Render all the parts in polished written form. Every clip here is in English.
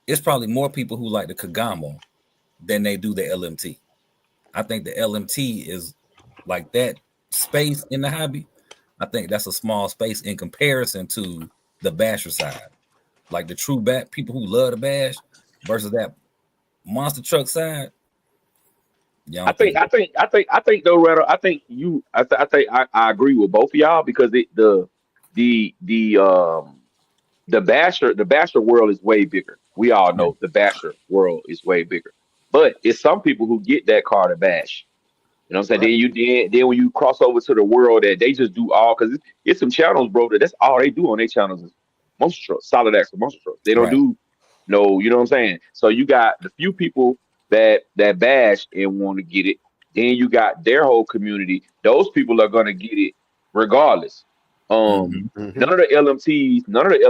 it's probably more people who like the Kagamo than they do the LMT. I think the LMT is like that space in the hobby. I think that's a small space in comparison to the basher side. Like the true bat people who love the bash versus that monster truck side. Yeah, I think, though, Redo, I think I agree with both of y'all because the the um the basher world is way bigger. We all know the basher world is way bigger, but it's some people who get that car to bash. You know what I'm saying? Right. Then when you cross over to the world that they just do all because it's some channels, bro. That's all they do on their channels is monster trucks, solid axle monster trucks. They don't right. do no, you know what I'm saying? So you got the few people that bash and want to get it. Then you got their whole community. Those people are gonna get it regardless. Mm-hmm. None Mm-hmm. of the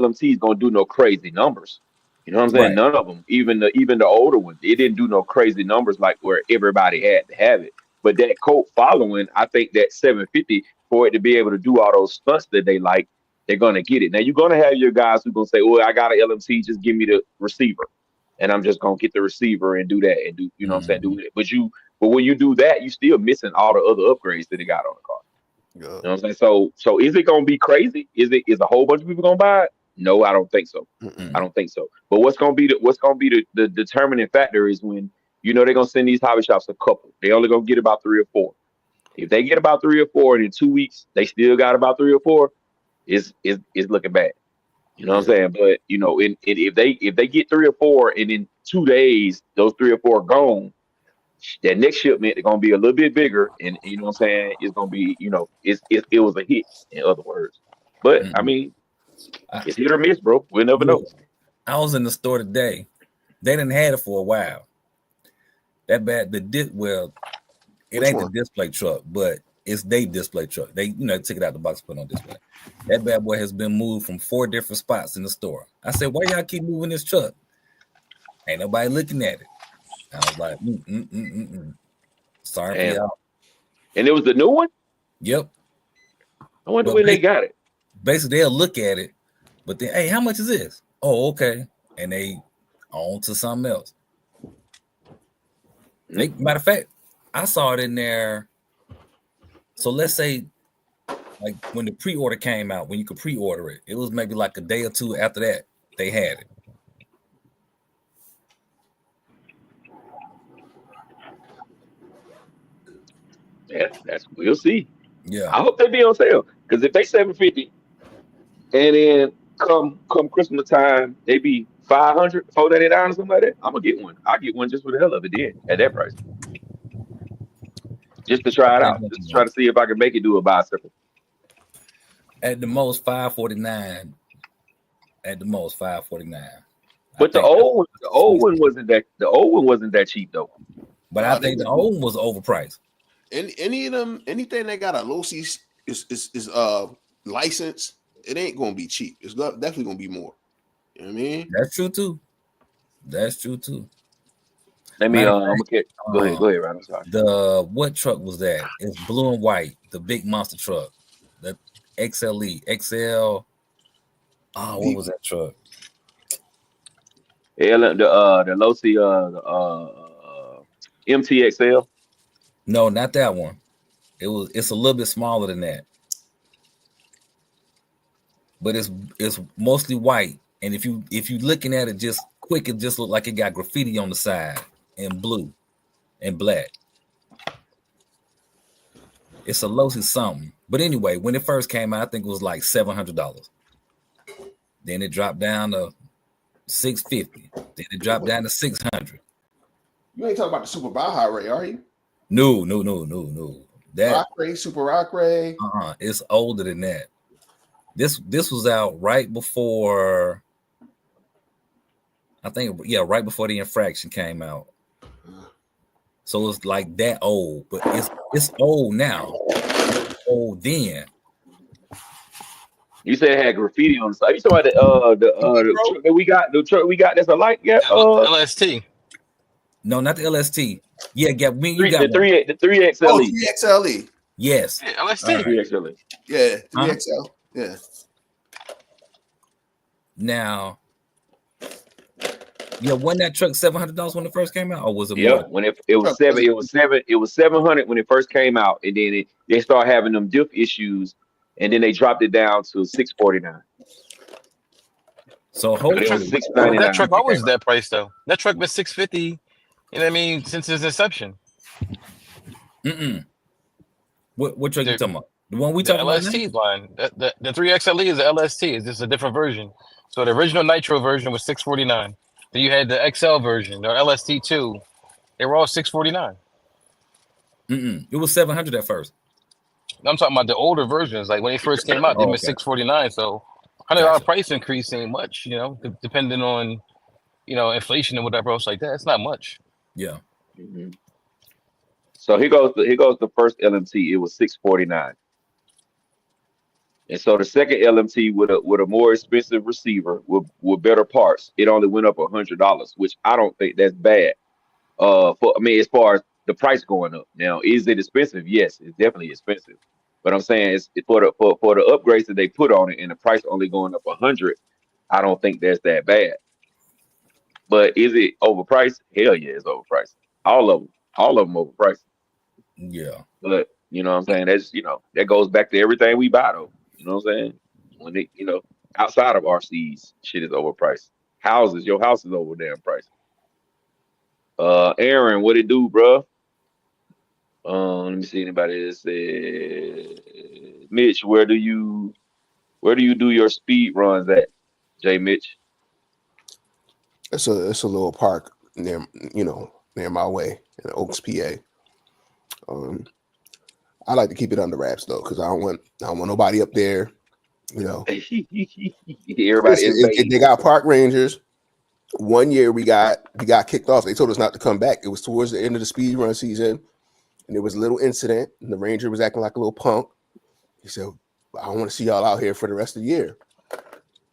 LMTs gonna do no crazy numbers. You know what I'm saying? Right. None of them, even the older ones, it didn't do no crazy numbers like where everybody had to have it. But that cult following, I think that 750 for it to be able to do all those stunts that they like, they're gonna get it. Now you're gonna have your guys who gonna say, "Well, I got an LMT, just give me the receiver," and I'm just gonna get the receiver and do that and do, you know what I'm saying, Mm-hmm. do it. But when you do that, you still missing all the other upgrades that they got on the car. Yeah. You know what I'm saying? So is it gonna be crazy? Is a whole bunch of people gonna buy it? No, I don't think so. Mm-mm. I don't think so. But what's gonna be the determining factor is when they're gonna send these hobby shops a couple. They only gonna get about three or four. If they get about three or four, and in 2 weeks they still got about three or four, is looking bad. You know what I'm Yeah. saying? But if they get three or four, and in 2 days those three or four are gone, that next shipment is gonna be a little bit bigger, and you know what I'm saying? It's gonna be, it was a hit, in other words. But I Mm-hmm. mean, I, it's hit or miss, bro. We'll never know. look, I was in the store today. They didn't had it for a while. That bad well, it Which ain't the one? display truck, but it's they display truck. They took it out the box, put it on display. That bad boy has been moved from 4 different spots in the store. I said, why y'all keep moving this truck? Ain't nobody looking at it. I was like, sorry for Damn. y'all. And it was the new one. Yep. I wonder But when they got it. basically, they'll look at it, but then, hey, how much is this? Oh, okay. And they on to something else. Matter of fact, I saw it in there. So let's say, like when the pre-order came out, when you could pre-order it, it was maybe like a day or two after that they had it. That's we'll see. Yeah. I hope they be on sale because if they 750 and then come Christmas time they be 500, 499 or something like that, I'm gonna get one. I'll get one just for the hell of it then at that price, just to I try it think out, at just to try the, to see if I can make it do a bicycle. at the most 549. At the most 549. I But the think old one, that's the sweet spot. the old one wasn't that cheap though. But I Nah, they think the got old one was overpriced. any of them. Anything that got a low C is license. It ain't gonna be cheap. It's definitely gonna be more. You know what I mean? That's true too. That's true too. Let me Matter of I'm gonna fact, get uh, go ahead, Ryan. I'm sorry. the what truck was that? It's blue and white, the big monster truck, the XLE, XL. Oh, what Be was that truck? The low C MTXL. No, not that one. It's a little bit smaller than that, but it's mostly white. And if you looking at it just quick, it just look like it got graffiti on the side in blue and black. It's a Losi something. But anyway, when it first came out, I think it was like $700. Then it dropped down to 650. Then it dropped down to 600. you ain't talking about the Super Baja Ray, are you? No, no, no, no, no. That Rock Ray, Super Rock Ray. it's older than that. This was out right before, I think, yeah, right before the infraction came out. So it's like that old, but it's old now. Old then. You said it had graffiti on the side. You talking about the Bro, truck that we got, the truck we got that's a light, yeah, LST. No, not the LST. Yeah, me, you got the one. three oh, XLE. 3XLE. Yes. Yeah, All LST. right. 3XLE. Yeah, Huh? 3XL. Yeah. Now, Yeah, wasn't that truck $700 when it first came out, or was it more? Yep, when it was seven, it was 700 when it first came out, and then they started having them diff issues, and then they dropped it down to 649. So But it hopefully, was But 699. that truck when it always came that price though. That truck been 650. You know what I mean? Since its inception. what truck you The, talking about? The one we the talking about now? LST line, the 3XLE is the LST. It's just a different version. So the original Nitro version was 649. Then you had the XL version, the LST2. They were all 649. It was 700 at first. I'm talking about the older versions. Like when they first came out, they Oh, were okay. 649. So $100 Gotcha. price increase ain't much, you know, depending on, you know, inflation and whatever else like that. It's not much. Yeah. Mhm. So here goes the first LMT. It was 649. And so the second LMT with a more expensive receiver with better parts, it only went up $100, which I don't think that's bad. As far as the price going up. Now, is it expensive? Yes, it's definitely expensive. But I'm saying it's for the upgrades that they put on it and the price only going up 100. I don't think that's that bad. But is it overpriced? Hell yeah, it's overpriced. All of them overpriced. Yeah. But you know what I'm saying? That's that goes back to everything we buy though. You know what I'm saying? When it outside of RCs, shit is overpriced. Your house is over damn price. Aaron, what it do, bro? Let me see anybody that said Mitch, where do you do your speed runs at? Jay Mitch. It's a little park near my way in Oaks, PA. I like to keep it under wraps though, because I don't want nobody up there. Everybody is They got park rangers. One year we got kicked off. They told us not to come back. It was towards the end of the speed run season, and there was a little incident. And the ranger was acting like a little punk. He said, "I don't want to see y'all out here for the rest of the year."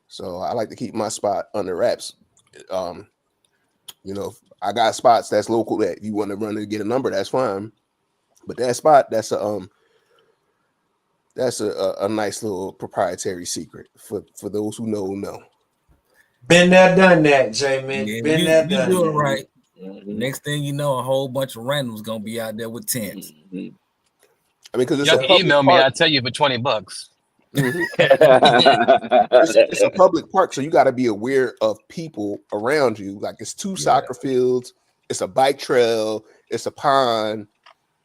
So I like to keep my spot under wraps. I got spots that's local that you want to run and get a number, that's fine. But that spot, that's a nice little proprietary secret for those who know. Been there, done that, J-Man. Yeah, Been you there, do done it that. right. Mm-hmm. Next thing you know, a whole bunch of randoms gonna be out there with tents. Mm-hmm. I mean, because it's Y'all a can public email me. park. I'll tell you for $20. Mm-hmm. It's a public park, so you got to be aware of people around you. Like it's two soccer fields, it's a bike trail, it's a pond,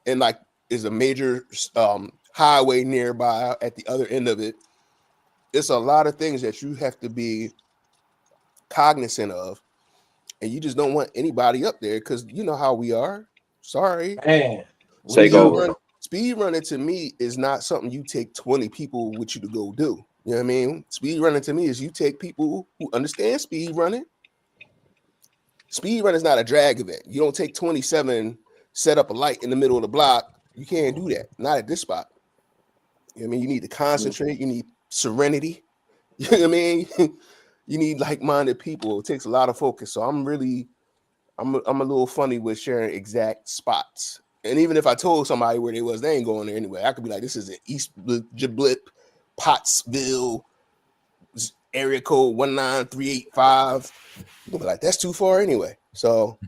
and like is a major highway nearby at the other end of it. It's a lot of things that you have to be cognizant of, and you just don't want anybody up there because you know how we are. Sorry, Man, Take over. Speed running to me is not something you take 20 people with you to go do. You know what I mean? Speed running to me is you take people who understand speed running. Speed running is not a drag event. You don't take 27, set up a light in the middle of the block. You can't do that. Not at this spot. You know what I mean? You need to concentrate. You need serenity. You know what I mean? You need like-minded people. It takes a lot of focus. So I'm a little funny with sharing exact spots. And even if I told somebody where they was, they ain't going there anyway. I could be like, this is in East Giblet, Pottsville, area code 19385. You can be like, that's too far anyway. So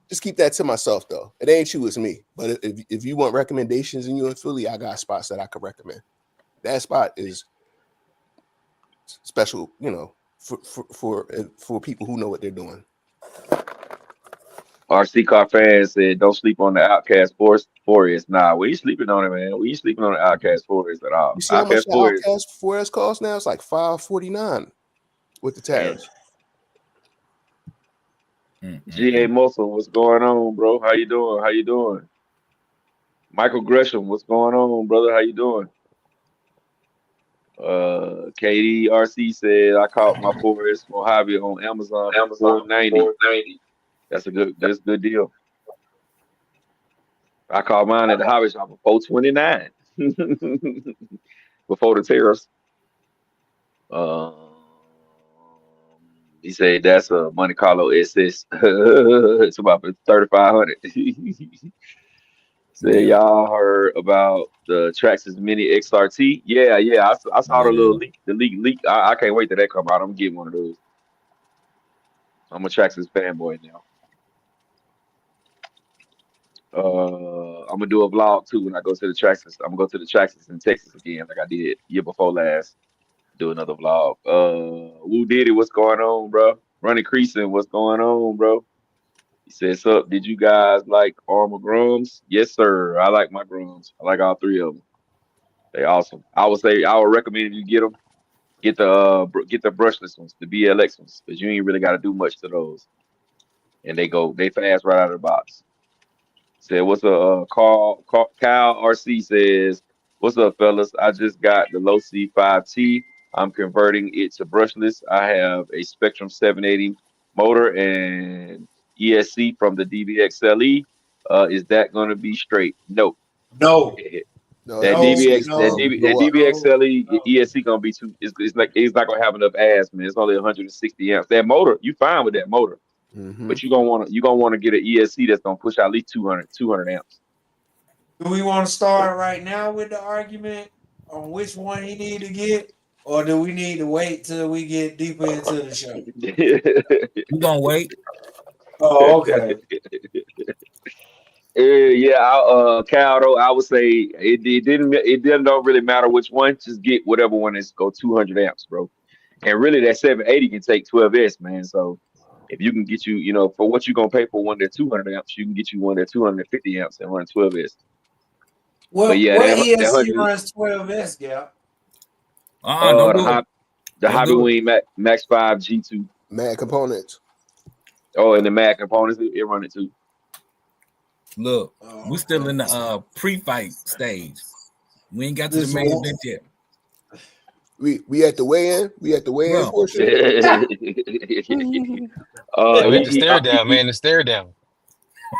just keep that to myself, though. It ain't you, it's me. But if you want recommendations and you're in Philly, I got spots that I could recommend. That spot is special, for people who know what they're doing. RC car fans said, "Don't sleep on the Outcast Forest." Nah, we ain't sleeping on it, man. We ain't sleeping on the Outcast Forest at all. You see how much the Outcast Forest costs now? It's like $549 with the tariffs. G.A. Muscle, what's going on, bro? How you doing? Michael Gresham, what's going on, brother? How you doing? KDRC said, "I caught my Forest Mojave on Amazon for $490. That's a good deal. I caught mine at the hobby shop for $429 before the tariffs. He said that's a Monte Carlo SS. It's about $3,500. Said y'all heard about the Traxxas Mini XRT? Yeah. I saw the little leak. I can't wait till that come out. I'm getting one of those. I'm a Traxxas fanboy now. I'm gonna do a vlog too when I go to the Traxxas. I'm gonna go to the Traxxas in Texas again, like I did year before last. Do another vlog. Woo Diddy, what's going on, bro? Ronnie Creason, what's going on, bro? He says, "Up? Did you guys like Armor Grums?" Yes, sir. I like my Grums. I like all three of them. They awesome. I would say I would recommend you get them. Get the brushless ones, the BLX ones, because you ain't really got to do much to those, and they fast right out of the box. Said, what's up? Kyle RC says, what's up, fellas? I just got the Low C5T. I'm converting it to brushless. I have a Spectrum 780 motor and ESC from the DBXLE. Is that going to be straight? No. No, No, That that no, DSC DBX, is that no, gonna DB, that blow up. DBXLE no. ESC gonna be too. It's not gonna have enough ass, man. It's only 160 amps. That motor, you fine with that motor, Mm-hmm. but you gonna want to get an ESC that's gonna push out at least 200 amps. Do we want to start right now with the argument on which one he need to get, or do we need to wait till we get deeper into the show? You gonna wait? Oh, okay. Yeah, Cal, though, I would say it didn't don't really matter which one. Just get whatever one is go 200 amps, bro. And really, that 780 can take 12S, man. So if you can get for what you're gonna pay for one that 200 amps, you can get you one that 250 amps and run 12S. But What yeah, what that ESC 100, runs 12S, Gap? Don't the do it. high the Don't Hobby do it. Wing Max 5 G2. Mad components. Oh, and the Mag components, it run it too. Look, Oh, we still in okay. the pre-fight stage. We ain't got to the This main one- event yet, We at the weigh-in. We at the weigh-in bro. portion. Yeah, we He, had to stare he, down, man. The stare down.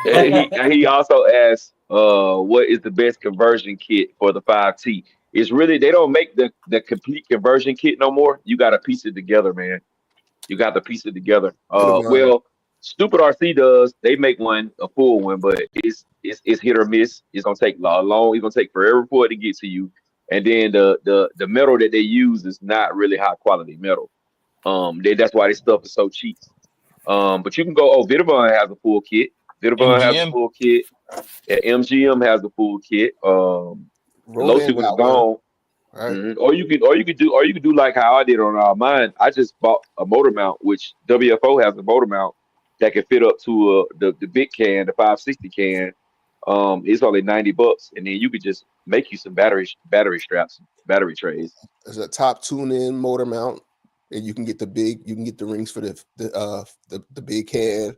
he also asked, what is the best conversion kit for the 5T? It's really they don't make the complete conversion kit no more. You got to piece it together, man. You got to piece it together. Bit of a Well, Stupid RC does. They make one a full one, but it's hit or miss. It's gonna take long. It's gonna take forever for it to get to you. And then the metal that they use is not really high quality metal. That's why this stuff is so cheap. But you can go. Oh, Vidavon has a full kit. Vidavon has a MGM. full kit. Yeah, MGM has a full kit. The low Rodan one is got one. gone. Right. Or you could do like how I did on mine. I just bought a motor mount, which WFO has a motor mount that can fit up to the big can, the 560 can. It's only $90, and then you could just make you some battery straps, battery trays. There's a top tune-in motor mount, and you can get the big. You can get the rings for the big can.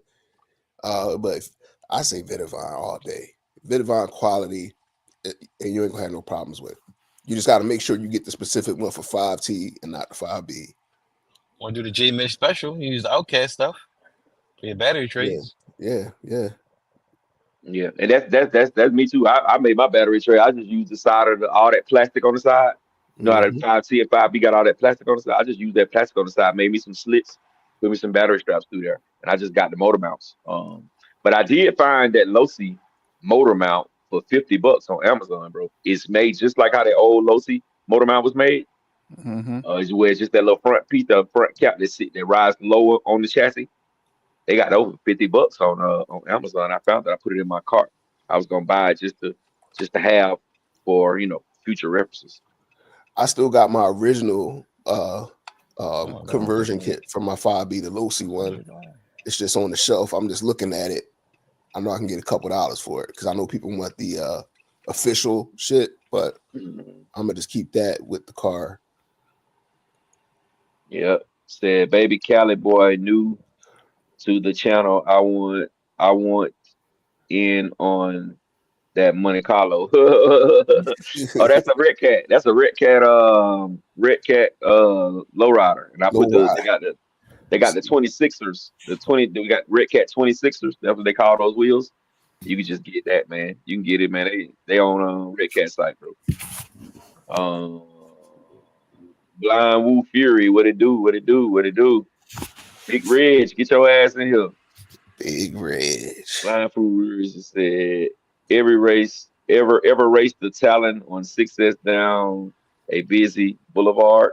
But I say Vidavon all day. Vidavon quality, and you ain't gonna have no problems with it. You just got to make sure you get the specific one for 5T and not the 5B. Want to do the J Mish special? Use the Outcast stuff for your battery trays. Yeah. Yeah, and that's me too. I made my battery tray. I just used the side of all that plastic on the side. You know how the Mhm. 5T and 5B got all that plastic on the side? I just used that plastic on the side, made me some slits, put me some battery straps through there, and I just got the motor mounts. But I did find that Losi motor mount for $50 on Amazon, bro. It's made just like how the old Losi motor mount was made. Mhm. It's where it's just that little front piece, the front cap that rides lower on the chassis. They got over $50 on Amazon. I found that I put it in my cart. I was gonna buy it just to have for future references. I still got my original Oh, conversion kit from my 5B, the Losi one. It's just on the shelf. I'm just looking at it. I know I can get a couple dollars for it because I know people want the official shit, but Mhm. I'm gonna just keep that with the car. Yep. Said baby Cali boy new to the channel. I want in on that Monte Carlo. Oh, that's a red cat. That's a red cat lowrider. And I put Low the ride. they got the 26ers. We got red cat 26ers. That's what they call those wheels. You can just get that, man. You can get it, man. They on red cat site, bro. Um Blind Woo Fury, what it do? What it do? What it do? Big Reg, get your ass in here. Big Red. Blind Fury said every race ever raced the Talon on 6S down a busy boulevard.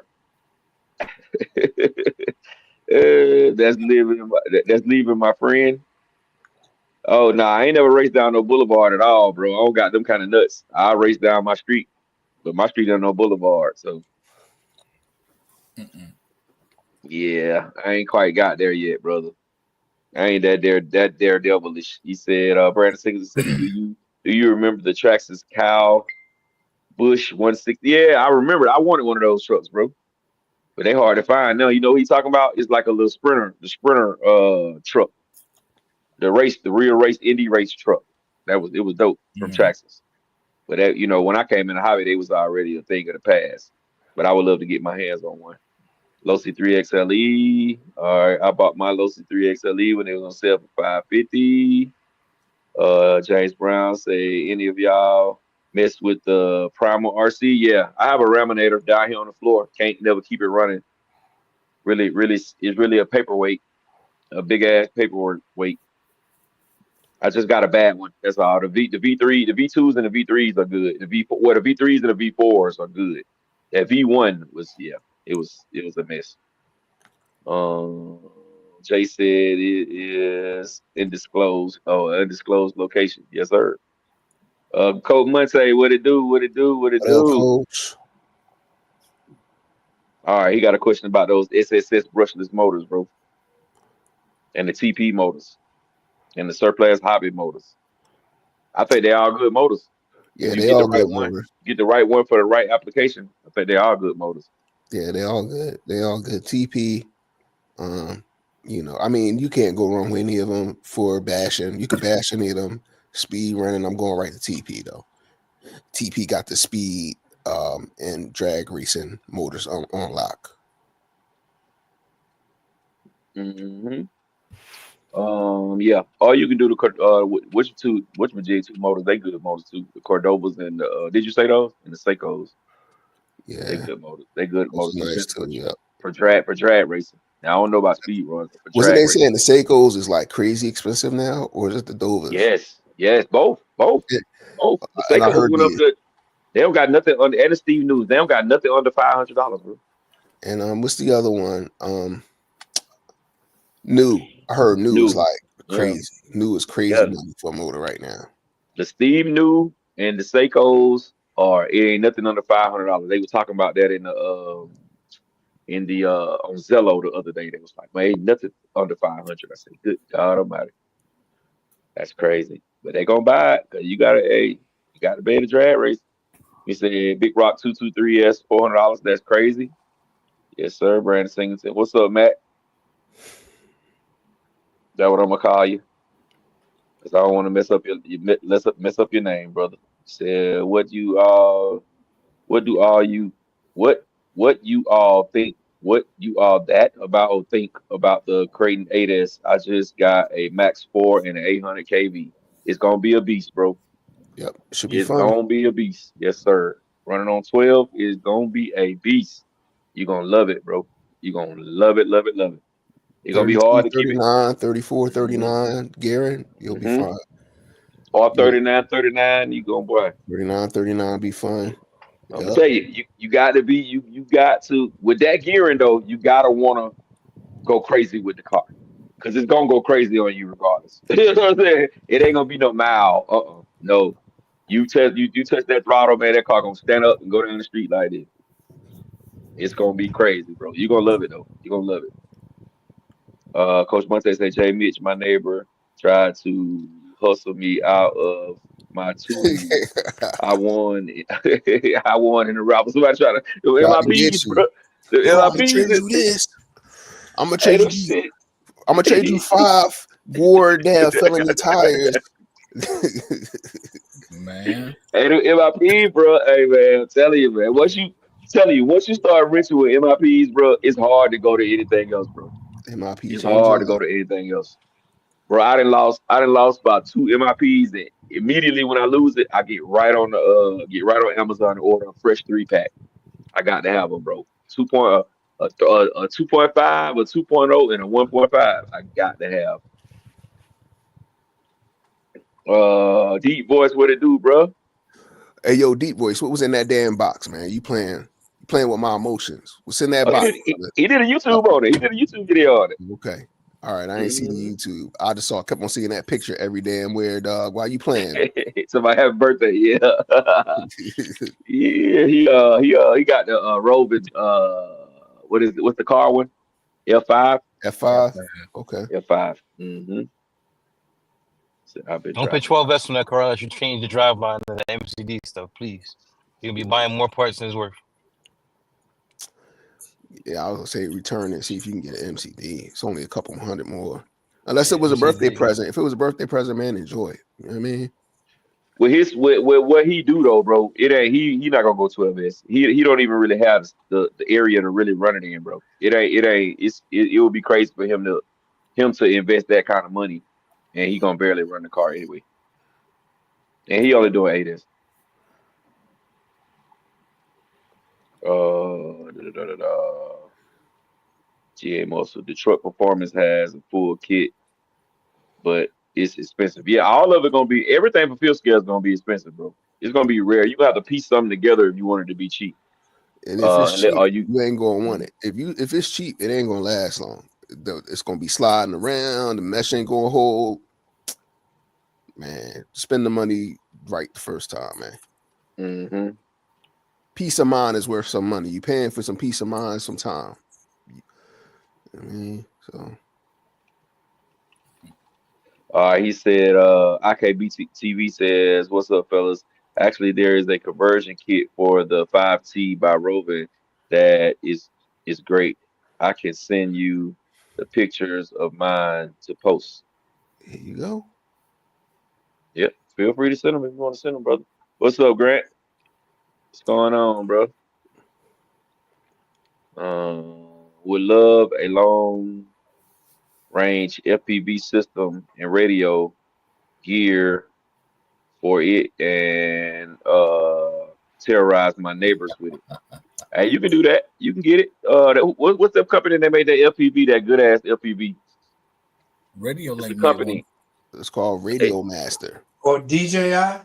That's leaving my friend. Oh no, I ain't never raced down no boulevard at all, bro. I don't got them kind of nuts. I race down my street, but my street ain't no boulevard. So Mm-mm. yeah, I ain't quite got there yet, brother. I ain't that daredevilish. He said, Brandon Singleton said, do you remember the Traxxas Cow Bush 160? Yeah, I remember. I wanted one of those trucks, bro. But they hard to find now. You know what he's talking about? It's like a little sprinter truck. The real race Indy race truck. It was dope from Mhm. Traxxas. But that, when I came in the hobby, they was already a thing of the past. But I would love to get my hands on one. Losi 3XLE. All right, I bought my Losi 3XLE when it was on sale for $550. James Brown say, any of y'all mess with the Primal RC? Yeah, I have a Raminator down here on the floor. Can't never keep it running. Really, it's really a paperweight, a big ass paperweight. I just got a bad one. That's all. The V3, the V2s and the V3s are good. The V3s and the V4s are good. That V1 was it was a mess. Um, Jay said it is undisclosed. Oh, undisclosed location. Yes, sir. Colt Monte, what it do? What it do? What it What up, do? coach? All right, he got a question about those SSS brushless motors, bro, and the TP motors and the surplus hobby motors. I think they all good motors. If Yeah, you they get the all right good one, motors. get the right one for the right application. I think they are good motors. Yeah, they all good. They all good. TP. I mean, you can't go wrong with any of them for bashing. You could bash any of them. Speed running, I'm going right to TP though. TP got the speed and drag racing motors on lock. hmm Yeah. All you can do which Majid two motors? They good motors too. The Cordovas and the did you say those? And the Seikos. They Yeah, good motors. They good those motors are nice too. Yeah. for drag racing. Now I don't know about speed runs, but for Wasn't drag they racing. saying the Seikos is like crazy expensive now, or is it the Dovas? Yes, both. Yeah, The and I Seikos heard went up the to they don't got nothing under and the Steve News. They don't got nothing under $500, bro. and what's the other one? New. I heard new is New. like Yeah. crazy. New is crazy Yeah. money for a motor right now. The Steve New and the Seikos are it ain't nothing under $500. They were talking about that in the on Zello the other day. They was like, man, ain't nothing under 500. I said, good God Almighty, that's crazy. But they gonna buy it because you gotta pay the drag race. He said Big Rock 223S $400. That's crazy. Yes, sir. Brandon Singleton. What's up, Matt? That what I'm gonna call you because I don't want to mess up your name, brother. Said what do all you what you all think what you all that about think about the Creighton 8S? I just got a Max 4 and an 800 kV. It's gonna be a beast, bro. Yep, should be It's fun. gonna be a beast. Yes, sir. Running on 12 is gonna be a beast. You're gonna love it, bro. You're gonna love it, love it, love it. It's gonna be 32, hard to keep it. 39, 34, hmm 39. Garen, you'll be hmm fine. Or You 39, you gonna boy. 39, 39, be fine. I'm gonna Yep. tell you, you got to be you got to with that gearing though. You gotta wanna go crazy with the car because it's gonna go crazy on you regardless. You know what I'm saying? It ain't gonna be no mile. No. You touch that throttle, man. That car gonna stand up and go down the street like this. It's gonna be crazy, bro. You gonna love it though. You gonna love it. Coach Monte said, Jay Mitch, my neighbor, tried to hustle me out of my tools. I won. I won in the raffle. Somebody trying to the Try to get MIPs, you. bro. The Yo, I'm gonna trade MIPs. you this. I'm gonna Hey, trade them you. shit. I'm gonna trade you 5 Ward down felony tires. Man, Hey, them MIPs, bro. Hey, man, I'm telling you, man. Once you start rich with MIPs, bro, it's hard to go to anything else, bro. MIP It's change your hard to go life. to anything else. Bro, I done lost about 2 MIPs and immediately when I lose it, I get right on Amazon and order a fresh 3-pack. I got to have them, bro. 2.5, a 2.0, and a 1.5. I got to have. Deep voice, what it do, bro? Hey, yo, Deep Voice, what was in that damn box, man? You playing playing with my emotions. What's in that Oh, box? he did a YouTube on it. He did a YouTube video on it. Okay. All right. I ain't seen the YouTube. I just kept on seeing that picture every damn where, dog. Why you playing? Somebody have a birthday, yeah. Yeah, he got the Rovin, what's the car one? F5? F5. Okay. F5. Mm-hmm. So I've been Don't driving. put 12S on that car unless you change the driveline and the MCD stuff, please. You'll be buying more parts than it's worth. Yeah, I was gonna say return and see if you can get an MCD. It's only a couple hundred more. Unless it was a birthday present. If it was a birthday present, man, enjoy it. You know what I mean? With what he do though, bro, it ain't he not gonna go 12S. He don't even really have the area to really run it in, bro. It would be crazy for him to invest that kind of money, and he gonna barely run the car anyway. And he only doing 8S. GA Muscle. The truck performance has a full kit, but it's expensive. Yeah, all of it gonna be everything for field scale is gonna be expensive, bro. It's gonna be rare. You have to piece something together if you want it to be cheap. And if it's cheap, you ain't gonna want it. If it's cheap, it ain't gonna last long. It's gonna be sliding around. The mesh ain't gonna hold. Man, spend the money right the first time, man. Mm-hmm. Peace of mind is worth some money. You paying for some peace of mind, some time. I mean, so. He said, IKB TV says, "What's up, fellas? Actually, there is a conversion kit for the 5T by Rovin that is great. I can send you the pictures of mine to post." Here you go. Yep, feel free to send them if you want to send them, brother. What's up, Grant? What's going on, bro? Would love a long range FPV system and radio gear for it, and terrorize my neighbors with it. Hey, you can do that. You can get it. What's the company that made that LPV? That good ass LPV. Radio It's a Link company. It's called Radio Master. Or DJI?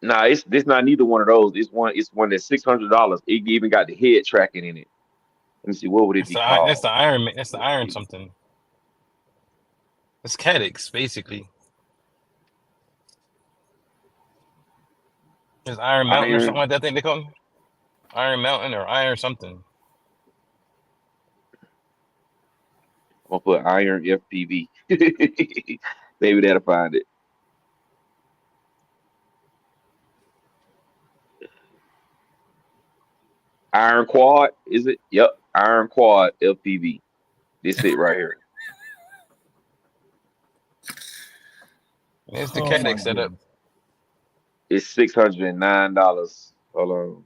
Nah, it's not neither one of those. It's one that's $600. It even got the head tracking in it. Let me see, what would it be called? That's the Iron. That's the Iron something. It's Cadix, basically. It's Iron Mountain or something like that. I think they call it Iron Mountain or Iron something. I'm gonna put Iron FPV. Maybe that'll find it. Iron Quad, is it? Yep, Iron Quad LPV. This it right here. It's the Cadix setup. It's $609. Hold on.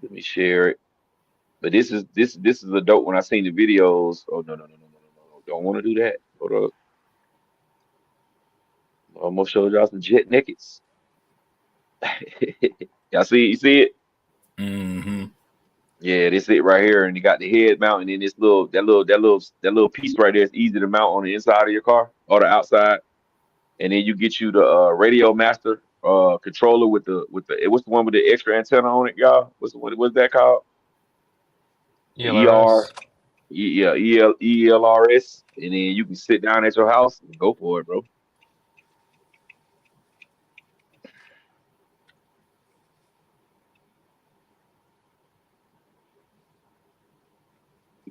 Let me share it. But this is a dope when I seen the videos. Oh no. Don't want to do that. Hold up. I almost showed y'all some jet nakeds. You see it? Mm-hmm. Yeah, this it right here, and you got the head mount, and then this little piece right there is easy to mount on the inside of your car or the outside, and then you get you the Radio Master controller with the what's the one with the extra antenna on it, y'all? What's that called? ELRS. ELRS, and then you can sit down at your house and go for it, bro.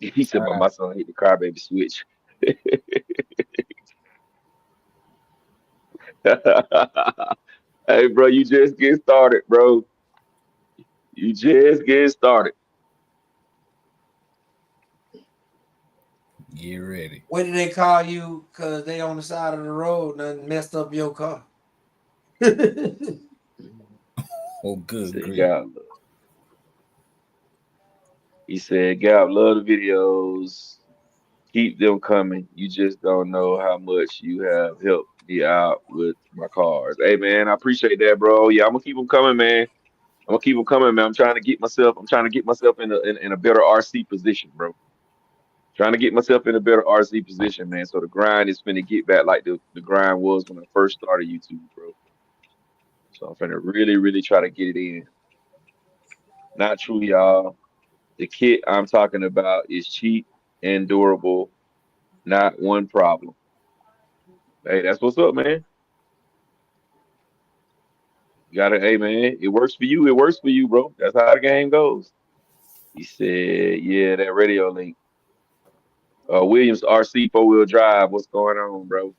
He said, "But my son hit the crybaby switch." Hey, bro, you just get started, bro. You just get started. Get ready. What did they call you? Cause they on the side of the road and messed up your car. Oh, good. He said, "Gab, love the videos. Keep them coming. You just don't know how much you have helped me out with my cars." Hey, man, I appreciate that, bro. Yeah, I'm gonna keep them coming, man. I'm trying to get myself in a better RC position, bro. Trying to get myself in a better RC position, man. So the grind is finna get back like the grind was when I first started YouTube, bro. So I'm finna really, really try to get it in. Not true, y'all. The kit I'm talking about is cheap and durable, not one problem. Hey, that's what's up, man. You gotta, hey, man, it works for you. It works for you, bro. That's how the game goes. He said, yeah, that radio link. Williams RC 4-wheel drive. What's going on, bro?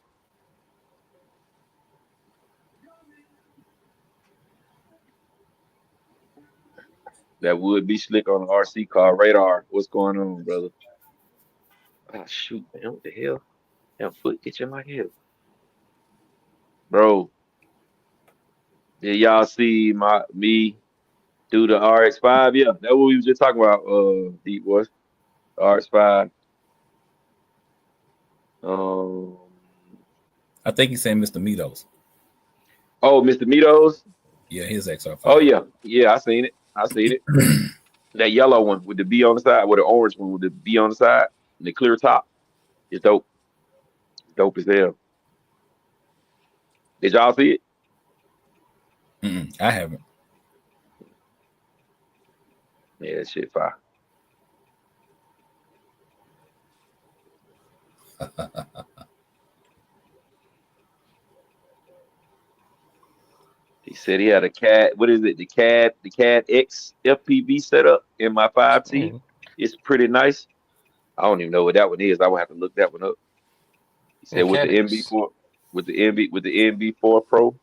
That would be slick on an RC car radar. What's going on, brother? Ah, shoot, man. What the hell? That foot itching like hell. Bro, did y'all see me do the RX-5? Yeah, that's what we was just talking about, Deep Boys. RX-5. Um, I think he's saying Mr. Meadows. oh, Mr. Meadows. Yeah, his XR5. Oh yeah, yeah, I seen it. I seen it. That yellow one with the B on the side, with the orange one with the B on the side, and the clear top. It's dope. Dope as hell. Did y'all see it? I haven't. Yeah, that shit fire. He said he had a CAD. What is it? The CAD X FPV setup in my 5T. It's pretty nice. I don't even know what that one is. I would have to look that one up. He said with the MB4, with the MB4 Pro,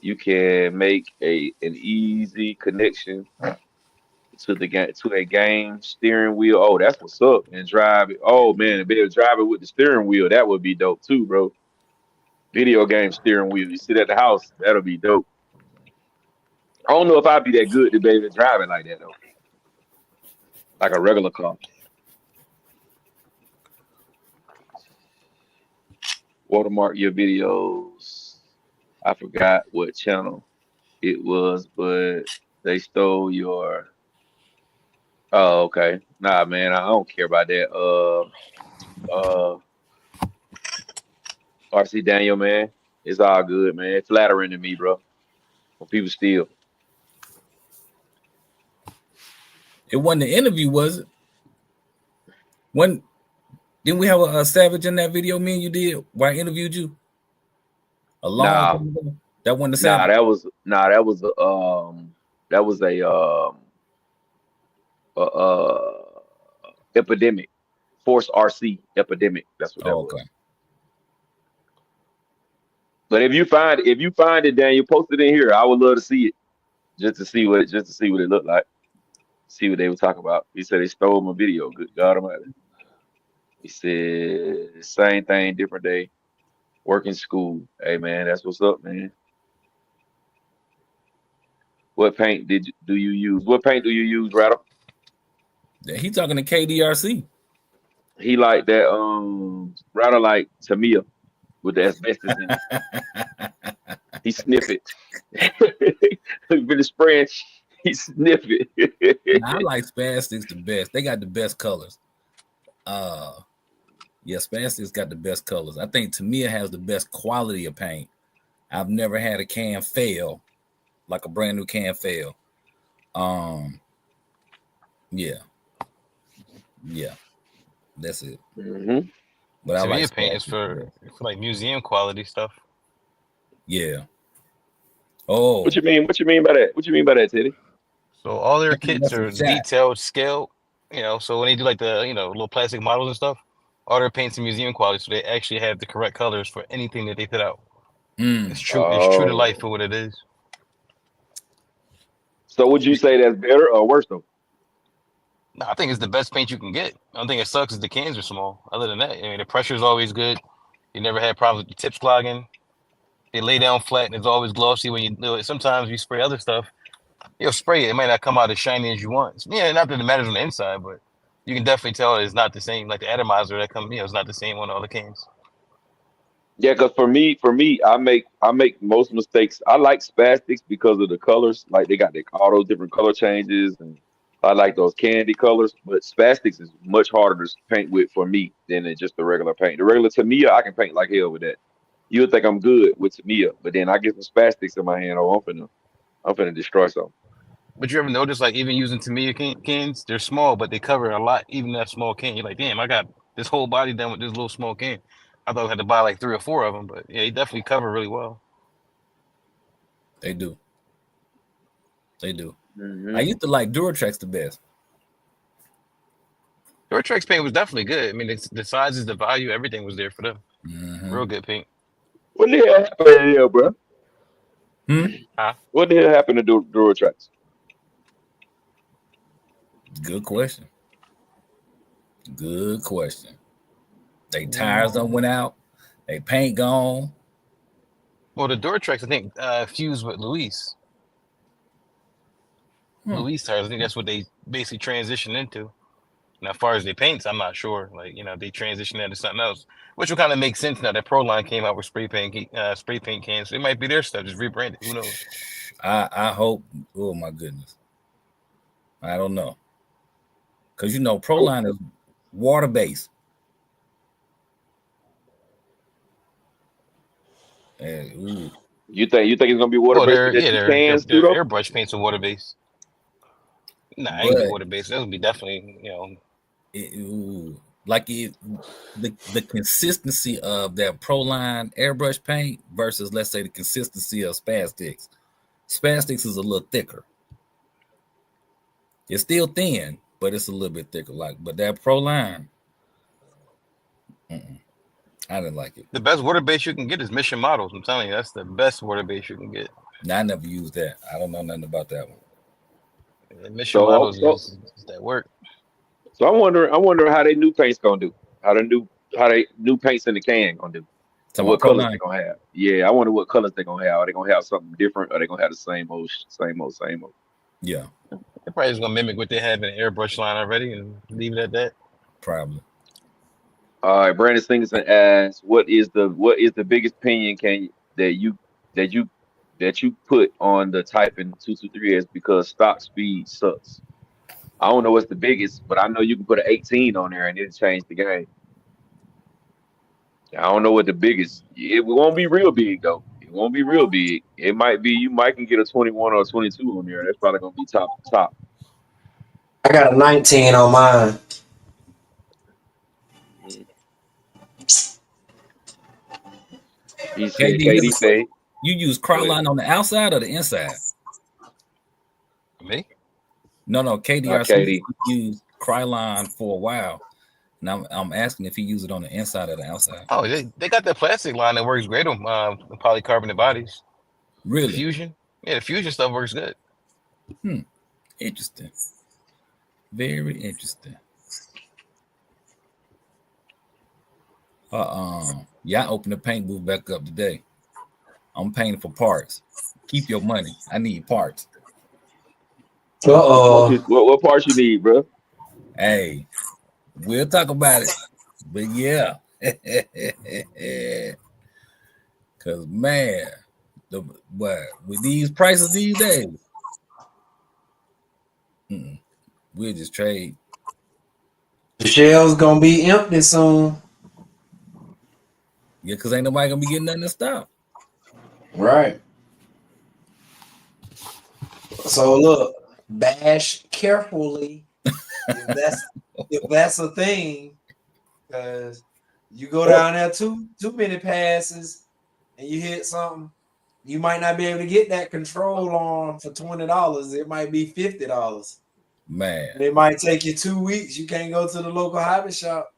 you can make an easy connection to a game steering wheel. Oh, that's what's up. And drive it. Oh man, to be able to drive it with the steering wheel, that would be dope too, bro. Video game steering wheel. You sit at the house, that'll be dope. I don't know if I'd be that good to be able to drive it like that though. Like a regular car. Watermark your videos. I forgot what channel it was, but they stole your. Oh, okay. Nah, man, I don't care about that. RC Daniel, man, it's all good, man. It's flattering to me, bro. When people steal. It wasn't an interview, was it? Didn't we have a Savage in that video? Me and you did. Where I interviewed you. A long time ago. That wasn't the Savage. That was a epidemic. Force RC epidemic. That's what that was. But if you find it, Daniel, post it in here. I would love to see it, just to see what it looked like, see what they were talking about. He said they stole my video. Good God Almighty. He said same thing, different day. Working school. Hey man, that's what's up, man. What paint do you use? What paint do you use, Rattle? Yeah, he talking to KDRC. He like that. Rattle like Tamiya with the asbestos in it. He sniff it. He's been spraying. He sniff it. I like Spastics the best. They got the best colors. Yeah, Spastics got the best colors. I think Tamiya has the best quality of paint. I've never had a can fail, like a brand new can fail. Yeah, that's it. Mm-hmm. But I like paint is for like museum quality stuff. Yeah. Oh. What you mean? What you mean by that? What you mean by that, Teddy? So all their kits are detailed, scaled. So when they do like the little plastic models and stuff, all their paints and museum quality, so they actually have the correct colors for anything that they put out. It's true. It's true to life for what it is. So would you say that's better or worse though? No, I think it's the best paint you can get. The only thing that sucks is the cans are small. Other than that, I mean, the pressure is always good. You never had problems with your tips clogging. They lay down flat and it's always glossy when you do it. Sometimes you spray other stuff, you'll spray it. It might not come out as shiny as you want. Yeah, not that it matters on the inside, but you can definitely tell it's not the same. Like the atomizer that comes, it's not the same on all the cans. Yeah, because for me, I make most mistakes. I like Spastics because of the colors. Like they got all those different color changes, and I like those candy colors. But Spastics is much harder to paint with for me than just the regular paint. The regular Tamiya, I can paint like hell with that. you would think I'm good with Tamiya, but then I get some spastics in my hand. Oh, I'm finna destroy something. But you ever notice, like, even using Tamiya cans, they're small, but they cover a lot, even that small can. You're like, damn, I got this whole body done with this little small can. I thought I had to buy like 3 or 4 of them, but yeah, they definitely cover really well. They do. They do. Mhm. I used to like Duratrex the best. Duratrex paint was definitely good. I mean, the sizes, the value, everything was there for them. Mhm. Real good paint. What the hell happened here, bro? Huh? What the hell happened to Duratrax? Good question. Good question. They tires done went out. They paint gone. Well, the Duratrex, I think, fused with Luis. Luis tires, I think that's what they basically transitioned into. Now, as far as their paints, I'm not sure. Like, they transitioned into something else, which will kind of make sense now that Proline came out with spray paint cans. So it might be their stuff, just rebranded. Who knows? I hope. Oh my goodness. I don't know. Because Proline is water based. Ooh. You think it's gonna be water Well, based with that their cans too, though? airbrush paints are water based. Nah, it ain't gonna be water based. That would be definitely, the consistency of that Proline airbrush paint versus, let's say, the consistency of Spastics. Spastics is a little thicker. It's still thin, but it's a little bit thicker. But that Proline, I didn't like it. The best water base you can get is Mission Models. I'm telling you, that's the best water base you can get. Now, I never used that. I don't know nothing about that one. The Mission Models is that work. So I'm wondering how they new paints gonna do. How they new paints in the can gonna do. And what colors they gonna have. Yeah, I wonder what colors they gonna have. Are they gonna have something different? Or are they gonna have the same old? Yeah. They're probably just gonna mimic what they have in the airbrush line already and leave it at that. Probably. All right, Brandon Singleton asks, what is the biggest opinion that you put on the Typing 223S because stop speed sucks? I don't know what's the biggest, but I know you can put an 18 on there and it'll change the game. I don't know what the biggest. It won't be real big though. It won't be real big. It might be you might can get a 21 or a 22 on there. That's probably gonna be top. I got a 19 on mine. He said, KD say, you use Krylon on the outside or the inside? Me? No, KD used Krylon for a while. Now I'm asking if he used it on the inside or the outside. Oh, they got that plastic line that works great on polycarbonate bodies. Really? The Fusion? Yeah, the Fusion stuff works good. Interesting. Very interesting. Yeah, I opened the paint booth back up today. I'm paying for parts. Keep your money. I need parts. What parts you need, bro? Hey, we'll talk about it. But yeah. Cause man, with these prices these days, we'll just trade. The shelves gonna be empty soon. Yeah, because ain't nobody gonna be getting nothing to stop. Right. So look, bash carefully if that's a thing, because you go down there too many passes and you hit something, you might not be able to get that control arm for $20. It might be $50. Man, and it might take you 2 weeks. You can't go to the local hobby shop.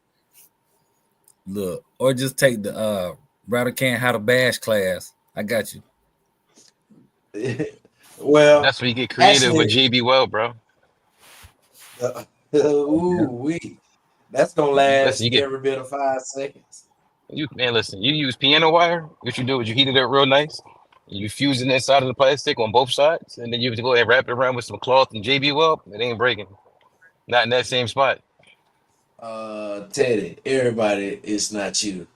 Look, or just take the Router Can How to Bash class. I got you. Well, that's where you get creative with JB Weld, bro. That's gonna last every bit of 5 seconds. You use piano wire. What you do is you heat it up real nice. You fuse it inside of the plastic on both sides, and then you have to go ahead and wrap it around with some cloth and JB Weld. It ain't breaking. Not in that same spot. Teddy, everybody, it's not you.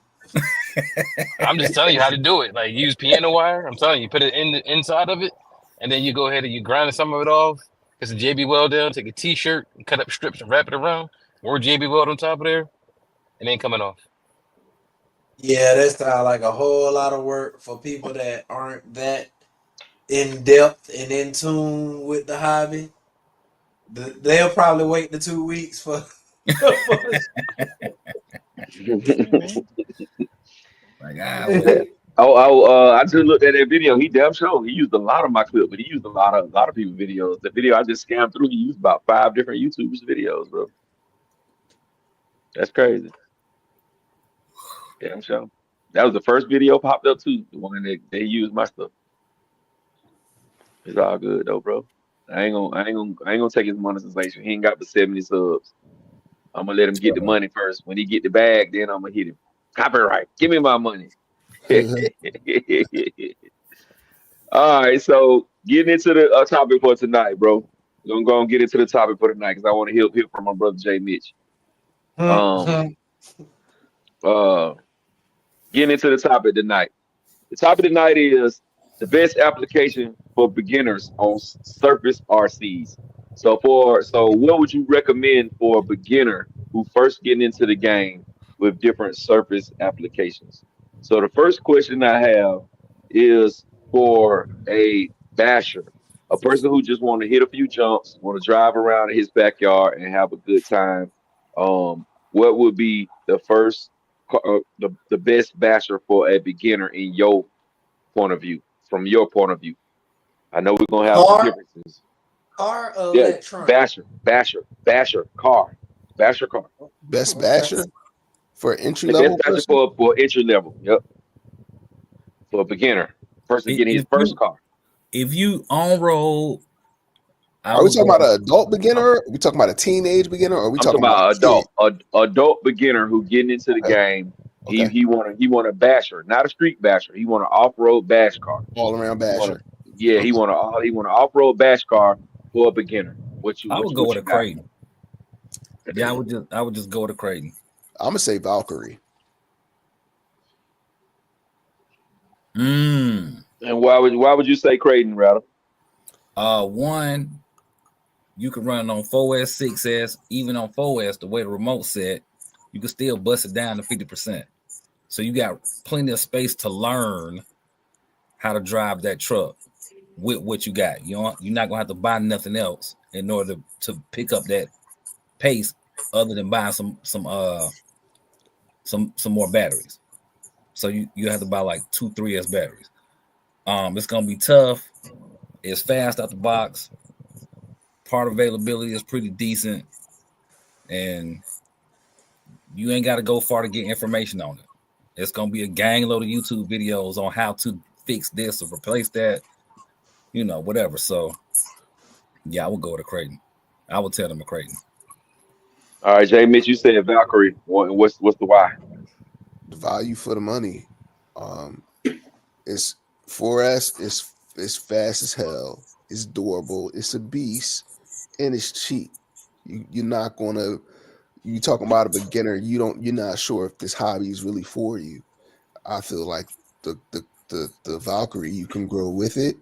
I'm just telling you how to do it. Like, use piano wire. I'm telling you, put it in the inside of it, and then you go ahead and you grind some of it off. Get some JB Weld down. Take a T-shirt and cut up strips and wrap it around. More JB Weld on top of there. It ain't coming off. Yeah, that sounds like a whole lot of work for people that aren't that in depth and in tune with the hobby. They'll probably wait the 2 weeks for. Like, wait. I just looked at that video. He damn sure he used a lot of my clip, but he used a lot of people's videos. The video I just scanned through, he used about 5 different YouTubers' videos, bro. That's crazy. Damn sure. That was the first video popped up too. The one that they used my stuff. It's all good though, bro. I ain't gonna take his monetization. He ain't got but 70 subs. I'm gonna let him get the money first. When he get the bag, then I'm gonna hit him. Copyright. Give me my money. All right, so getting into the topic for tonight, bro. We're gonna go and get into the topic for tonight because I want to hear from my brother Jay Mitch. Um, uh, Getting into the topic tonight. The topic tonight is the best application for beginners on surface RCs. So what would you recommend for a beginner who first getting into the game with different surface applications? So the first question I have is for a basher, a person who just want to hit a few jumps, want to drive around in his backyard and have a good time. What would be the the best basher for a beginner in your point of view, from your point of view? I know we're gonna have some car, differences. car, or Yeah, electronic. car. Best basher for entry The best level basher person. for entry level. Yep, for a beginner, person getting his first car. If you on road, Are we talking about an adult beginner? Are we talking about a teenage beginner? Or are we I'm talking talking about about adult beginner who getting into the game. Okay. He want a basher, not a street basher. He want an off road bash car. All around basher. He want an off road bash car for a beginner. I would go with a Creighton. Yeah, I would just go with a Creighton. I'm gonna say Valkyrie. And why would you say Creighton, Rattle? One, you can run on 4S, 6S, even on 4S, the way the remote set, you can still bust it down to 50%. So you got plenty of space to learn how to drive that truck with what you got. You're not gonna have to buy nothing else in order to pick up that pace, other than buying some more batteries. So you have to buy like 2 3S batteries. It's gonna be tough. It's fast out the box. Part availability is pretty decent, and you ain't got to go far to get information on it. It's gonna be a gang load of YouTube videos on how to fix this or replace that, whatever. So, yeah, I would go with a Creighton. I would tell them a Creighton. All right, Jay Mitch, you said Valkyrie. What's the why? The value for the money. It's 4S. It's fast as hell. It's durable. It's a beast, and it's cheap. You're not gonna. You talking about a beginner. You're not sure if this hobby is really for you. I feel like the Valkyrie, you can grow with it,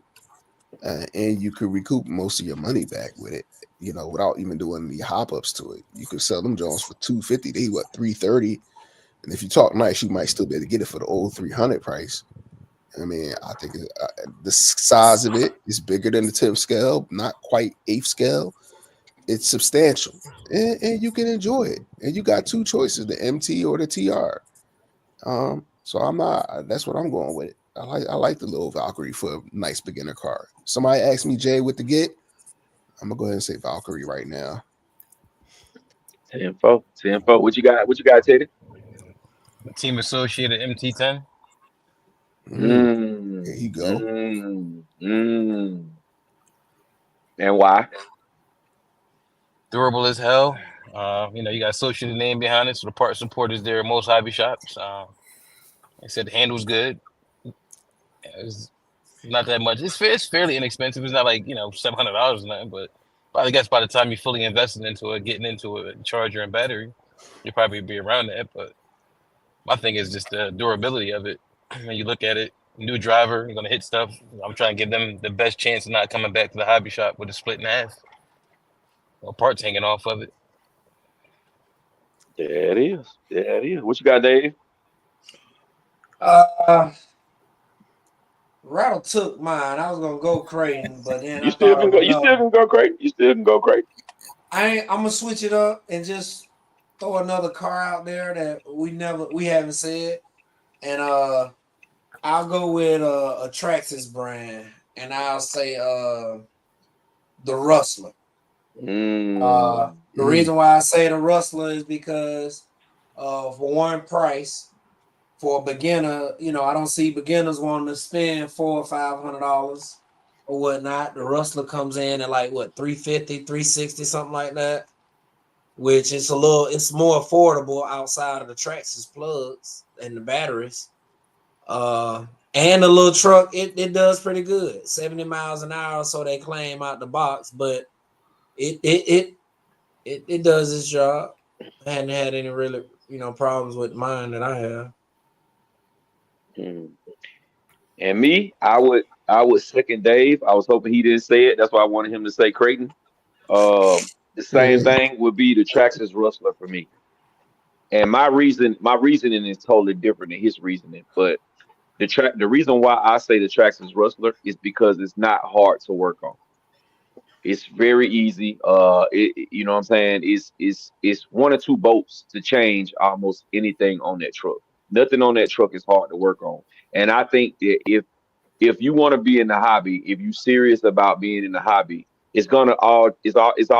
and you could recoup most of your money back with it. Without even doing any hop ups to it. You could sell them Jones for $250. They $330, and if you talk nice, you might still be able to get it for the old $300 price. I mean, I think the size of it is bigger than the 10th scale, not quite 8th scale. It's substantial, and you can enjoy it. And you got 2 choices: the MT or the TR. So I'm not. That's what I'm going with. I like the little Valkyrie for a nice beginner car. Somebody asked me, Jay, what to get. I'm gonna go ahead and say Valkyrie right now. 10-4. What you got, Teddy? Team Associated MT10. There you go. And why? Durable as hell. You got Associated name behind it, so the part support is there at most hobby shops. Like I said, the handle's good. It's not that much. It's fairly inexpensive. It's not like $700 or nothing, but I guess by the time you fully invested into it, getting into a charger and battery, you'll probably be around that. But my thing is just the durability of it. When you look at it, new driver, you're gonna hit stuff. I'm trying to give them the best chance of not coming back to the hobby shop with a split in half or parts hanging off of it. There it is. What you got, Dave? Rattle took mine. I was gonna go Creighton, but then You I still thought can of go. You still another. can go crazy. You still can go crazy. I'm gonna switch it up and just throw another car out there that we haven't said, and I'll go with a Traxxas brand, and I'll say the Rustler. Mm. The reason why I say the Rustler is because for one price for a beginner, I don't see beginners wanting to spend $400 or $500 or whatnot. The Rustler comes in at like what 350, 360, something like that, which is it's more affordable outside of the Traxxas plugs and the batteries. And the little truck, it does pretty good, 70 miles an hour, so they claim out the box, but it does its job. I hadn't had any really problems with mine that I have. Mm. And me, I would second Dave. I was hoping he didn't say it. That's why I wanted him to say Creighton. The same thing would be the Traxxas Rustler for me. And my reasoning is totally different than his reasoning. But the reason why I say the Traxxas Rustler is because it's not hard to work on. It's very easy. You know what I'm saying? It's one or two bolts to change almost anything on that truck. Nothing on that truck is hard to work on. And I think that if you want to be in the hobby, if you're serious about being in the hobby, it's all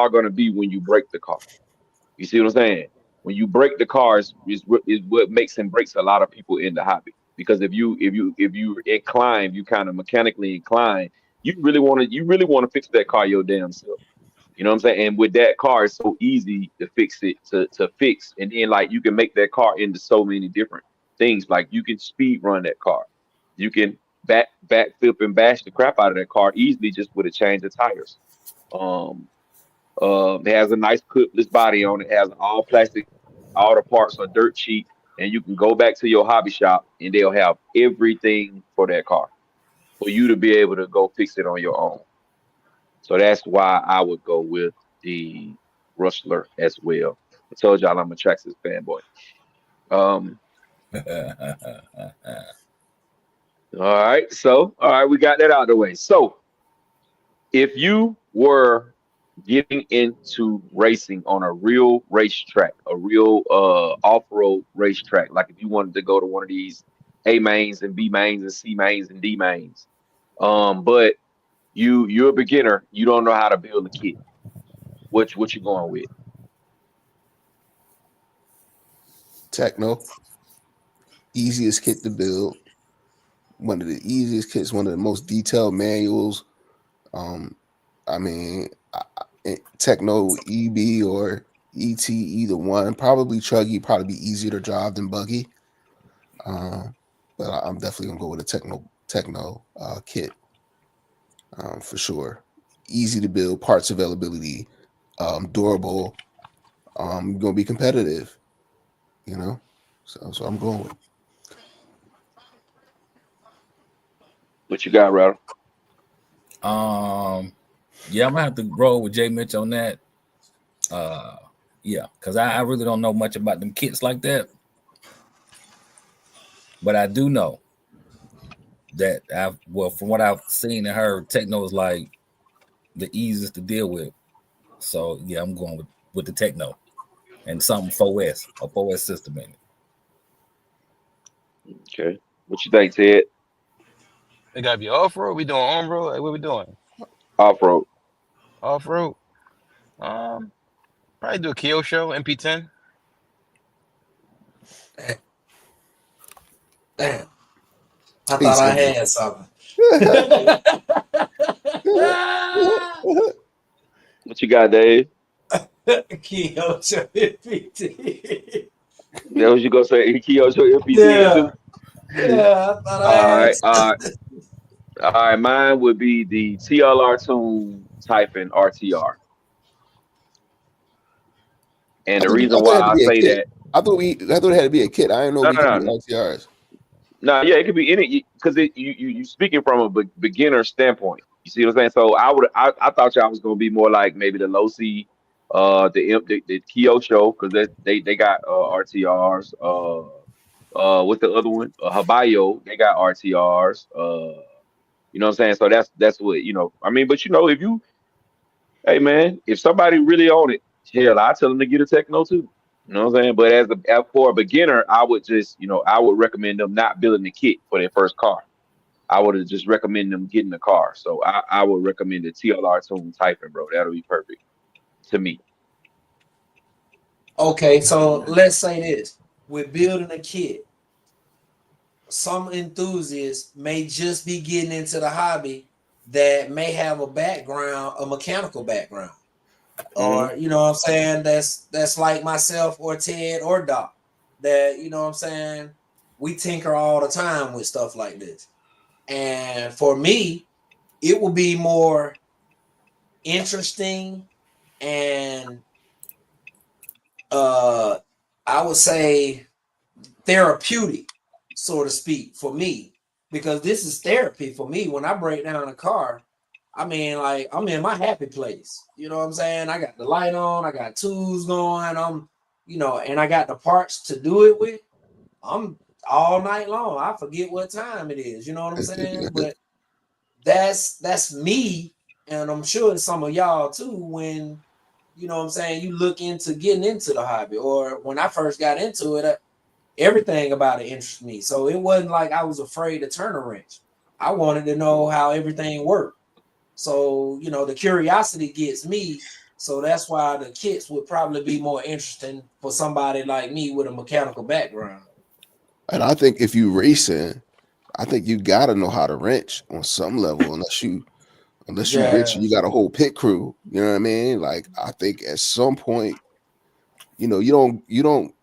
gonna be when you break the car. You see what I'm saying? When you break the cars is what makes and breaks a lot of people in the hobby. Because if you incline, you kind of mechanically incline, you really want to fix that car your damn self. You know what I'm saying? And with that car, it's so easy to fix it to fix, and then like you can make that car into so many different things. Like you can speed run that car, you can backflip and bash the crap out of that car easily just with a change of tires. Um, it has a nice clipless body on it. It has all plastic. All the parts are dirt cheap, and you can go back to your hobby shop, and they'll have everything for that car for you to be able to go fix it on your own. So that's why I would go with the Rustler as well. I told y'all I'm a Traxxas fanboy. Um, all right, we got that out of the way. So if you were getting into racing on a real racetrack, a real off-road racetrack, like if you wanted to go to one of these A mains and B mains and C mains and D mains, but you're a beginner, you don't know how to build a kit. What you going with? Techno, easiest kit to build. One of the easiest kits, one of the most detailed manuals. I mean, Techno EB or ET, either one. Probably Chuggy, probably be easier to drive than Buggy. But I'm definitely gonna go with a Techno kit for sure. Easy to build, parts availability, durable. Gonna be competitive, you know. So I'm going with. What you got, Rattle? Yeah, I'm gonna have to roll with Jay Mitch on that. Yeah, because I really don't know much about them kits like that. But I do know that from what I've seen and heard, Techno is like the easiest to deal with. So yeah, I'm going with the Techno and something 4S, a 4S system in it. Okay. What you think, Ted? It gotta be off road. We doing on road. Like, what we doing? Off road. Off road. Probably do a Kyosho MP10. Damn, I He thought I said had something. What you got, Dave? Kyosho FPT. That was you gonna say Kyoto FPT Yeah, too? yeah, I thought I All had right, all right, all right. Mine would be the TLR Tune Typhon RTR. And the reason I thought it why had to I be a say kit. that, I thought it had to be a kit. I didn't know no, we no, could do no, LTRs. no, yeah, it could be any because you speaking from a beginner standpoint. You see what I'm saying? So I thought y'all was gonna be more like maybe the low C, the Kyosho because they got RTRs. What's the other one? Habayo, they got RTRs. You know what I'm saying? So that's what, I mean, but if you, hey man, if somebody really on it, hell, I tell them to get a Techno too. You know what I'm saying? But for a beginner, I would just, I would recommend them not building the kit for their first car. I would have just recommend them getting the car. So I would recommend the TLR Tune Typhon, bro. That'll be perfect to me. Okay, so let's say this: we're building a kit. Some enthusiasts may just be getting into the hobby that may have a background, a mechanical background, or you know what I'm saying, that's like myself or Ted or Doc, that you know what I'm saying, we tinker all the time with stuff like this. And for me, it will be more interesting and I would say therapeutic, so to speak, for me, because this is therapy for me. When I break down a car, I mean, like, I'm in my happy place. You know what I'm saying? I got the light on, I got tools going, and I got the parts to do it with. I'm all night long. I forget what time it is. You know what I'm saying? But that's me, and I'm sure some of y'all too. When you know what I'm saying, you look into getting into the hobby, or when I first got into it, everything about it interested me. So it wasn't like I was afraid to turn a wrench. I wanted to know how everything worked. So, the curiosity gets me. So that's why the kits would probably be more interesting for somebody like me with a mechanical background. And I think if you racing, I think you gotta know how to wrench on some level, unless you wrench and you got a whole pit crew. You know what I mean? Like, I think at some point, you don't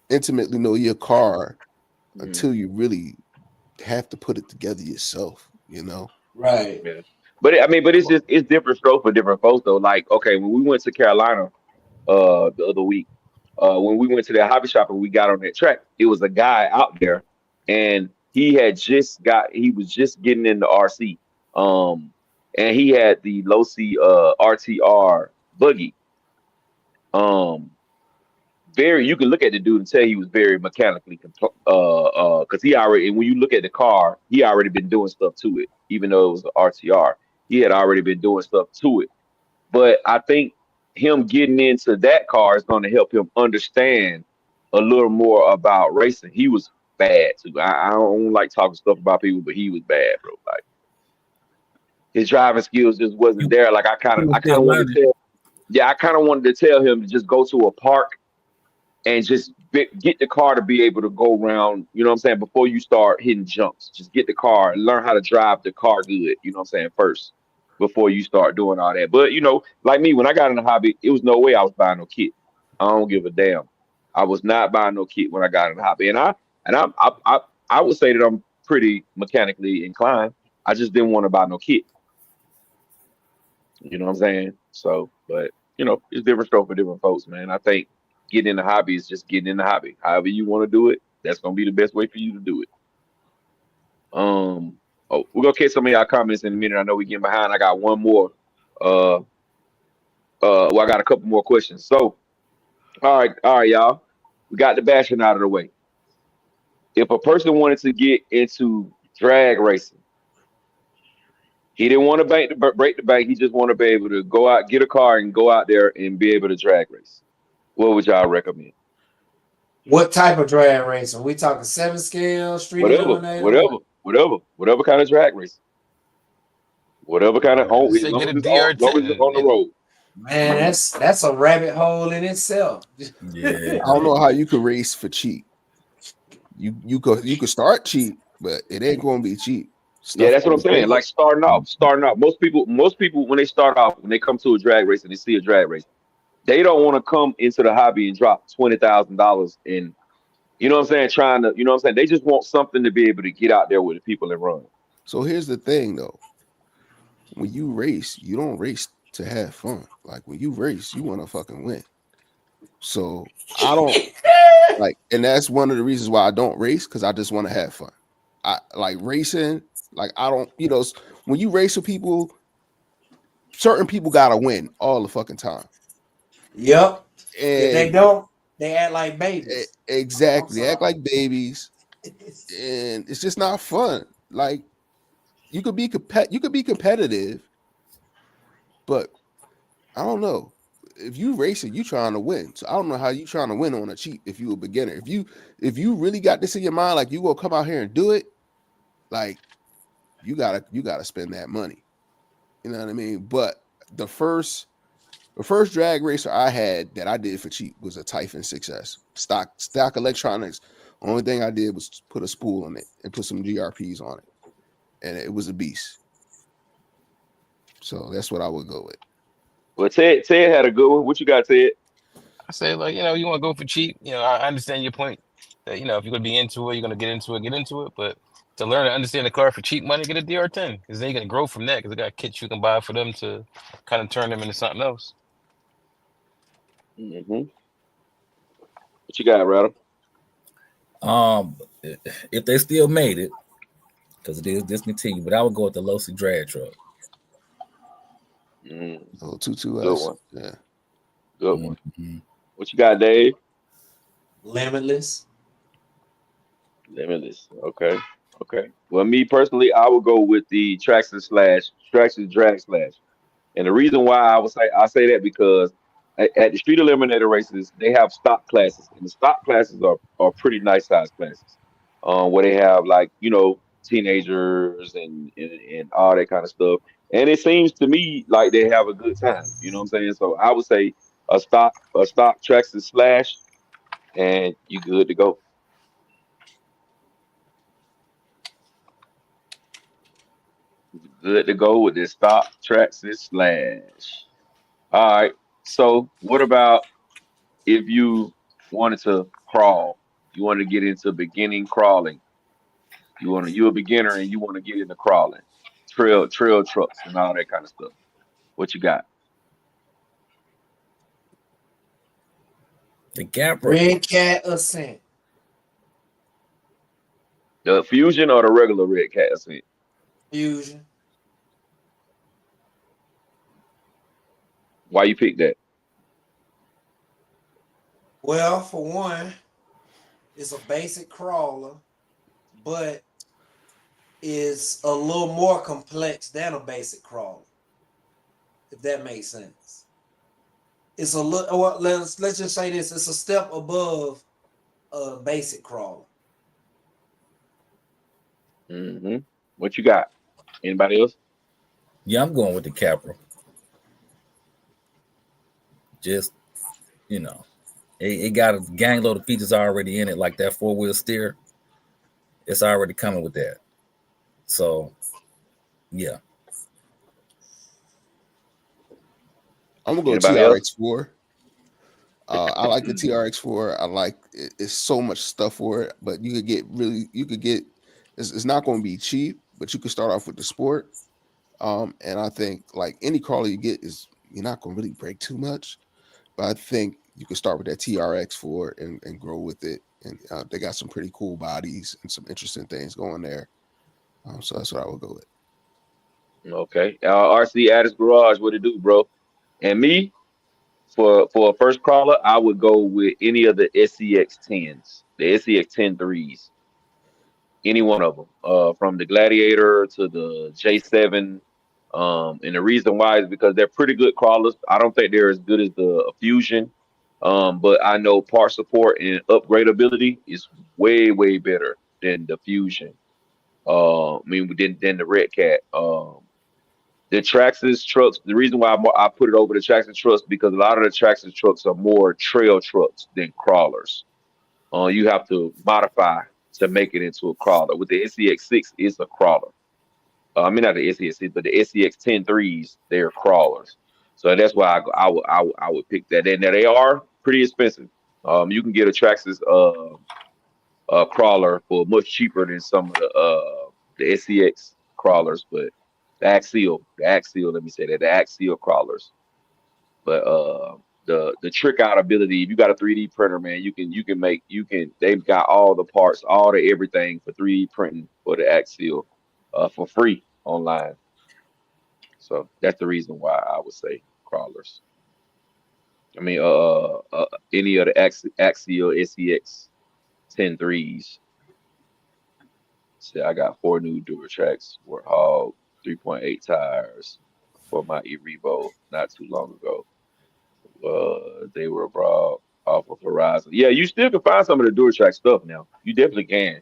intimately know your car until you really have to put it together yourself. Right. Yeah. But it's different strokes for different folks though. Like, okay, when we went to Carolina the other week, when we went to that hobby shop and we got on that track, it was a guy out there and he was just getting into RC. And he had the low C RTR buggy. You can look at the dude and tell he was very mechanically because he already, and when you look at the car, he already been doing stuff to it, even though it was an RTR. He had already been doing stuff to it. But I think him getting into that car is going to help him understand a little more about racing. He was bad too. I don't like talking stuff about people, but he was bad, bro. Like, his driving skills just wasn't there. Like, I kind of wanted to I kind of wanted to tell him to just go to a park and just get the car to be able to go around, you know what I'm saying, before you start hitting jumps. Just get the car and learn how to drive the car good, you know what I'm saying, first, before you start doing all that. But, like me, when I got in the hobby, it was no way I was buying no kit. I don't give a damn. I was not buying no kit when I got in the hobby. And I would say that I'm pretty mechanically inclined. I just didn't want to buy no kit. You know what I'm saying? So, but, it's different stuff for different folks, man. I think getting in the hobby is just getting in the hobby. However you want to do it, that's gonna be the best way for you to do it. We're gonna catch some of y'all comments in a minute. I know we're getting behind. I got one more. I got a couple more questions. So, all right, y'all. We got the bashing out of the way. If a person wanted to get into drag racing, he didn't want to break the bank. He just want to be able to go out, get a car, and go out there and be able to drag race. What would y'all recommend? What type of drag racing? We talking 7 scale, street eliminator? Whatever kind of drag racing. Whatever kind of as long as it's on the road. Man, that's a rabbit hole in itself. Yeah. I don't know how you could race for cheap. You could start cheap, but it ain't going to be cheap. Yeah, that's what I'm saying. Like starting off. Most people when they start off, when they come to a drag race and they see a drag race, they don't want to come into the hobby and drop $20,000 in, you know what I'm saying, trying to, you know what I'm saying? They just want something to be able to get out there with the people and run. So here's the thing though. When you race, you don't race to have fun. Like, when you race, you want to fucking win. So I don't like, and that's one of the reasons why I don't race, because I just want to have fun. I like racing. Like, I don't, when you race with people, certain people gotta win all the fucking time. Yep. And if they don't, they act like babies. Exactly. They act like babies. and it's just not fun. Like you could be competitive, but I don't know. If you racing, you trying to win. So I don't know how you trying to win on a cheap if you a beginner. If you really got this in your mind, like you gonna come out here and do it, like you gotta spend that money. You know what I mean? But the first drag racer I had that I did for cheap was a Typhon 6S. Stock electronics. Only thing I did was put a spool on it and put some GRPs on it. And it was a beast. So that's what I would go with. Well, Ted had a good one. What you got, Ted? I say, like, you want to go for cheap. I understand your point that, if you're going to be into it, you're going to get into it. But to learn to understand the car for cheap money, get a DR10. Because then you're going to grow from that. Because they got kits you can buy for them to kind of turn them into something else. Mm-hmm. What you got, Rattle? If they still made it, because it is discontinued, but I would go with the Losi drag truck. Oh, 22S. Good one. Yeah. Good one. Mm-hmm. What you got, Dave? Limitless. Okay. Well, me personally, I would go with the Traxxas Drag Slash. And the reason why I say that because at the Street Eliminator races, they have stock classes, and the stock classes are pretty nice size classes. Where they have like teenagers and all that kind of stuff. And it seems to me like they have a good time. You know what I'm saying? So I would say a stock Traxxas Slash, and you good to go. Good to go with this stock Traxxas Slash. All right. So what about if you wanted to crawl? You want to get into beginning crawling. You're a beginner and you want to get into crawling, trail trucks and all that kind of stuff. What you got? The Gap Red Cat Ascent. The Fusion or the regular Red Cat Ascent? Fusion. Why you pick that? Well, for one, it's a basic crawler, but is a little more complex than a basic crawler, if that makes sense. It's a little, well, let's just say this, it's a step above a basic crawler. Mm-hmm. What you got? Anybody else? Yeah, I'm going with the Capra. Just, it got a gang load of features already in it, like that 4-wheel steer. It's already coming with that. So, yeah. I'm gonna go TRX4. I like the TRX4. I like it. It's so much stuff for it, but you could get. It's not going to be cheap, but you could start off with the Sport. And I think like any crawler you get you're not going to really break too much, but I think you can start with that TRX4 and grow with it. And they got some pretty cool bodies and some interesting things going there. So that's what I would go with. Okay. RC Addis Garage, what it do, bro? And me, for a first crawler, I would go with any of the SCX 10s, the SCX 10 3s, any one of them, from the Gladiator to the J7. And the reason why is because they're pretty good crawlers. I don't think they're as good as the Fusion, but I know part support and upgradability is way, way better than the Fusion. Than the Red Cat. The Traxxas trucks. The reason why I put it over the Traxxas trucks because a lot of the Traxxas trucks are more trail trucks than crawlers. You have to modify to make it into a crawler. With the SCX6, it's a crawler. Not the SCX6, but the SCX 10 3s, they're crawlers. So that's why I would pick that. And they are pretty expensive. You can get a Traxxas crawler for much cheaper than some of the SCX crawlers, but the axial, let me say that, the axial crawlers. But the trick out ability, if you got a 3D printer, man, they've got all the parts, all the everything for 3D printing for the axial for free online. So that's the reason why I would say crawlers. Any of the axial SCX 10 3s. See, I got 4 new Duratrax Warthog 3.8 tires for my Erevo not too long ago. They were brought off of Horizon. Yeah, you still can find some of the Duratrax stuff now. You definitely can,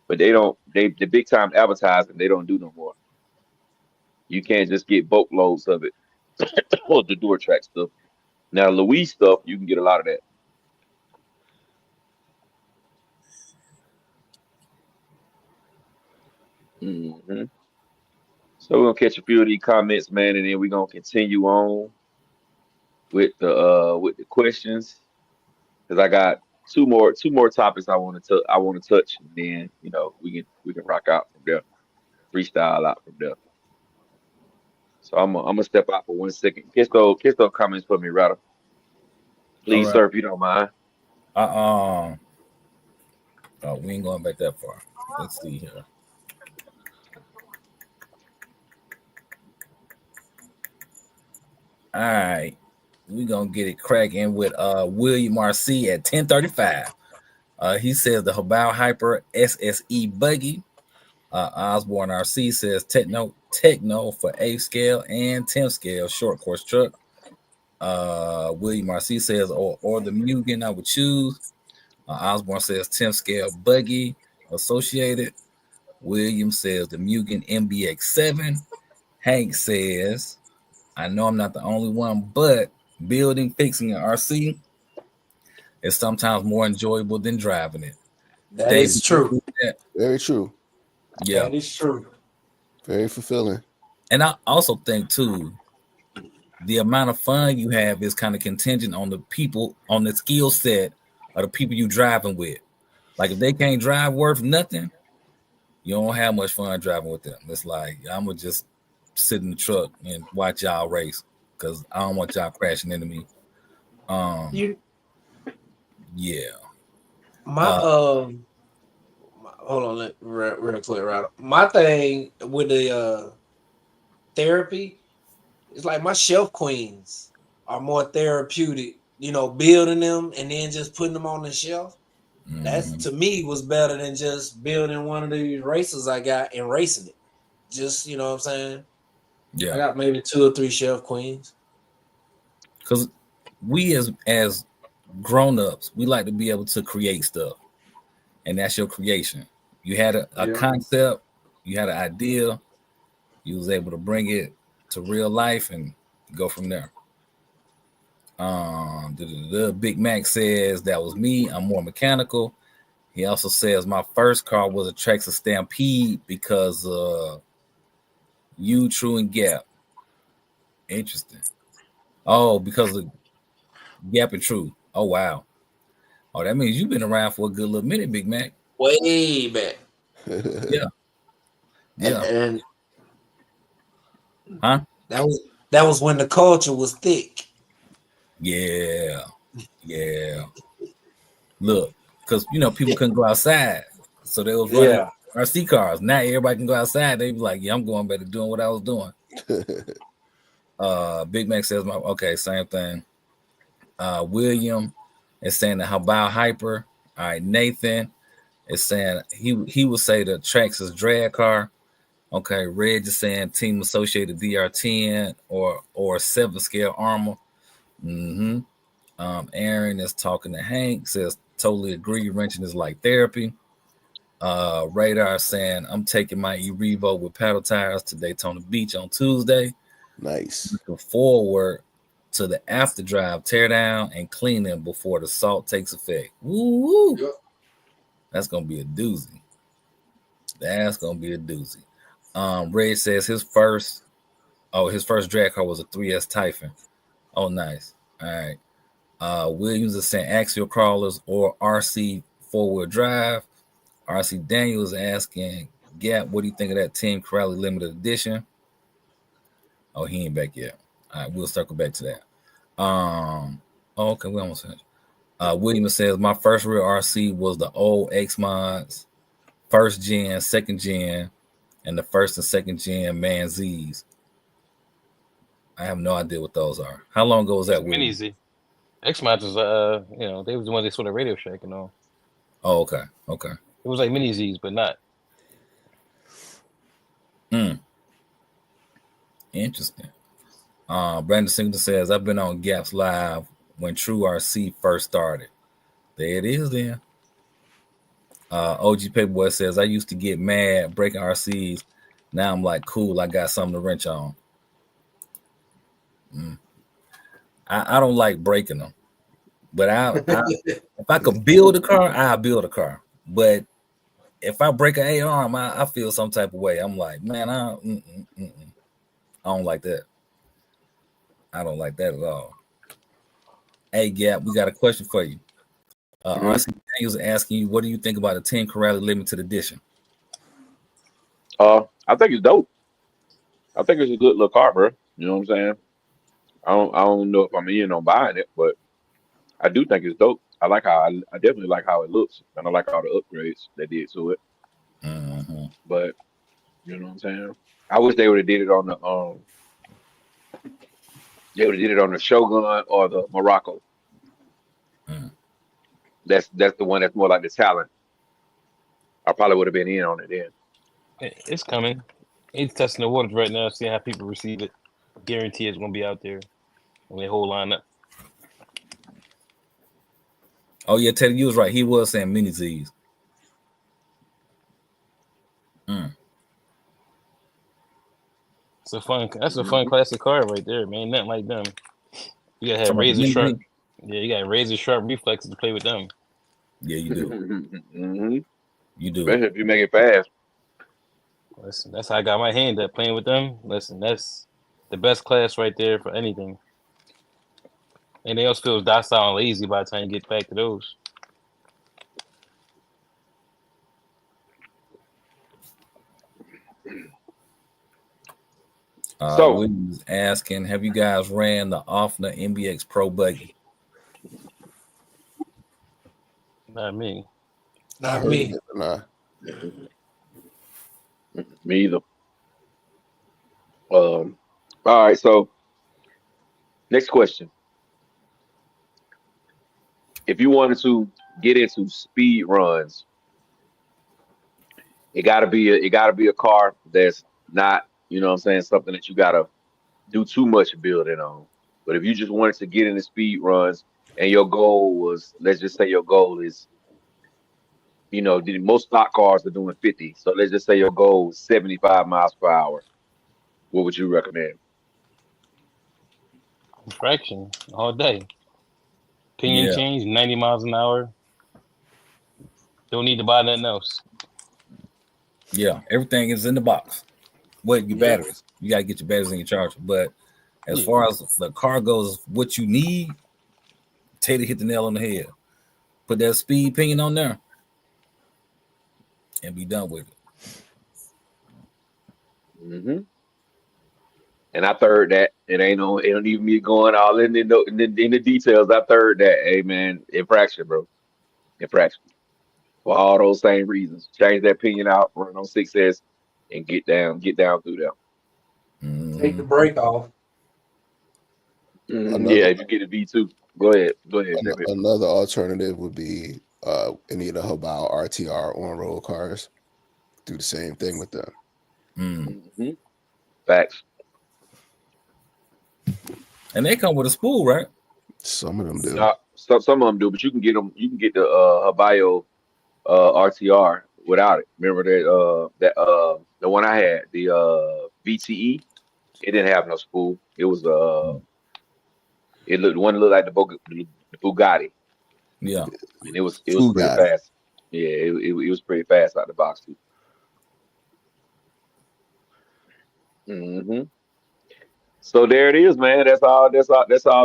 but they don't. They the big time advertising they don't do no more. You can't just get boatloads of it. Or the Duratrax stuff. Now, Louis stuff, you can get a lot of that. hmm So we're gonna catch a few of these comments, man, and then we're gonna continue on with the questions because I got two more topics I want to touch, and then we can rock out from there, freestyle out from there. So I'm gonna step out for 1 second. Catch those comments for me, Ryder. All Please, right. sir, if you don't mind. Oh, we ain't going back that far. Let's see here. All right. We're gonna get it cracking with William RC at 10:35. He says the Habao Hyper SSE buggy. Osborne RC says techno for 8th scale and 10th scale short course truck. William RC says or the Mugen I would choose. Osborne says 10th scale buggy associated. William says the Mugen MBX7. Hank says, I know I'm not the only one, but building, fixing an RC is sometimes more enjoyable than driving it. That Dave, is true. Very true. Yeah. That is true. Very fulfilling. And I also think, too, the amount of fun you have is kind of contingent on the people, on the skill set of the people you driving with. Like, if they can't drive worth nothing, you don't have much fun driving with them. It's like, I'm going to just sit in the truck and watch y'all race because I don't want y'all crashing into me. Yeah. Hold on, real quick, right? My thing with the therapy is like my shelf queens are more therapeutic. Building them and then just putting them on the shelf. That's to me was better than just building one of these racers I got and racing it. Just what I'm saying. Yeah. I got maybe 2 or 3 shelf queens. Because we as grown-ups, we like to be able to create stuff. And that's your creation. You had a concept, you had an idea, you was able to bring it to real life and go from there. The Big Mac says that was me. I'm more mechanical. He also says my first car was a Traxxas Stampede because you, True, and Gap. Interesting. Oh, because of Gap and True. Oh, wow. Oh, that means you've been around for a good little minute, Big Mac. Way back. Yeah. Yeah. And huh? That was when the culture was thick. Yeah. Look, because people couldn't go outside, so they was running RC cars. Now everybody can go outside. They be like, "Yeah, I'm going back to doing what I was doing." Big Mac says, same thing. William is saying the Habao Hyper. All right, Nathan is saying he would say the Traxxas drag car. Okay, Reg is saying Team Associated DR10 or 7th scale Armor. Aaron is talking to Hank, says totally agree. Wrenching is like therapy. Radar saying I'm taking my Erevo with paddle tires to Daytona Beach on Tuesday. Nice. Looking forward to the after drive, tear down and clean them before the salt takes effect. Woo! Yep. That's gonna be a doozy. Ray says his first drag car was a 3S Typhon. Oh, nice. All right. Williams is saying axial crawlers or RC 4-wheel drive. RC Daniels asking Gap, what do you think of that Team Corrali limited edition? Oh, he ain't back yet. All right, we'll circle back to that. Okay, we almost finished. Williams says my first real RC was the old X Mods, 1st gen, 2nd gen, and the 1st and 2nd gen Man Z's. I have no idea what those are. How long ago was that? Mini Z. X Mods was they was the one they saw the Radio Shack and all. Oh, okay. It was like Mini Z's, but not Interesting. Brandon Singleton says, I've been on Gaps Live when True RC first started. There it is then. OG Paperboy says, I used to get mad breaking RCs. Now I'm like, cool, I got something to wrench on. I don't like breaking them. But if I could build a car, I'll build a car. But if I break an A-arm, I feel some type of way. I'm like, man, I don't like that. I don't like that at all. Hey, Gap, we got a question for you. RC Daniels asking you, what do you think about a 10 Corrales limited edition? I think it's dope. I think it's a good little car, bro. You know what I'm saying? I don't know if I'm in on buying it, but I do think it's dope. I definitely like how it looks, and I like all the upgrades they did to it. Mm-hmm. But you know what I'm saying? I wish they would have did it on the Shogun or the Morocco. That's the one that's more like the Talon. I probably would have been in on it then. It's coming. He's testing the waters right now, seeing how people receive it. Guarantee it's gonna be out there when they whole line up. Oh yeah, Teddy, you was right. He was saying mini Z's. That's a fun classic car right there, man. Nothing like them. You gotta have razor sharp. Yeah, you got razor sharp reflexes to play with them. Yeah, you do. Mm-hmm. You do. Especially if you make it fast. Listen, that's how I got my hand up playing with them. Listen, that's the best class right there for anything. Anything else feels docile and lazy by the time you get back to those. So we was asking, have you guys ran the Offner MBX Pro buggy? Not me. Not me. Nah. Me either. All right, so next question. If you wanted to get into speed runs, it gotta be a car that's not, you know what I'm saying, something that you gotta do too much building on. But if you just wanted to get into speed runs and your goal was, let's just say your goal is, you know, most stock cars are doing 50. So let's just say your goal is 75 miles per hour. What would you recommend? Fraction all day. Pinion change, 90 miles an hour. Don't need to buy nothing else. Yeah, everything is in the box. What your batteries? You gotta get your batteries in your charger. But as far as the car goes, what you need, Taylor hit the nail on the head. Put that speed pinion on there and be done with it. Mm-hmm. And I third that. It don't even be going all in the details. I third that. Hey man, infraction, bro. Infraction. For all those same reasons. Change that pinion out, run on 6S, and get down through there. Take the brake off. Yeah, if you get a V2. Go ahead. Another alternative would be any of the Habao RTR on-road cars. Do the same thing with them. Mm-hmm. Facts. And they come with a spool, right? Some of them do. Some of them do, but you can get them. You can get the Habao RTR without it. Remember that the one I had, the VTE. It didn't have no spool. It was looked like the Bugatti. Yeah, and it was pretty fast. Yeah, it was pretty fast out the box too. Mm-hmm. So there it is, man. That's our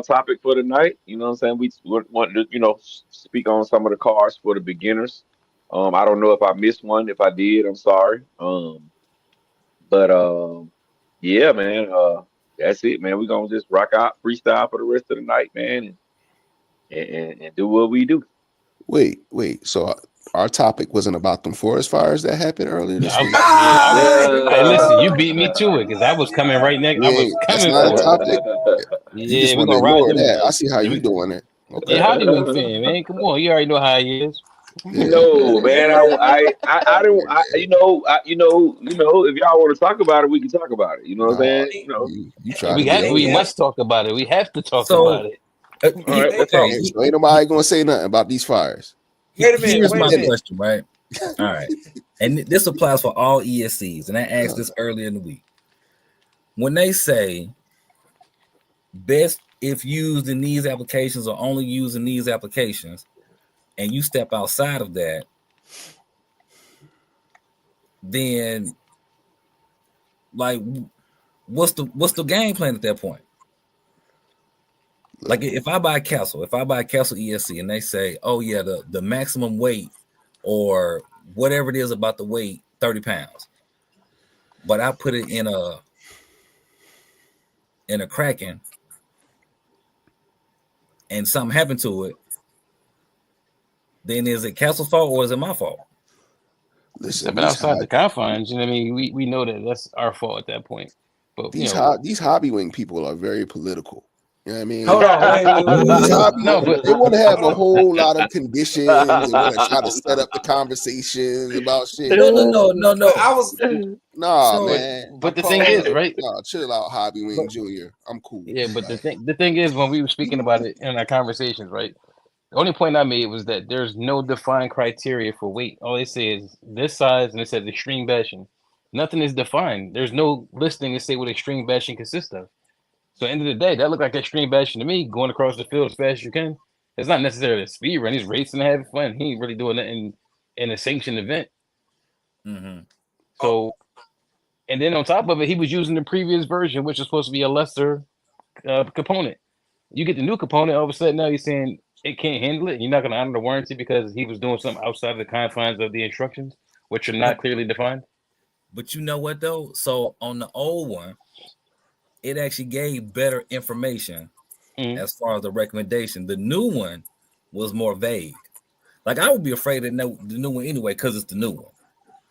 topic for tonight. You know what I'm saying? We want to, speak on some of the cars for the beginners. I don't know if I missed one. If I did, I'm sorry. Yeah, man. That's it, man. We're gonna just rock out freestyle for the rest of the night, man, and do what we do. Wait. So our topic wasn't about them forest fires that happened earlier this week. Hey, listen, you beat me to it because I was coming right next. I was coming not a for topic. Yeah, just we're gonna gonna ride ignore them. that. I see how you doing it. Okay. Yeah, Hollywood fan, man. Come on, you already know how he is. No, man. I don't. If y'all want to talk about it, we can talk about it. You know what I'm Nah, saying? you try to We be have. We old. must talk about it. We have to talk So, about it. All right, let's okay, talk. So ain't nobody gonna say nothing about these fires. Wait a minute. here's Wait a my minute. question, right? All right, and this applies for all ESCs, and I asked this earlier in the week. When they say best if used in these applications or only used in these applications, and you step outside of that, then like what's the game plan at that point? Like if I buy a Castle ESC and they say, oh yeah, the maximum weight or whatever it is about the weight, 30 pounds, but I put it in a Kraken and something happened to it, then is it Castle's fault or is it my fault? Listen, Stepping outside the confines, you know what I mean? We know that that's our fault at that point. But these hobby wing people are very political. You know what I mean? Hold on. Wait. No, but they want to have a whole lot of conditions. They want to try to set up the conversations about shit. No. I was. Nah, So- man. but the thing is, right? Nah, chill out, Hobby Wing Jr. I'm cool. Yeah, but the thing is, when we were speaking about it in our conversations, right? The only point I made was that there's no defined criteria for weight. All they say is this size, and it says extreme bashing. Nothing is defined. There's no listing to say what extreme bashing consists of. So at the end of the day, that looked like extreme bashing to me, going across the field as fast as you can. It's not necessarily a speed run. He's racing and having fun. He ain't really doing that in a sanctioned event. Mm-hmm. So, and then on top of it, he was using the previous version, which is supposed to be a lesser component. You get the new component, all of a sudden now you're saying it can't handle it. You're not going to honor the warranty because he was doing something outside of the confines of the instructions, which are not clearly defined. But you know what though? So on the old one, it actually gave better information as far as the recommendation. The new one was more vague. Like I would be afraid of the new one anyway because it's the new one.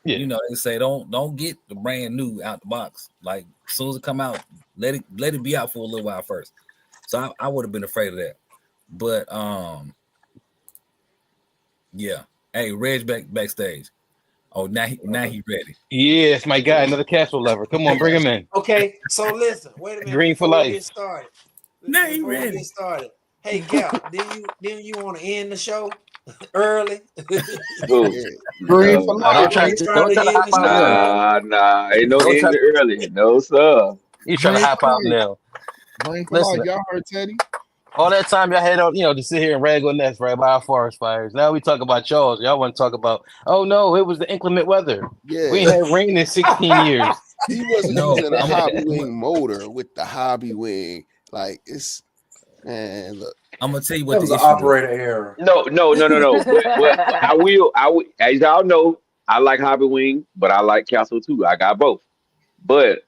Yeah. You know, they say don't get the brand new out the box. Like as soon as it come out, let it be out for a little while first. So I would have been afraid of that. But yeah. Hey, Reg backstage. Oh, now he ready. Yeah, it's my guy, another Castle lover. Come on, bring him in. Okay, so listen. Wait a minute. Green for before we life. Get started. Now he Before we ready. Get started. Hey, Gal, didn't you want to end the show early? Green for Don't try You to trying to end the show early? Nah, ain't no end early. No, sir. You trying to hop out now. Green for Listen. life. Y'all heard Teddy? All that time y'all had on, to sit here and rag on Ness, right, by our forest fires. Now we talk about y'all. Y'all want to talk about, oh no, it was the inclement weather. Yeah. We ain't had rain in 16 years. He wasn't No, using a I'm- Hobby Wing motor with the Hobby Wing. Like it's look. I'm gonna tell you That what was the an issue is. operator error. No. But I will. As y'all know, I like Hobby Wing, but I like Castle too. I got both. But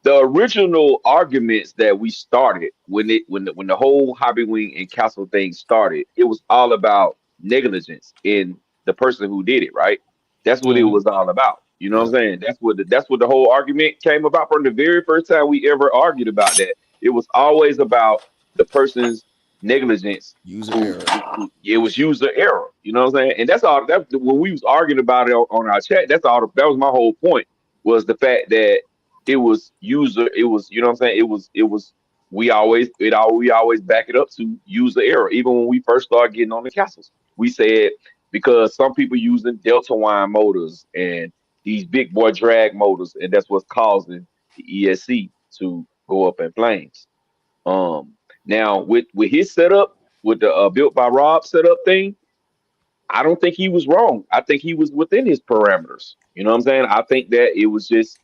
the original arguments that we started when the whole Hobby Wing and Castle thing started, it was all about negligence in the person who did it, right? That's what it was all about. You know what I'm saying? That's what the whole argument came about from the very first time we ever argued about that. It was always about the person's negligence. User error. It was user error. You know what I'm saying? And that's all. That's when we was arguing about it on our chat. That's all. That was my whole point. Was the fact that it was user. It was, you know what I'm saying? It was. We always back it up to user error. Even when we first started getting on the castles, we said because some people using Delta Wine motors and these big boy drag motors, and that's what's causing the ESC to go up in flames. Now with his setup, with the built by Rob setup thing, I don't think he was wrong. I think he was within his parameters. You know what I'm saying? I think that it was just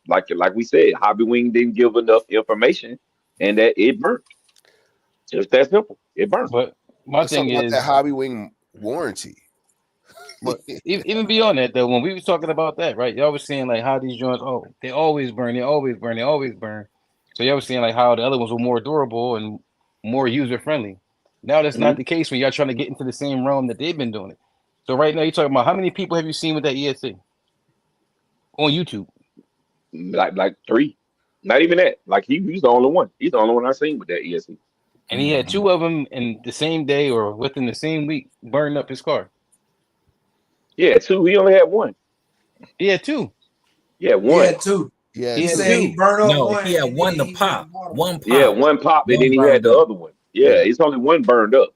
like we said, Hobby Wing didn't give enough information, and that it burnt. Just that simple. It burnt. But my Let's thing talk about is, that Hobby Wing warranty. but even beyond that, though, when we was talking about that, right? Y'all was saying like how these joints, they always burn, they always burn, they always burn. So y'all was saying like how the other ones were more durable and more user friendly. Now that's not the case when y'all trying to get into the same realm that they've been doing it. So right now you're talking about how many people have you seen with that ESC on YouTube? Like 3. Not even that. Like he's the only one. He's the only one I've seen with that ESC. And he had 2 of them in the same day or within the same week burning up his car. Yeah, two. He only had one. Yeah, two. Yeah, He one. had two. Yeah, He He had said too. he two. burned up No, one, he had and one then to he went pop. and bought One Yeah, pop. one popped, and One then he had burned the up. other one. Yeah, Yeah. it's only one burned up.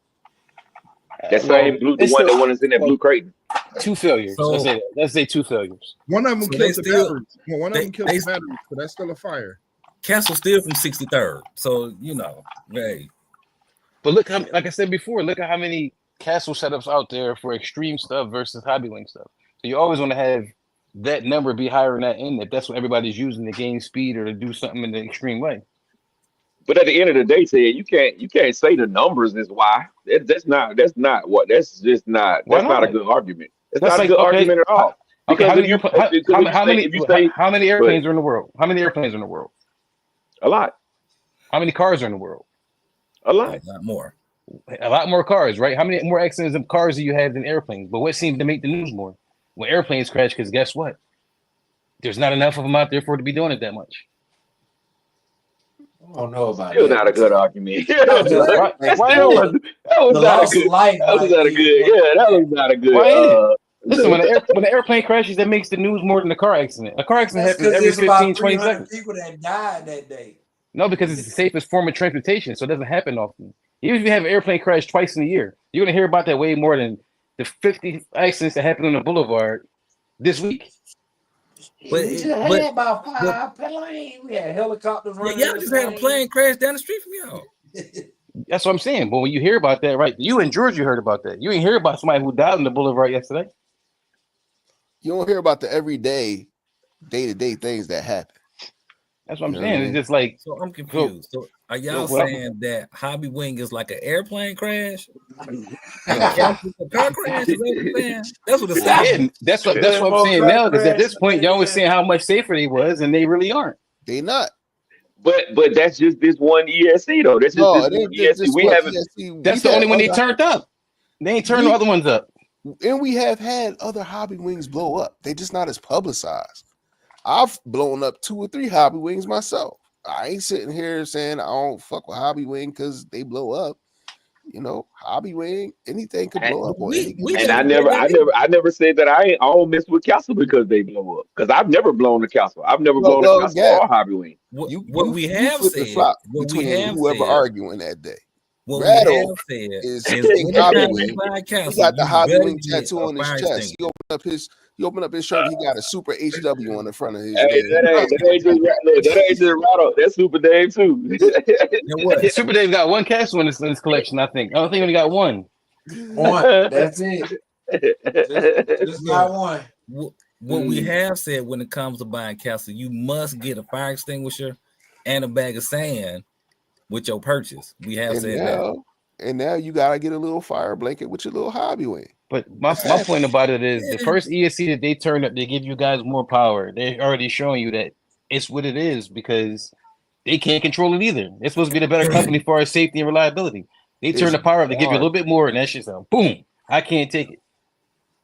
That Well, same blue, the it's one still that is in that blue Creighton. two failures. So- Let's say two failures. One of them So they killed the still- batteries. Well, one of they- them killed they- the batteries, so that's still a fire. Castle still from 63rd. So you know, hey, But look how, like I said before, look at how many castle setups out there for extreme stuff versus hobby wing stuff. So you always want to have that number be higher than that end if that's what everybody's using to gain speed or to do something in the extreme way. But at the end of the day, Ted, you can't say the numbers is why. That's not a good argument. It's That's not like, a good okay, argument at all. Okay, Because how many, if you say how many airplanes are in the world? How many airplanes are in the world? a lot, How many cars are in the world? a lot. not more. A lot more cars, right? How many more accidents of cars do you have than airplanes? But what seems to make the news more? When airplanes crash, because guess what? There's not enough of them out there for it to be doing it that much. I don't know about Still that. not a good argument. Just Why- that why was ain't not the a loss good. of life. That was might not a be- good. Yeah, that was not a good. Why ain't it? Listen, when the airplane crashes, that makes the news more than a car accident. A car accident That's happens because every there's about 15, 20 300 seconds. people that died that day. No, because it's the safest form of transportation, so it doesn't happen often. Even if you have an airplane crash twice in a year, you're going to hear about that way more than the 50 accidents that happened on the boulevard this week. But We just it- had but- about 5 planes. We had helicopters Yeah, running. y'all just had a plane crash down the street from y'all. That's what I'm saying. But when you hear about that, right? You in Georgia heard about that. You ain't hear about somebody who died on the boulevard yesterday. You don't hear about the everyday, day-to-day things that happen. That's what I'm Yeah, saying. man. It's just like So I'm confused. So are y'all what- saying that hobby wing is like an airplane crash? And Castle is a car crash? Is that what you're saying? That's what it sounds like. yeah, that's what I'm saying now. Because at this point, y'all was saying how much safer they was, and they really aren't. They not. But that's just this one ESC though. That's just No, this they one ESC. We haven't. That's the only one they turned up. They ain't turned the other ones up. And we have had other hobby wings blow up. They just not as publicized. I've blown up 2 or 3 hobby wings myself. I ain't sitting here saying I don't fuck with hobby wing because they blow up. You know, hobby wing, anything could blow up on We- any we given And day. I never said that I don't mess with Castle because they blow up. Because I've never blown the Castle. I've never Well, blown well, a Castle yeah. or Hobby Wing. What You we have flip the said, flop what we between have whoever said, arguing that day. what Rattle we have said is is fake hobby anytime wing. you buy a He Castle, got the you hobby better wing get tattoo a on his fire chest. extinguisher. He opened up his shirt. He got a super HW on the front of his. Hey, that ain't just look, that ain't just Rattle. That's Super Dave too. You know what? Super Dave got one castle in his collection, I think. I don't think he only got one. One. That's it. Just got one. What we have said when it comes to buying Castle, you must get a fire extinguisher and a bag of sand with your purchase. We have said that. And now you gotta get a little fire blanket with your little hobby wing. But my point about it is the first ESC that they turned up, they give you guys more power. They're already showing you that it's what it is because they can't control it either. It's supposed to be the better company for our safety and reliability. They turn the power up, they give you a little bit more, and that shit's out. Boom. I can't take it.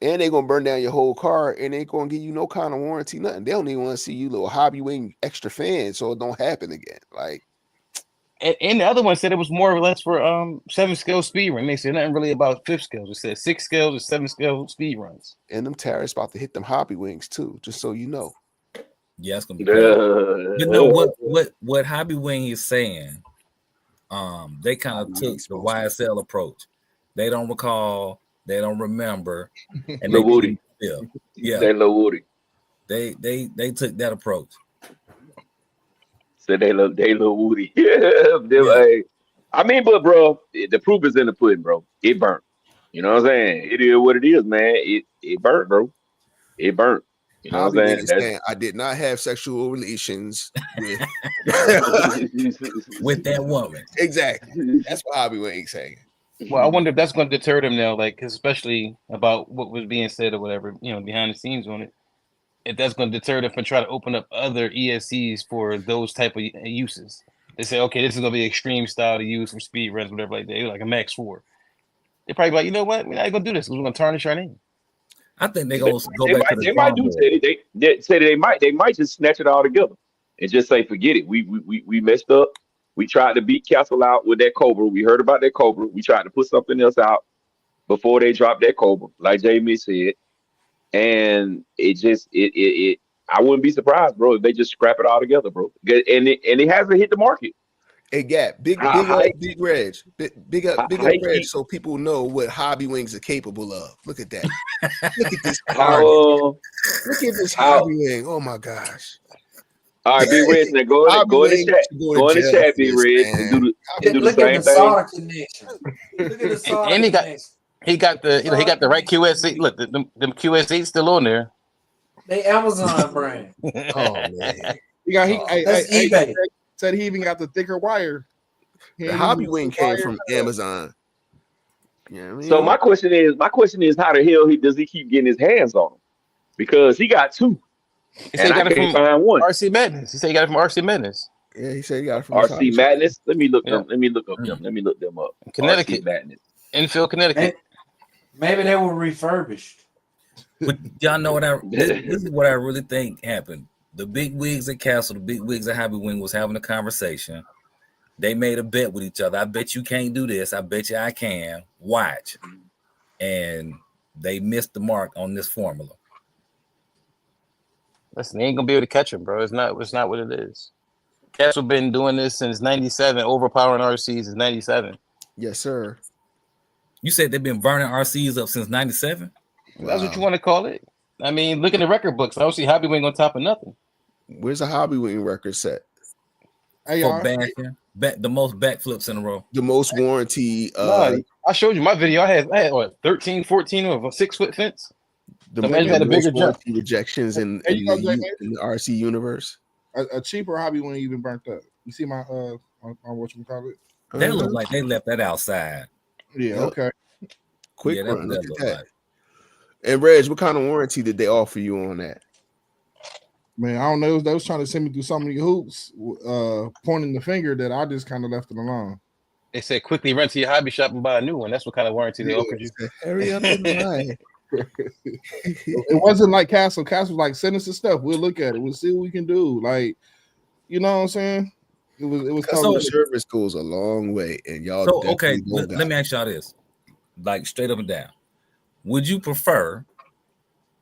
And they're gonna burn down your whole car and they ain't gonna give you no kind of warranty, nothing. They don't even want to see you little hobby wing extra fan so it don't happen again. Like, And the other one said it was more or less for 7-scale speed run. They said nothing really about 5th scales. It said 6 scales or 7-scale speed runs. and them tariffs about to hit them hobby wings too, just so you know. Yeah, it's gonna be crazy. You know what Hobby Wing is saying? They kind of took the YSL approach. They don't recall, they don't remember, and Lil Woody. Yeah, They Lil Woody. they took that approach. Said they Lil Woody. Hey, I mean, but bro, the proof is in the pudding, bro. It burnt. You know what I'm saying? It is what it is, man. It burnt, bro. It burnt. You know Hobby what wing I'm is saying? saying I did not have sexual relations with With that woman. exactly. That's what hobby wing saying. Well, I wonder if that's going to deter them now, like, 'cause especially about what was being said or whatever, behind the scenes on it. If that's going to deter them from trying to open up other ESCs for those type of uses. They say, okay, this is going to be extreme style to use for speed runs, whatever like that, like a Max 4. They're probably like, you know what? We're not going to do this because we're going to tarnish our name. I think they're gonna go back to the they might do say they might just snatch it all together and just say forget it. We messed up. We tried to beat Castle out with that Cobra. We heard about that Cobra. We tried to put something else out before they dropped that Cobra, like Jamie said. and it I wouldn't be surprised, bro, if they just scrap it all together, bro. And it hasn't hit the market. Hey, Gap, big How up, he, big Reg, big up, how he Reg, keep so people know what Hobby Wings are capable of. Look at that. Look at this how carnage. Look at this how Hobby Wing. Oh my gosh. all right, Big Reg, now go Hobby in the Wing chat. should go Go in to the jail chat, for Big this, Reg, man. and do the Look at same the thing. solder connection. Look at the solder And he got connection. he got the he got the right QSC. Look, them QS8 still on there. They Amazon brand. Oh man. He got That's eBay. said he even got the thicker wire. He The ain't Hobby even Wing use came wire. from Amazon. You know what I mean? So my question is, how the hell does he keep getting his hands on them? Because he got two, He said and he I got it can't from find one. RC Madness. He said he got it from RC Madness, Yeah, he said he got it from his RC hobby shop. Madness. Let me look Yeah. them. Let me look up Mm. them. Let me look them up. Connecticut, RC Madness. Enfield, Connecticut. Maybe they were refurbished. But y'all know what this is what I really think happened. The big wigs at Castle, the big wigs at Hobby Wing was having a conversation. They made a bet with each other. I bet you can't do this. I bet you I can. Watch. And they missed the mark on this formula. Listen, they ain't gonna be able to catch him, bro. It's not what it is. Castle been doing this since '97, overpowering RCs since '97. Yes, sir. You said they've been burning RCs up since '97? That's what you want to call it. I mean, look at the record books. I don't see Hobby Wing on top of nothing. Where's the Hobby Wing record set? Hey, For y'all. bashing. The most backflips in a row. The most warranty. Nah, I showed you my video. I had what 13, 14 of a 6 foot fence. The So imagine had a most bigger jump. warranty rejections in There you go, Jay. the RC universe. A cheaper Hobby Wing even burnt up. You see my on what you call it? That looked like they left that outside. Yeah. Yep. Okay. Quick Yeah, that's run. what Look that at looked that. like. And Reg, what kind of warranty did they offer you on that? Man, I don't know. They was trying to send me through so many hoops, pointing the finger that I just kind of left it alone. They said quickly run to your hobby shop and buy a new one. That's what kind of warranty they offered you. Hurry up and buy. It wasn't like Castle. Castle was like, send us the stuff. We'll look at it. We'll see what we can do. Like, you know what I'm saying? It was Customer totally service goes a long way, and y'all. So okay, definitely don't got let me ask y'all this. Like straight up and down. Would you prefer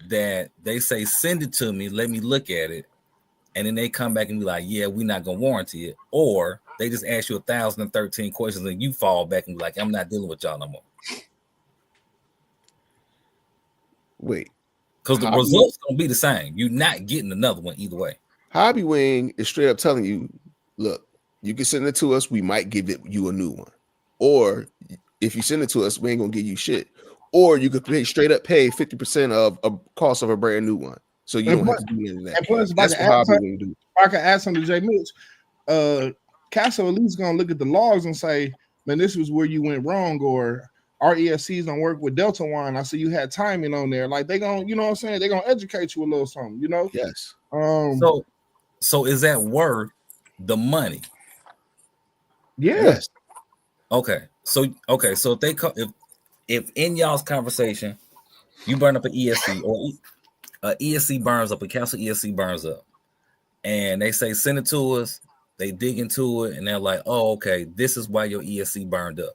that they say send it to me, let me look at it, and then they come back and be like, yeah, we're not gonna warranty it, or they just ask you 1,013 questions and you fall back and be like, I'm not dealing with y'all no more. Wait, Because the Hobby results gonna be the same. You're not getting another one either way. Hobby Wing is straight up telling you, look, you can send it to us. We might give you a new one, or if you send it to us, we ain't gonna give you shit. Or you could straight up pay 50% of a cost of a brand new one, so you And don't plus- have to do any of that. and plus, if I That's can what add Hobby something- Wing do. if I can add something to Jay Mitch, Castle at least gonna look at the logs and say, man, this was where you went wrong, or our ESCs don't work with Delta Wine. I see you had timing on there. Like they gonna, you know what I'm saying? They're gonna educate you a little something, you know? Yes. So is that worth the money? Yeah. Yes. Okay. So if they if in y'all's conversation you burn up an ESC or a ESC burns up, a Castle ESC burns up, and they say send it to us, they dig into it and they're like, oh, okay, this is why your ESC burned up.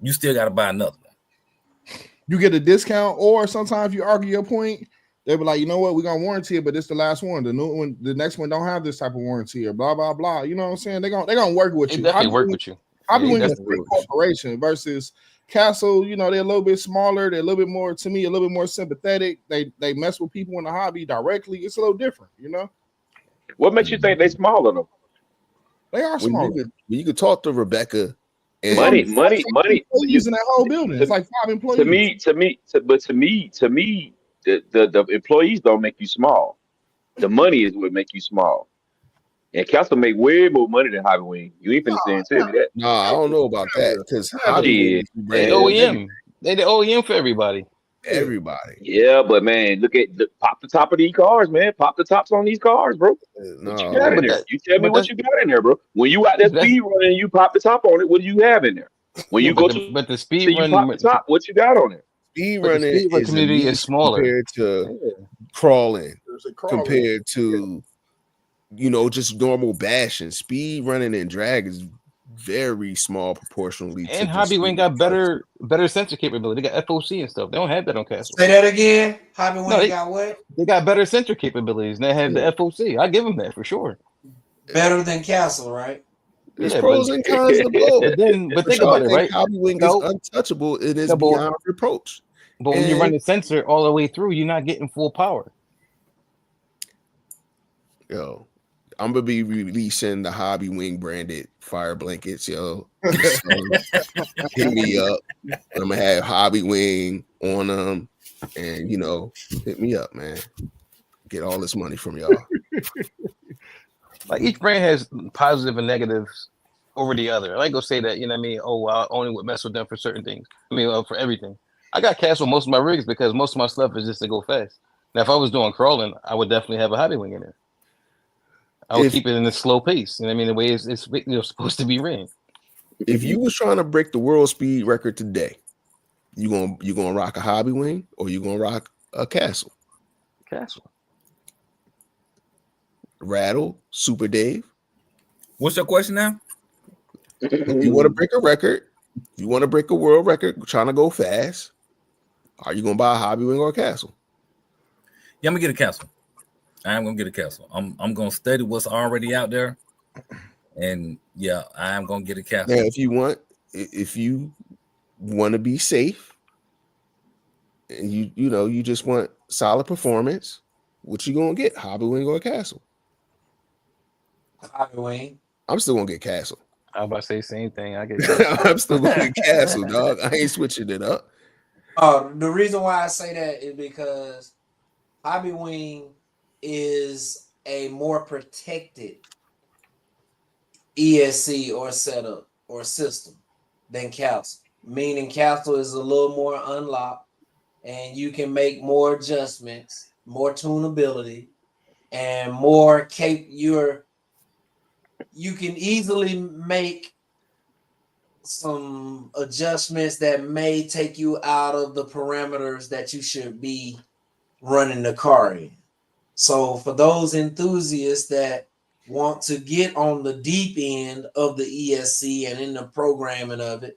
You still got to buy another one. You get a discount, or sometimes you argue your point, they'll be like, you know what, we're gonna warranty it, but it's the last one. The new one, the next one don't have this type of warranty, or blah blah blah. You know what I'm saying? They're gonna work with They you. definitely work with you. Hobby Yeah, Wing is a definitely big work with you. corporation versus Castle. You know, they're a little bit smaller. They're a little bit more, to me, a little bit more sympathetic. They mess with people in the hobby directly. It's a little different, you know. What makes you think they smaller though? They are When smaller. you could talk to Rebecca and Money. Employees in that whole building. It's like 5 employees. To me, the employees don't make you small. The money is what make you small. And Castle make way more money than Hobby Wing. You ain't finna say and tell me that. no, I don't know about that because Hobby Yeah. Wing is They Yeah. OEM. They the OEM for everybody. everybody. Yeah, but man, look at pop the top of these cars, man. Pop the tops on these cars, bro. No, What you got in but there? that- You tell me but what you got in there, bro. When you out there That's- speed running, you pop the top on it. What do you have in there? When you go to but the so speed you run, pop the top, what you got on there? speed but the running speed run is community a is niche smaller. compared to crawling, compared to just normal bashing. Speed running and drag is very small proportionally. And to Hobby just Wing got better sensor capability. They got FOC and stuff. They don't have that on Castle. Say that again. Hobby No, Wing they- got what? They got better sensor capabilities. And they have the FOC. I give them that for sure. Better than Castle, right? There's Yeah, pros and cons to both. But think Y'all about it, think right? Hobby Wing No. is untouchable. It is No, but- beyond reproach. But when you And- run the sensor all the way through, you're not getting full power. Yo, I'm gonna be releasing the Hobby Wing branded fire blankets, yo. Hit me up. I'm gonna have Hobby Wing on them, and hit me up, man. Get all this money from y'all. Like each brand has positive and negatives over the other. I like go say that, you know what I mean? Oh, I only would mess with them for certain things. I mean, for everything. I got Castle most of my rigs because most of my stuff is just to go fast. Now, if I was doing crawling, I would definitely have a Hobby Wing in there. I would keep it in a slow pace. You know what I mean? The way it's supposed to be ran. If you was trying to break the world speed record today, you gonna rock a Hobby Wing or you gonna rock a Castle? Castle. Rattle, Super Dave. What's your question now? If you want to break a record, if you want to break a world record, trying to go fast, are you gonna buy a Hobby Wing or a Castle? Yeah, I'm gonna get a Castle. I am gonna get a Castle. I'm gonna study what's already out there, and yeah, I am gonna get a Castle. Now, if you want to be safe, and you just want solid performance, what you gonna get? Hobby Wing or a Castle? Hobby Wing. I'm still gonna get Castle. I was about to say the same thing. I get I'm still gonna get Castle, dog. I ain't switching it up. The reason why I say that is because Hobby Wing is a more protected ESC or setup or system than Castle. Meaning Castle is a little more unlocked and you can make more adjustments, more tunability, and more you can easily make some adjustments that may take you out of the parameters that you should be running the car in. So for those enthusiasts that want to get on the deep end of the ESC and in the programming of it,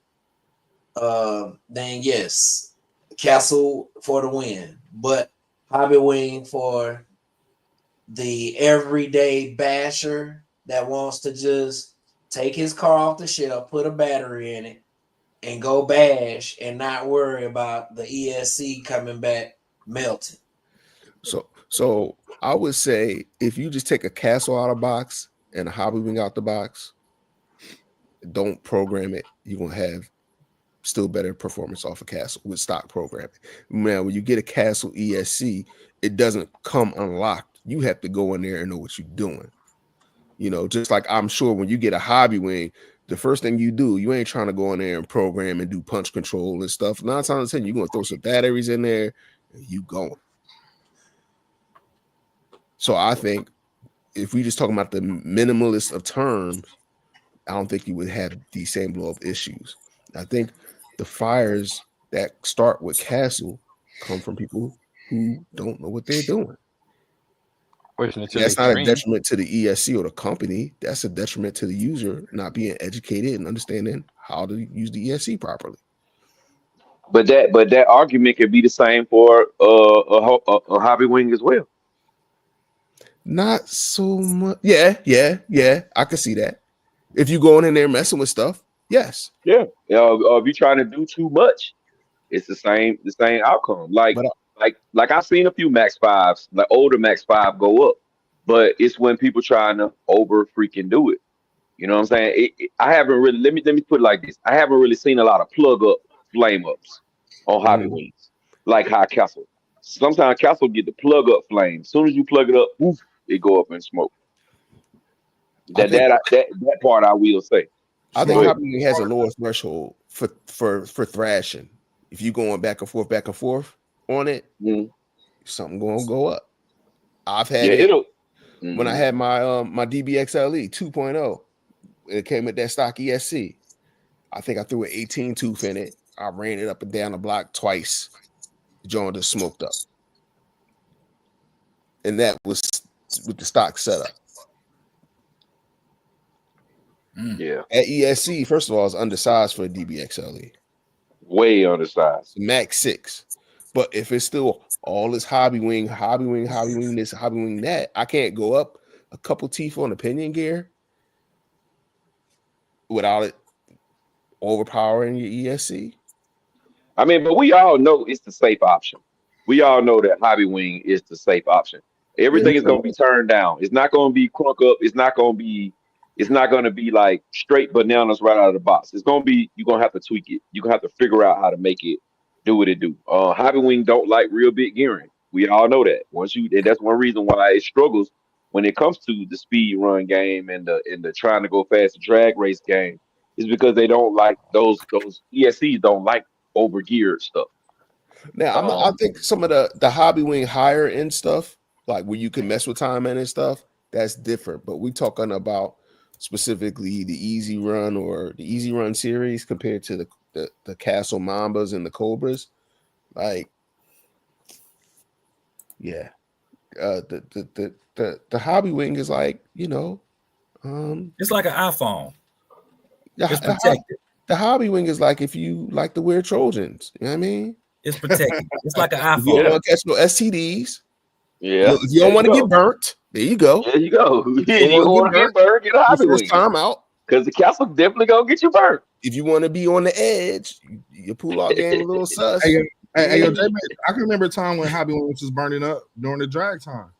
then yes, Castle for the win. But Hobby Wing for the everyday basher that wants to just take his car off the shelf, put a battery in it, and go bash and not worry about the ESC coming back melted. So I would say if you just take a Castle out of box and a Hobby Wing out the box, don't program it, you're gonna have still better performance off a Castle with stock programming. Now, when you get a Castle ESC, it doesn't come unlocked. You have to go in there and know what you're doing. Just like I'm sure when you get a Hobby Wing, the first thing you do, you ain't trying to go in there and program and do punch control and stuff. 9 times out of 10, you're gonna throw some batteries in there and you going. So I think if we just talking about the minimalist of terms, I don't think you would have these same blow up issues. I think the fires that start with Castle come from people who don't know what they're doing. That's not a detriment to the ESC or the company. That's a detriment to the user not being educated and understanding how to use the ESC properly. But that argument could be the same for a Hobby Wing as well. Not so much. Yeah. I can see that. If you going in there messing with stuff, yes. Yeah. If you're trying to do too much, it's the same outcome. Like I've seen a few Max 5s, like older Max 5 go up, but it's when people trying to over freaking do it. You know what I'm saying? I haven't really. Let me put it like this. I haven't really seen a lot of plug up flame ups on Hobby Wings, like how Castle. Sometimes Castle get the plug up flame. As soon as you plug it up, woof, it go up in smoke. That part I will say. I think Hobby Wing has a lower threshold for thrashing. If you going back and forth on it, something gonna go up. I've had it when I had my my DBXLE 2.0. It came with that stock ESC. I think I threw an 18 tooth in it. I ran it up and down the block twice. The joint just smoked up. And that was with the stock setup. Yeah, At ESC, first of all, it's undersized for a DBXLE. way undersized. Max 6. But if it's still all this hobby wing, this, hobby wing that, I can't go up a couple teeth on the pinion gear without it overpowering your ESC. I mean, but we all know it's the safe option. We all know that hobby wing is the safe option. Everything is going to be turned down. It's not going to be crunk up. It's not going to be. It's not going to be like straight bananas right out of the box. It's going to be. You're going to have to tweak it. You're going to have to figure out how to make it do what it do. Hobby wing don't like real big gearing. We all know that. And that's one reason why it struggles when it comes to the speed run game and the trying to go fast drag race game. Is because they don't like those ESCs don't like over geared stuff. Now, I think some of the hobby wing higher end stuff, like where you can mess with time and stuff, that's different. But we talking about specifically the Easy Run or the Easy Run series compared to the Castle Mambas and the Cobras. Like, yeah, the hobby wing is like, It's like an iPhone. It's the, protected. the hobby wing is like if you like to wear Trojans. You know what I mean? It's protected. It's like an If you don't iPhone. want to catch no STDs, Yeah. if you don't want to get burnt, there you go. There you go. You wanna want to get get burned, get a hobby Your wing. first time out. Because the castle definitely going to get you burnt. If you want to be on the edge, your pull out game a little sus. Hey, yo, J-Man, I can remember a time when hobby wings was burning up during the drag time.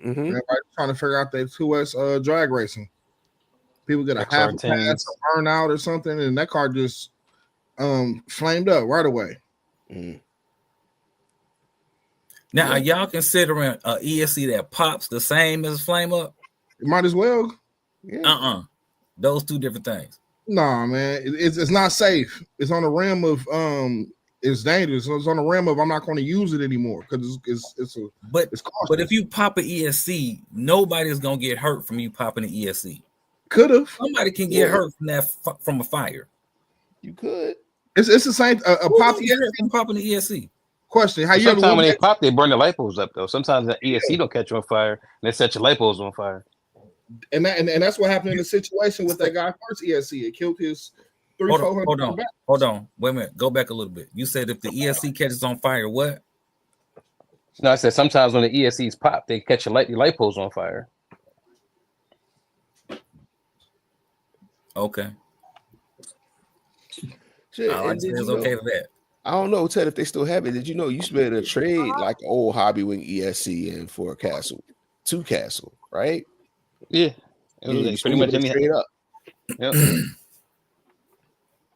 Mhm. Everybody trying to figure out their 2S drag racing. People get a half a XR10s. pass, a burn out or something, and that car just flamed up right away. Mhm. Now, are y'all considering a ESC that pops the same as flame up? It might as well. Yeah. Those two different things. Nah, man, it's not safe. It's on the rim of it's dangerous. It's on the rim of I'm not going to use it anymore because it's But costly. if you pop an ESC, nobody's gonna get hurt from you popping an ESC. Could have. Somebody can get hurt from that from a fire. You could. It's the same. A Who pop gonna get hurt from popping an ESC? question. How you ever Sometimes when they look pop, they burn the light bulbs up though. Sometimes the ESC don't catch you on fire, and they set your light bulbs on fire. and that's what happened in the situation with that guy first ESC. It killed his 300-400. Hold on. Wait a minute. Go back a little bit. You said if the ESC catches on fire, what? No, I said sometimes when the ESCs pop, they catch your light bulbs on fire. Okay. Shit, I and did it's you okay know- with that. I don't know, Ted, if they still have it. Did you know you used to be able to trade like old hobby wing ESC in for a castle, 2 castle, right? Yeah, it Yeah, was you like still pretty much able to any. trade up. Yep.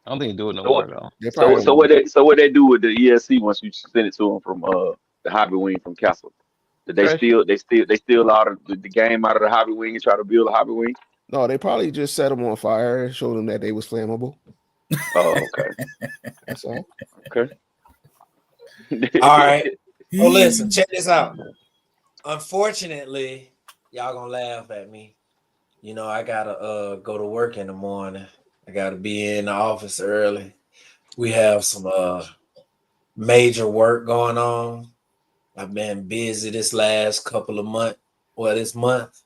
I don't think you do it no So more though. They probably So what they do with the ESC once you send it to them from the hobby wing from Castle? Did they Trash. steal out of the game out of the hobby wing and try to build a hobby wing? No, they probably just set them on fire and showed them that they was flammable. Oh, okay. That's all. Okay. All right. Well, listen, check this out. Unfortunately, y'all gonna laugh at me. You know, I gotta go to work in the morning. I gotta be in the office early. We have some major work going on. I've been busy this last couple of months, this month.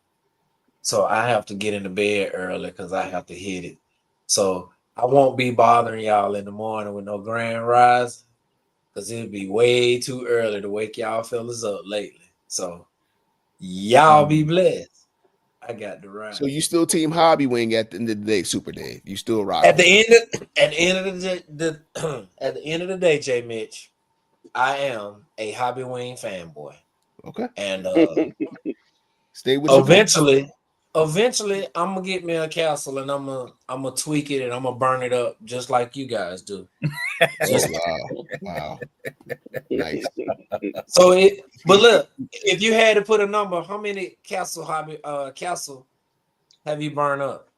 So I have to get into bed early because I have to hit it. So I won't be bothering y'all in the morning with no grand rise because it'll be way too early to wake y'all fellas up lately. So y'all be blessed. I got the ride. So you still team hobby wing at the end of the day, Super Dave. You still rock. At the end of the day, J Mitch, I am a hobby wing fanboy. Okay. And Stay with your eventually I'm gonna get me a castle and I'm gonna tweak it and I'm gonna burn it up just like you guys do. Wow. Nice. So but look, if you had to put a number, how many castle have you burned up?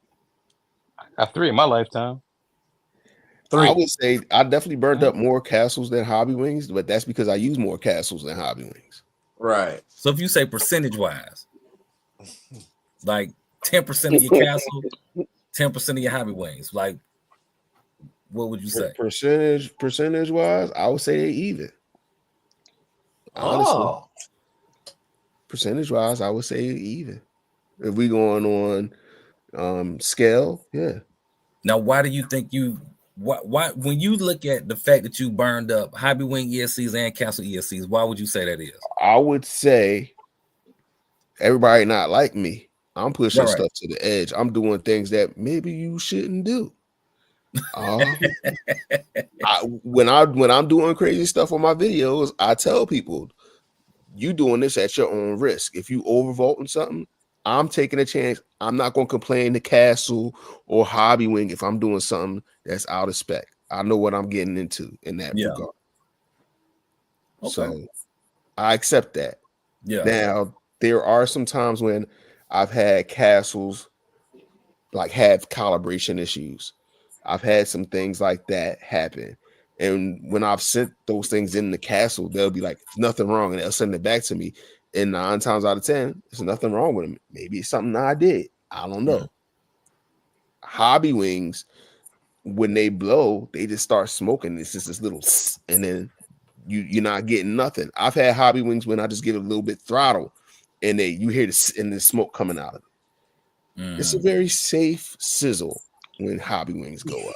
I got 3 in my lifetime. 3. I would say I definitely burned up more castles than hobby wings, but that's because I use more castles than hobby wings. Right. So if you say percentage wise, like 10% of your castle, 10% of your hobby wings, like what would you say? Percentage wise, I would say they even. Honestly, Oh, percentage wise, I would say even. If we going on Scale, yeah. Now, why do you think why when you look at the fact that you burned up Hobby Wing ESCs and Castle ESCs, why would you say that is? I would say everybody not like me. I'm pushing Right. stuff to the edge. I'm doing things that maybe you shouldn't do. When I'm doing crazy stuff on my videos, I tell people, you doing this at your own risk. If you overvoting something, I'm taking a chance. I'm not going to complain to Castle or Hobby Wing if I'm doing something that's out of spec. I know what I'm getting into in that regard. Okay. So I accept that. Yeah. Now, there are some times when I've had castles like have calibration issues. I've had some things like that happen. And when I've sent those things in the castle, they'll be like, nothing wrong. And they'll send it back to me. And 9 times out of 10, there's nothing wrong with them. Maybe it's something I did. I don't know. Yeah. Hobby Wings, when they blow, they just start smoking. It's just this little, and then you're not getting nothing. I've had Hobby Wings when I just give it a little bit throttle, and you hear the smoke coming out of it. It's a very safe sizzle when Hobby Wings go up.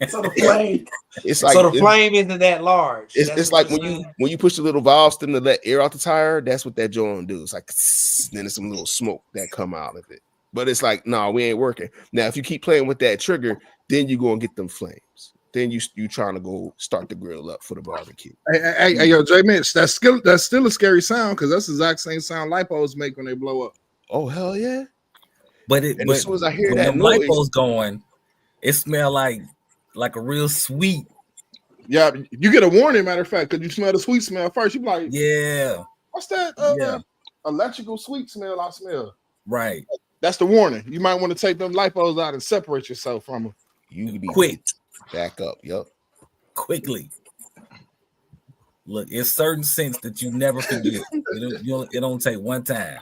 So the flame, it's like flame isn't that large. It's like when you push the little valve stem to let air out the tire. That's what that joint do. It's like then there's some little smoke that come out of it. But it's like, no, we ain't working. Now, if you keep playing with that trigger, then you go and get them flames. Then you trying to go start the grill up for the barbecue. Hey, yo, J Mitch, that's still a scary sound because that's the exact same sound lipos make when they blow up. Oh hell yeah! But as soon as I hear when that the noise, lipos going, it smell like a real sweet. Yeah, you get a warning. Matter of fact, because you smell the sweet smell first. You be like, yeah, what's that? Electrical sweet smell I smell. Right. That's the warning. You might want to take them lipos out and separate yourself from them. You can be quick. Back up. Yep. Quickly. Look, it's certain scents that you never forget. It don't take one time.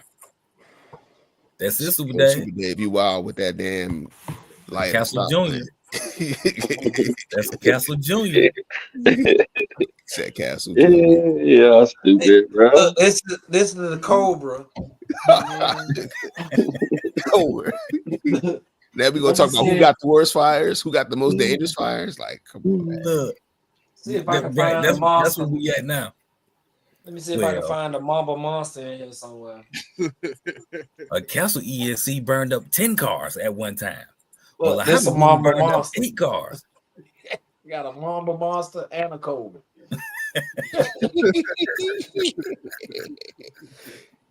That's it, Super Dave. Super Dave, you wild with that damn light. Castle Junior. That's Castle Junior. Said Castle. Yeah, stupid, bro. This is the Cobra. Cobra. Now we gonna talk about who got the worst fires, who got the most dangerous fires. Like, come on, man. Look, See if I can find a monster. That's where we at now. Let me see if I can find a Mamba monster in here somewhere. A Castle ESC burned up 10 cars at one time. Well, this a Mamba monster. 8 cars. We got a Mamba monster and a Cobra.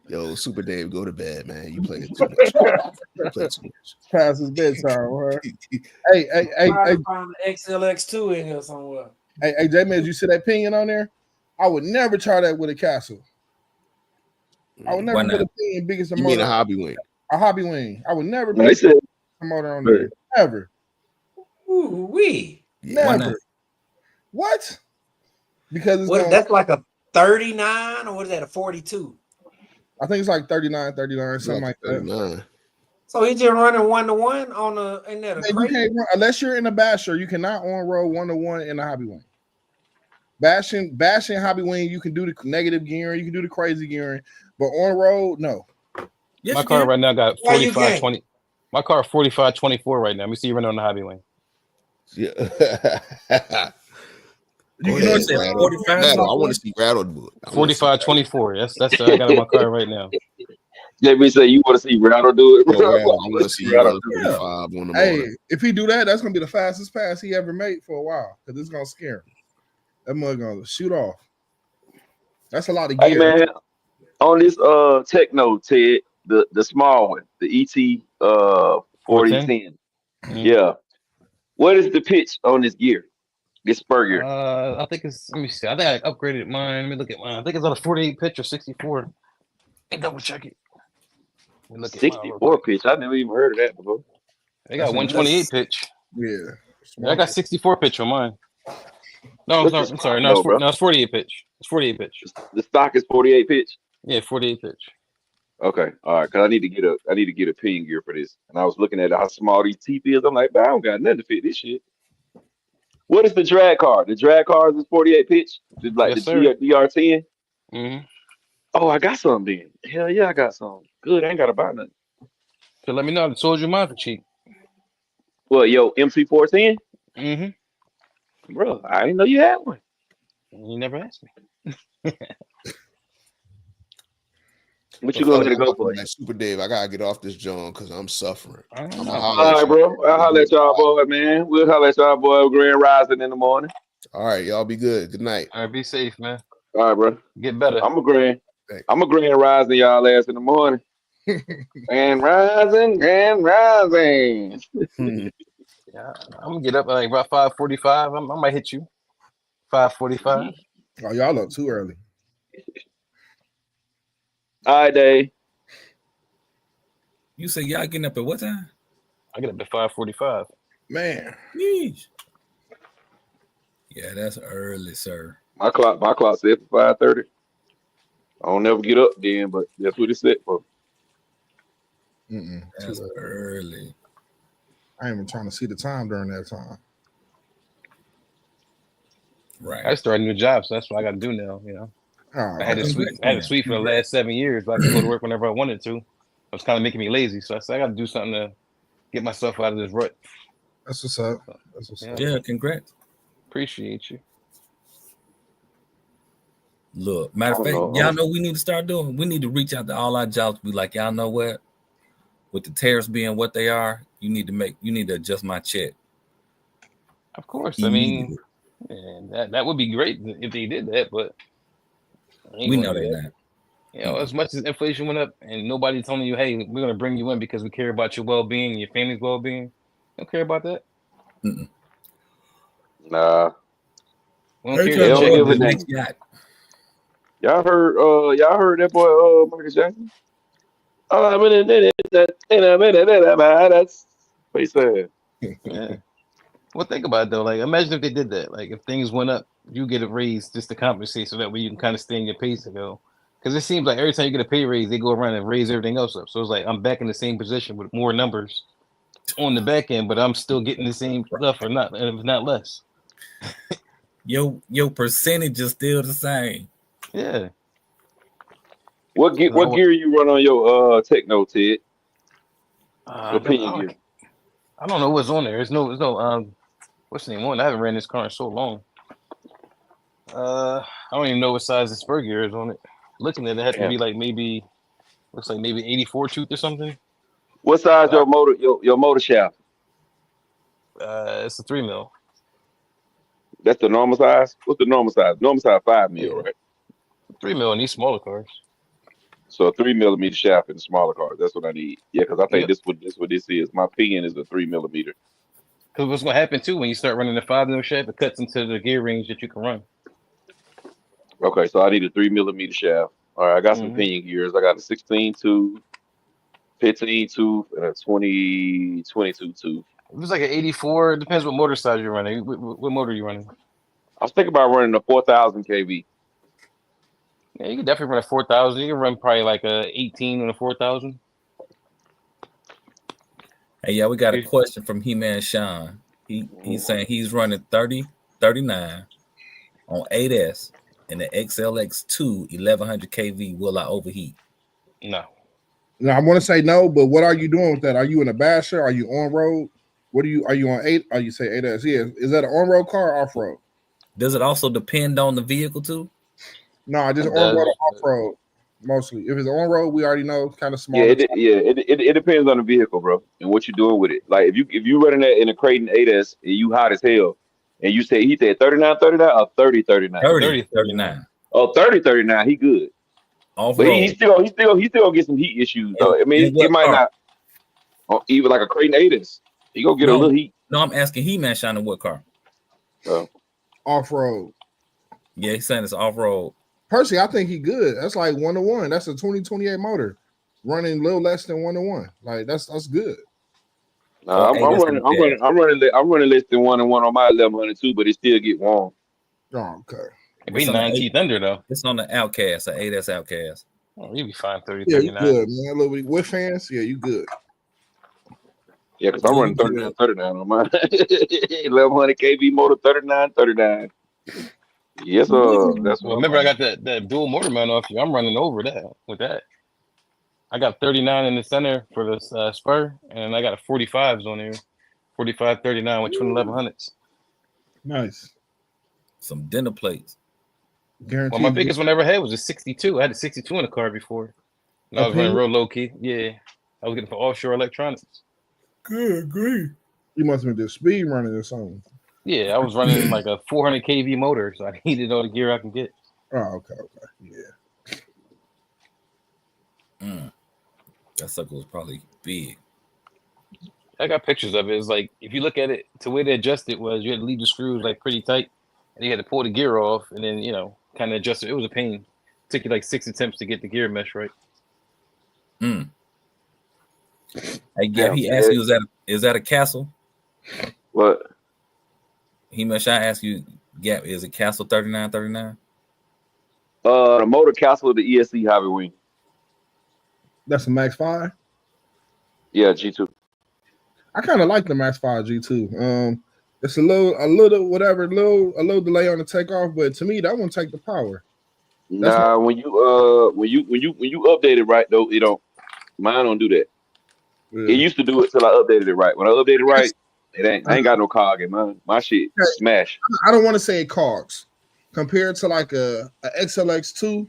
Yo, Super Dave, go to bed, man. You play too much. Past his bedtime, right? Hey, find the XLX2 in here somewhere. Hey, J-Man, did you see that pinion on there? I would never try that with a castle. I would never put a pinion big as a motor. You mean a Hobby Wing? A Hobby Wing. I would never put a motor on there. Never. Ooh, wee. Never. What? Because it's that's like a 39 or what is that, a 42? I think it's like 39, something like 39. That. So he's just running 1-to-1 on the in there. You can't run, unless you're in a basher, you cannot on road 1-to-1 in a Hobby Wing. Bashing Hobby Wing, you can do the negative gearing, you can do the crazy gearing, but on road, no. Yes, my car right now got 45-20. My car 45-24 right now. Let me see you running on the Hobby Wing. Yeah. You can say 45. I want to see rattled. 45-24. That's I got in my car right now. Let me say, you want to see Rattle do it? I want to see Rattle 45 on the Hey, if he do that, that's gonna be the fastest pass he ever made for a while because it's gonna scare him. That mug gonna shoot off. That's a lot of gear. Hey man, on this Techno Ted, the small one, the ET 4010. Yeah. What is the pitch on this gear? This spur gear? I think it's. Let me see. I think I upgraded mine. Let me look at mine. I think it's on a 48 pitch or 64. Hey, double check it. 64 pitch. I never even heard of that before. They got 128 pitch. Yeah. I got 64 pitch on mine. No, I'm sorry. No, it's 48 pitch. It's 48 pitch. The stock is 48 pitch. Yeah, 48 pitch. Okay, all right. Because I need to get a pin gear for this, and I was looking at how small these teeth is. I'm like, I don't got nothing to fit this shit. What is the drag car? The drag car is 48 pitch, just like yes, the DR10. Mm-hmm. Oh, I got some then. Hell yeah, I got some. Good, I ain't gotta buy nothing. So let me know. I told you mine for cheap. Well, yo, MC410, Mm-hmm. bro, I didn't know you had one. You never asked me. What you gonna let it go for? Like Super Dave, I gotta get off this joint because I'm suffering. I don't I'm know. gonna All holler right, at you. bro. I'll holler at y'all, boy, man. We'll holler at y'all, boy. Grand Rising in the morning. All right, y'all be good. Good night. All right, be safe, man. All right, bro. Get better. I'm a grand Thanks. rising y'all ass in the morning. Grand rising, grand rising. Yeah, I'm gonna get up at like about 5:45. I might hit you. 5:45. Oh, y'all up too early. All right, Dave. You say y'all getting up at what time? I get up at 5:45. Man, Yeesh. Yeah, that's early, sir. My clock set for 5:30. I don't never get up then, but that's what it's set for. That's too early. I ain't even trying to see the time during that time. Right. I started a new job, so that's what I got to do now. You know, Oh, I had a suite. I had a suite for the last 7 years, but I could go to work whenever I wanted to. It was kind of making me lazy, so I said I got to do something to get myself out of this rut. that's what's up. That's what's up. Yeah, congrats. Appreciate you. Look, matter of fact, y'all know we need to start doing. We need to reach out to all our jobs. Be like, y'all know what? With the tariffs being what they are, you need to adjust my check. Of course, I mean, that would be great if they did that, but we know they're not. You know, as much as inflation went up, and nobody's telling you, "Hey, we're gonna bring you in because we care about your well-being, and your family's well-being." Don't care about that. Nah. We don't care. Give a damn. Y'all heard that boy Michael Jackson? That's what he said. Yeah. Well, think about it though. Like, imagine if they did that. Like, if things went up, you get a raise just to compensate, so that way you can kind of stay in your pace to go. Because it seems like every time you get a pay raise, they go around and raise everything else up. So it's like I'm back in the same position with more numbers on the back end, but I'm still getting the same stuff, or not, if not less. Your percentage is still the same. Yeah. What gear you run on your Techno, Ted? Opinion gear. I don't know what's on there. There's no what's the name on? I haven't ran this car in so long. I don't even know what size the spur gear is on it. Looking at it, had to be like looks like maybe 84 tooth or something. What size your motor shaft? It's a 3 mil. That's the normal size. What's the normal size? Normal size 5 mil, right? 3 mil in these smaller cars. So a 3 millimeter shaft in the smaller cars. That's what I need. Yeah, because I think this what this is. My opinion is a 3 millimeter. Because what's going to happen too when you start running the 5 mil shaft, it cuts into the gear range that you can run. Okay, so I need a 3 millimeter shaft. All right, I got some pinion gears. I got a 16 tooth, 15 tooth, and a 22 tooth. It was like an 84. It depends what motor size you're running. What motor are you running? I was thinking about running a 4,000 kV. Yeah, you can definitely run a 4,000. You can run probably like a 18 on a 4,000. Hey, yeah, we got a question from He-Man Sean. He's saying he's running 39 on 8S and the XLX2 1100 kV. Will I overheat? No. No, I want to say no, but what are you doing with that? Are you in a basher? Are you on road? Are you on 8? Or you say 8S? Yeah. Is that an on-road car or off-road? Does it also depend on the vehicle too? No, just on-road or off-road mostly. If it's on-road, we already know it's kind of small. Yeah, it depends on the vehicle, bro, and what you're doing with it. Like if you running that in a Creighton 8S and you hot as hell, and he said 39 or 30 39. 30 39. Oh, 30 39. He good. But he still get some heat issues though. I mean, it might not. Even like a Creighton 8S, he gonna get a little heat. No, I'm asking He-Man Sean in what car? Off-road. Yeah, he's saying it's off-road. Personally, I think he good. That's like 1-to-1. That's a 2028 motor running a little less than 1-to-1. Like that's good. I'm running less than 1-to-1 on my 1100 too, but it still get warm. Oh, okay. It's 19 Thunder though. It's on the Outcast, the 8S Outcast. Oh, you be fine 30, yeah, 39. You good, man. A little bit with fans. Yeah, you good. Yeah, because I'm running 39 on my 1100 kV motor, 39. Yes, that's what. Remember, I got that dual motor mount off you. I'm running over that with that. I got 39 in the center for the spur, and I got a 45s on there. 45, 39 with 1100s. Nice. Some dinner plates. Guaranteed. Well, my biggest one I ever had was a 62. I had a 62 in the car before. And I was running real low key. Yeah. I was getting for offshore electronics. Good, great. You must have been just speed running or something. Yeah, I was running like a 400 kV motor, so I needed all the gear I can get. Oh, okay. Yeah. That sucker was probably big. I got pictures of it. It's like, if you look at it, the way they adjusted was you had to leave the screws like pretty tight, and you had to pull the gear off, and then, kind of adjust it. It was a pain. It took you like 6 attempts to get the gear mesh right. Hey, Gab, he asked you, is that a Castle? What? He must I ask you, Gab, is it Castle 3939? The motor castle of the ESC Hobby Wing. That's a Max 5? Yeah, G2. I kind of like the Max 5 G2. It's a little whatever, a little delay on the takeoff, but to me, that one take the power. Nah, when you update it right though, it don't. Mine don't do that. Yeah. It used to do it till I updated it right. When I updated it right, I ain't got no cog in mine. My shit smash. I don't want to say cogs compared to like a XLX2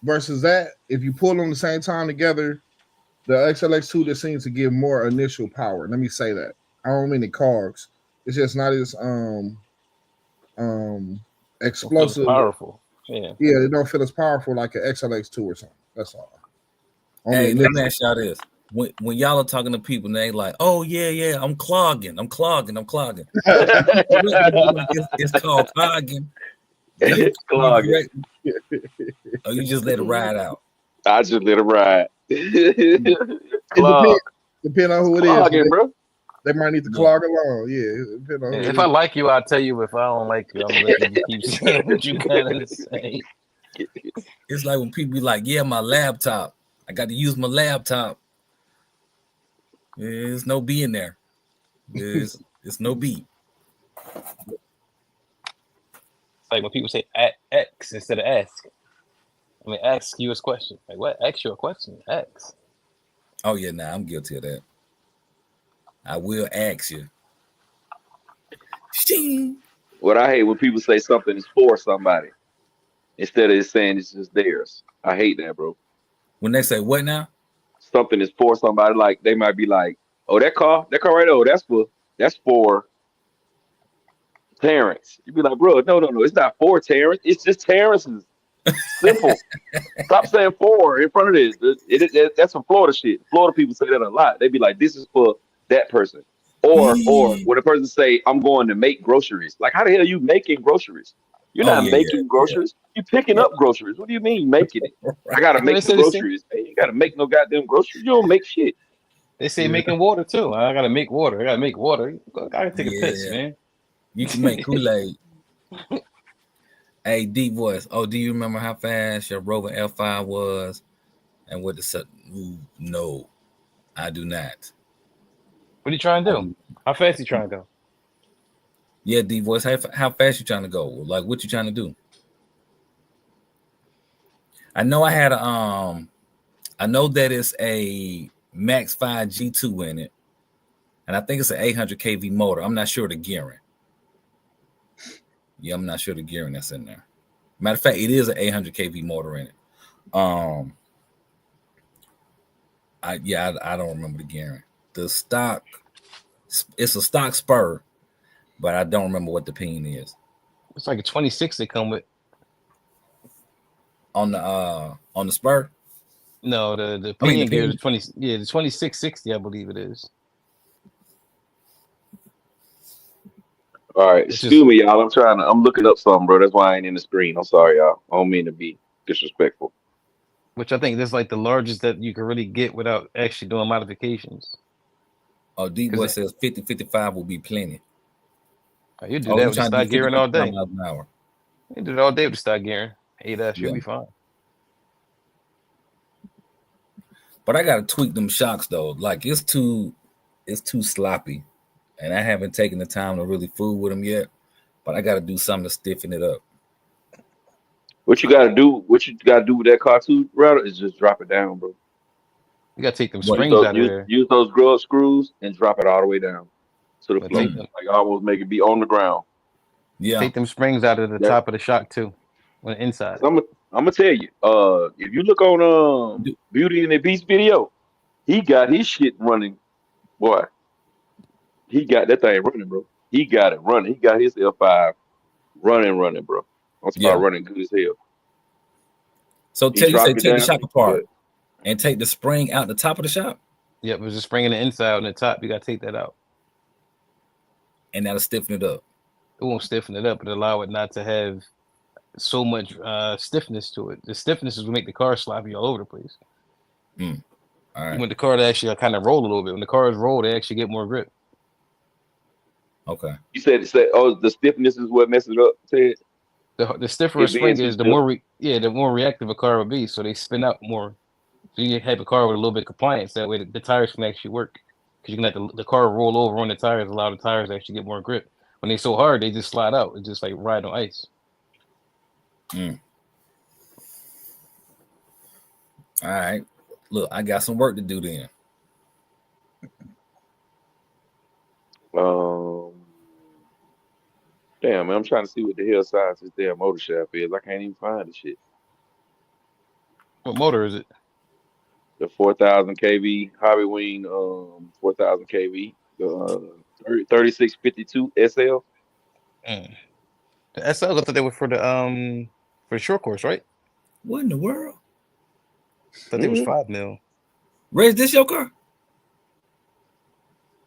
versus that. If you pull them the same time together, the XLX2 just seems to give more initial power. Let me say that. I don't mean the cogs. It's just not as explosive, powerful. Yeah, it don't feel as powerful like an XLX2 or something. That's all. Hey, let me ask y'all this. When y'all are talking to people and they like, oh yeah, I'm clogging. It's called clogging. It's clogging. Oh, you just let it ride out. I just let it ride. Depend on who it clogging, is, bro. They might need to clog along. Yeah. If I like you, I'll tell you. If I don't like you, I'm gonna let you keep saying what you gotta say. It's like when people be like, yeah, my laptop. I got to use my laptop. There's no B in there. It's no B. It's like when people say X instead of ask. I mean, ask you a question. Like, what? Ask you a question. X. Oh, yeah, I'm guilty of that. I will ask you. Shing. What I hate when people say something is for somebody instead of just saying it's just theirs. I hate that, bro. When they say what now? Something is for somebody, like they might be like, "Oh, that car right there, that's for Terrence." You'd be like, "Bro, no, it's not for Terrence. It's just Terrence's." Simple. Stop saying "for" in front of this. That's some Florida shit. Florida people say that a lot. They be like, "This is for that person," or when a person say, "I'm going to make groceries." Like, how the hell are you making groceries? You're not making groceries. You're picking up groceries. What do you mean making it? I gotta make the groceries. Hey, you gotta make no goddamn groceries. You don't make shit. They say making water too. I gotta make water. I gotta make water. I gotta take a piss, man. You can make Kool-Aid. Hey, deep voice. Oh, do you remember how fast your Rover F5 was? And what the no, I do not. What are you trying to do? How fast you trying to go? Yeah, deep voice. How fast you trying to go? Like, what you trying to do? I know I had I know that it's a Max 5 G2 in it, and I think it's an 800 kV motor. I'm not sure the gearing. Yeah, I'm not sure the gearing that's in there. Matter of fact, it is an 800 kV motor in it. I don't remember the gearing. It's a stock spur, but I don't remember what the pin is. It's like a 26 they come with. On the spur? No, the pinion gear is 20. Yeah, the 2660, I believe it is. All right, excuse me, y'all. I'm looking up something, bro. That's why I ain't in the screen. I'm sorry, y'all. I don't mean to be disrespectful. Which I think this is like the largest that you can really get without actually doing modifications. Oh, D-Boy says 50-55 will be plenty. You do that with the stock gearing all day. You do it all day with the stock gearing. You'll be fine. But I gotta tweak them shocks though. Like it's too sloppy, and I haven't taken the time to really fool with them yet. But I gotta do something to stiffen it up. What you gotta do with that car too, brother, is just drop it down, bro. You gotta take them What? springs out of there. Use those grub screws and drop it all the way down to the But floor. take them, Like almost make it be on the ground. Yeah. take them springs out of the That- top of the shock too, on the inside. I'm gonna tell you, if you look on Beauty and the Beast video, he got his shit running. Boy, he got that thing running, bro. He got it running. He got his L5 running, bro. I'm talking about running good as hell. So He tell you say dropped it take the down, shock apart and take the spring out the top of the shop, Yep, there's a spring in the inside and the top. You gotta take that out. and that'll stiffen it up. It won't stiffen it up, but allow it not to have so much stiffness to it. The stiffness is what make the car sloppy all over the place. All right. You want the car to actually kind of roll a little bit. When the cars roll, they actually get more grip. Okay. You said the stiffness is what messes it up, Ted? The stiffer a It being spring too is, the stiff. more reactive a car would be. So they spin out more. So you have a car with a little bit of compliance. That way the tires can actually work. Because you can let the car roll over on the tires, allow the tires to actually get more grip. When they're so hard, they just slide out. It's just like riding on ice. All right. Look, I got some work to do then. Damn, man, I'm trying to see what the hell size this damn motor shaft is. I can't even find the shit. What motor is it? The 4,000 kV Hobby Wing, 4,000 kV, the 3652 SL. The SL, I thought they were for the short course, right? What in the world? I thought they was 5 mil. Ray, is this your car?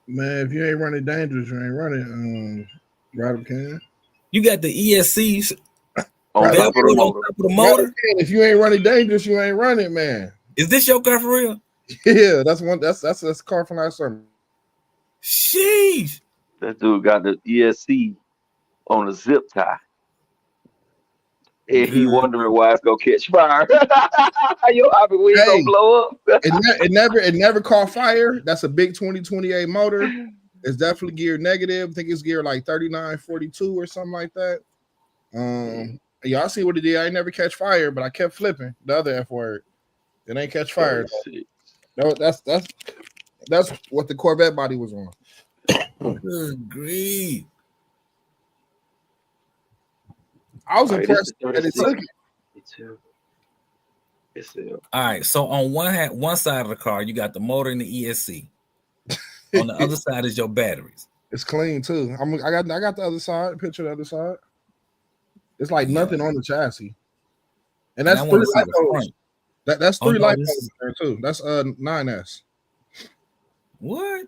Man, if you ain't running dangerous, you ain't running. Ryder can. You got the ESC On Right. top of the on motor. top of the motor. Ryder can. If you ain't running dangerous, you ain't running, man. Is this your car for real? Yeah, that's one. That's a car from last summer. Sheesh. That dude got the ESC on a zip tie. And he Good. wondering why it's gonna catch fire. Your Hobby Wing Hey. gonna blow up. It never caught fire. That's a big 2028 motor. It's definitely geared negative. I think it's geared like 3942 or something like that. Y'all see what it did. I ain't never catch fire, but I kept flipping the other F word. It ain't catch fire. No, that's what the Corvette body was on. Good grief. I was All right, impressed this that is it took 36. it. SL. All right. So on one side of the car, you got the motor and the ESC. On the other side is your batteries. It's clean too. I got the other side. Picture the other side. It's like Yeah. nothing on the chassis, and And that's I 3 want to see light the modes. front. That's Oh, 3 no, light this modes is- there too. That's 9S. What?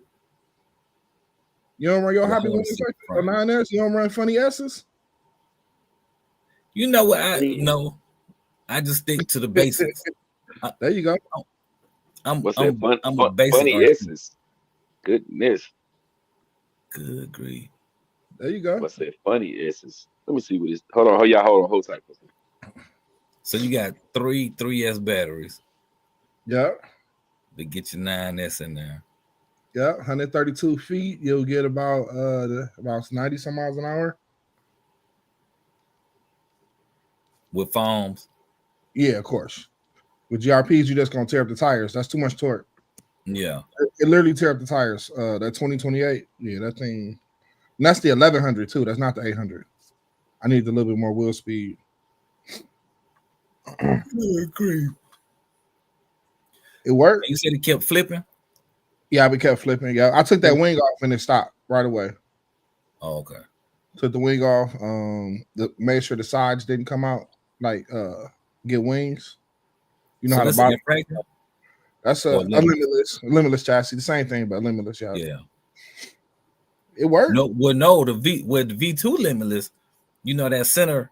You don't run your Yeah, Hobby I wanna Wings see the like front. 9S. You don't run funny S's. You know what? I just stick to the basics. There you go. I'm What's that? I'm a basic Funny RC. S's. Goodness. Good grief. There you go. What's that? Funny S's. Let me see what this. Hold on. Hold tight. So you got 3S batteries Yeah. to get your 9S in there. Yeah. 132 feet. You'll get about 90 some miles an hour. With foams. Yeah, of course. With GRPs, you're just gonna tear up the tires. That's too much torque. Yeah. It literally tear up the tires. That 2028. Yeah, that thing. And that's the 1100 too. That's not the 800. I need a little bit more wheel speed. Good grief. It worked. You said it kept flipping? Yeah, I kept flipping. Yeah, I took that wing off and it stopped right away. Oh, okay. Took the wing off. Made sure the sides didn't come out. Like get wings. You know So how that's to bottom. right? That's Or a limitless chassis. The same thing, but limitless. Yeah. Yeah. It worked. No, the V2 limitless, you know that center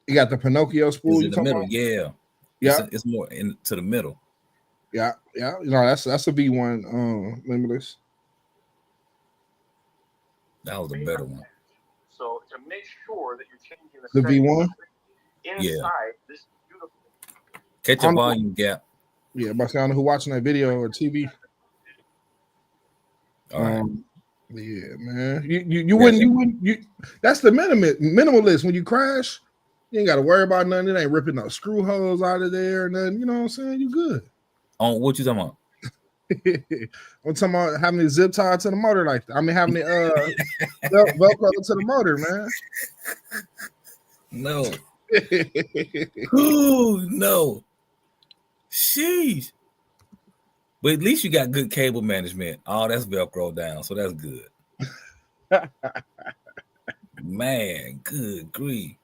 You got the Pinocchio is spool. in You the talking middle. about? Yeah. Yeah. It's more into the middle. Yeah. You know that's a V1 limitless. That was a better one. So to make sure that you're changing The V1. inside this beautiful. Catch a volume gap. Yeah, but I don't know who watching that video or TV. All right. Yeah, man. You wouldn't. That's the minimalist. When you crash, you ain't got to worry about nothing. It ain't ripping no screw holes out of there or nothing. You know what I'm saying? You good. On what you talking about? I'm talking about having the zip tie to the motor like that. I mean, having the Velcro to the motor, man. No. Ooh, no. Sheesh. But at least you got good cable management. Oh, that's Velcro down, so that's good. Man, good grief.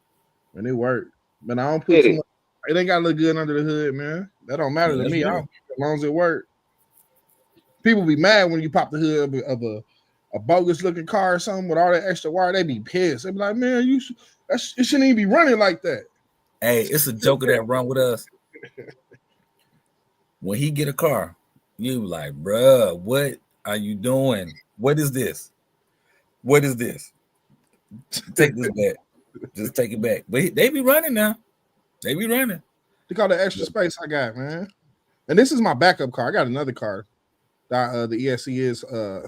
And it worked. But I don't put too much. It ain't got to look good under the hood, man. That don't matter to me. I don't care as long as it work. People be mad when you pop the hood of a bogus looking car or something with all that extra wire. They be pissed. They be like, man, it shouldn't even be running like that. Hey, it's a joker that run with us. When he get a car, you like, bruh, what are you doing? What is this? What is this? Take this back. Just take it back. But they be running now. They be running. Look all the extra space I got, man. And this is my backup car. I got another car. The ESC is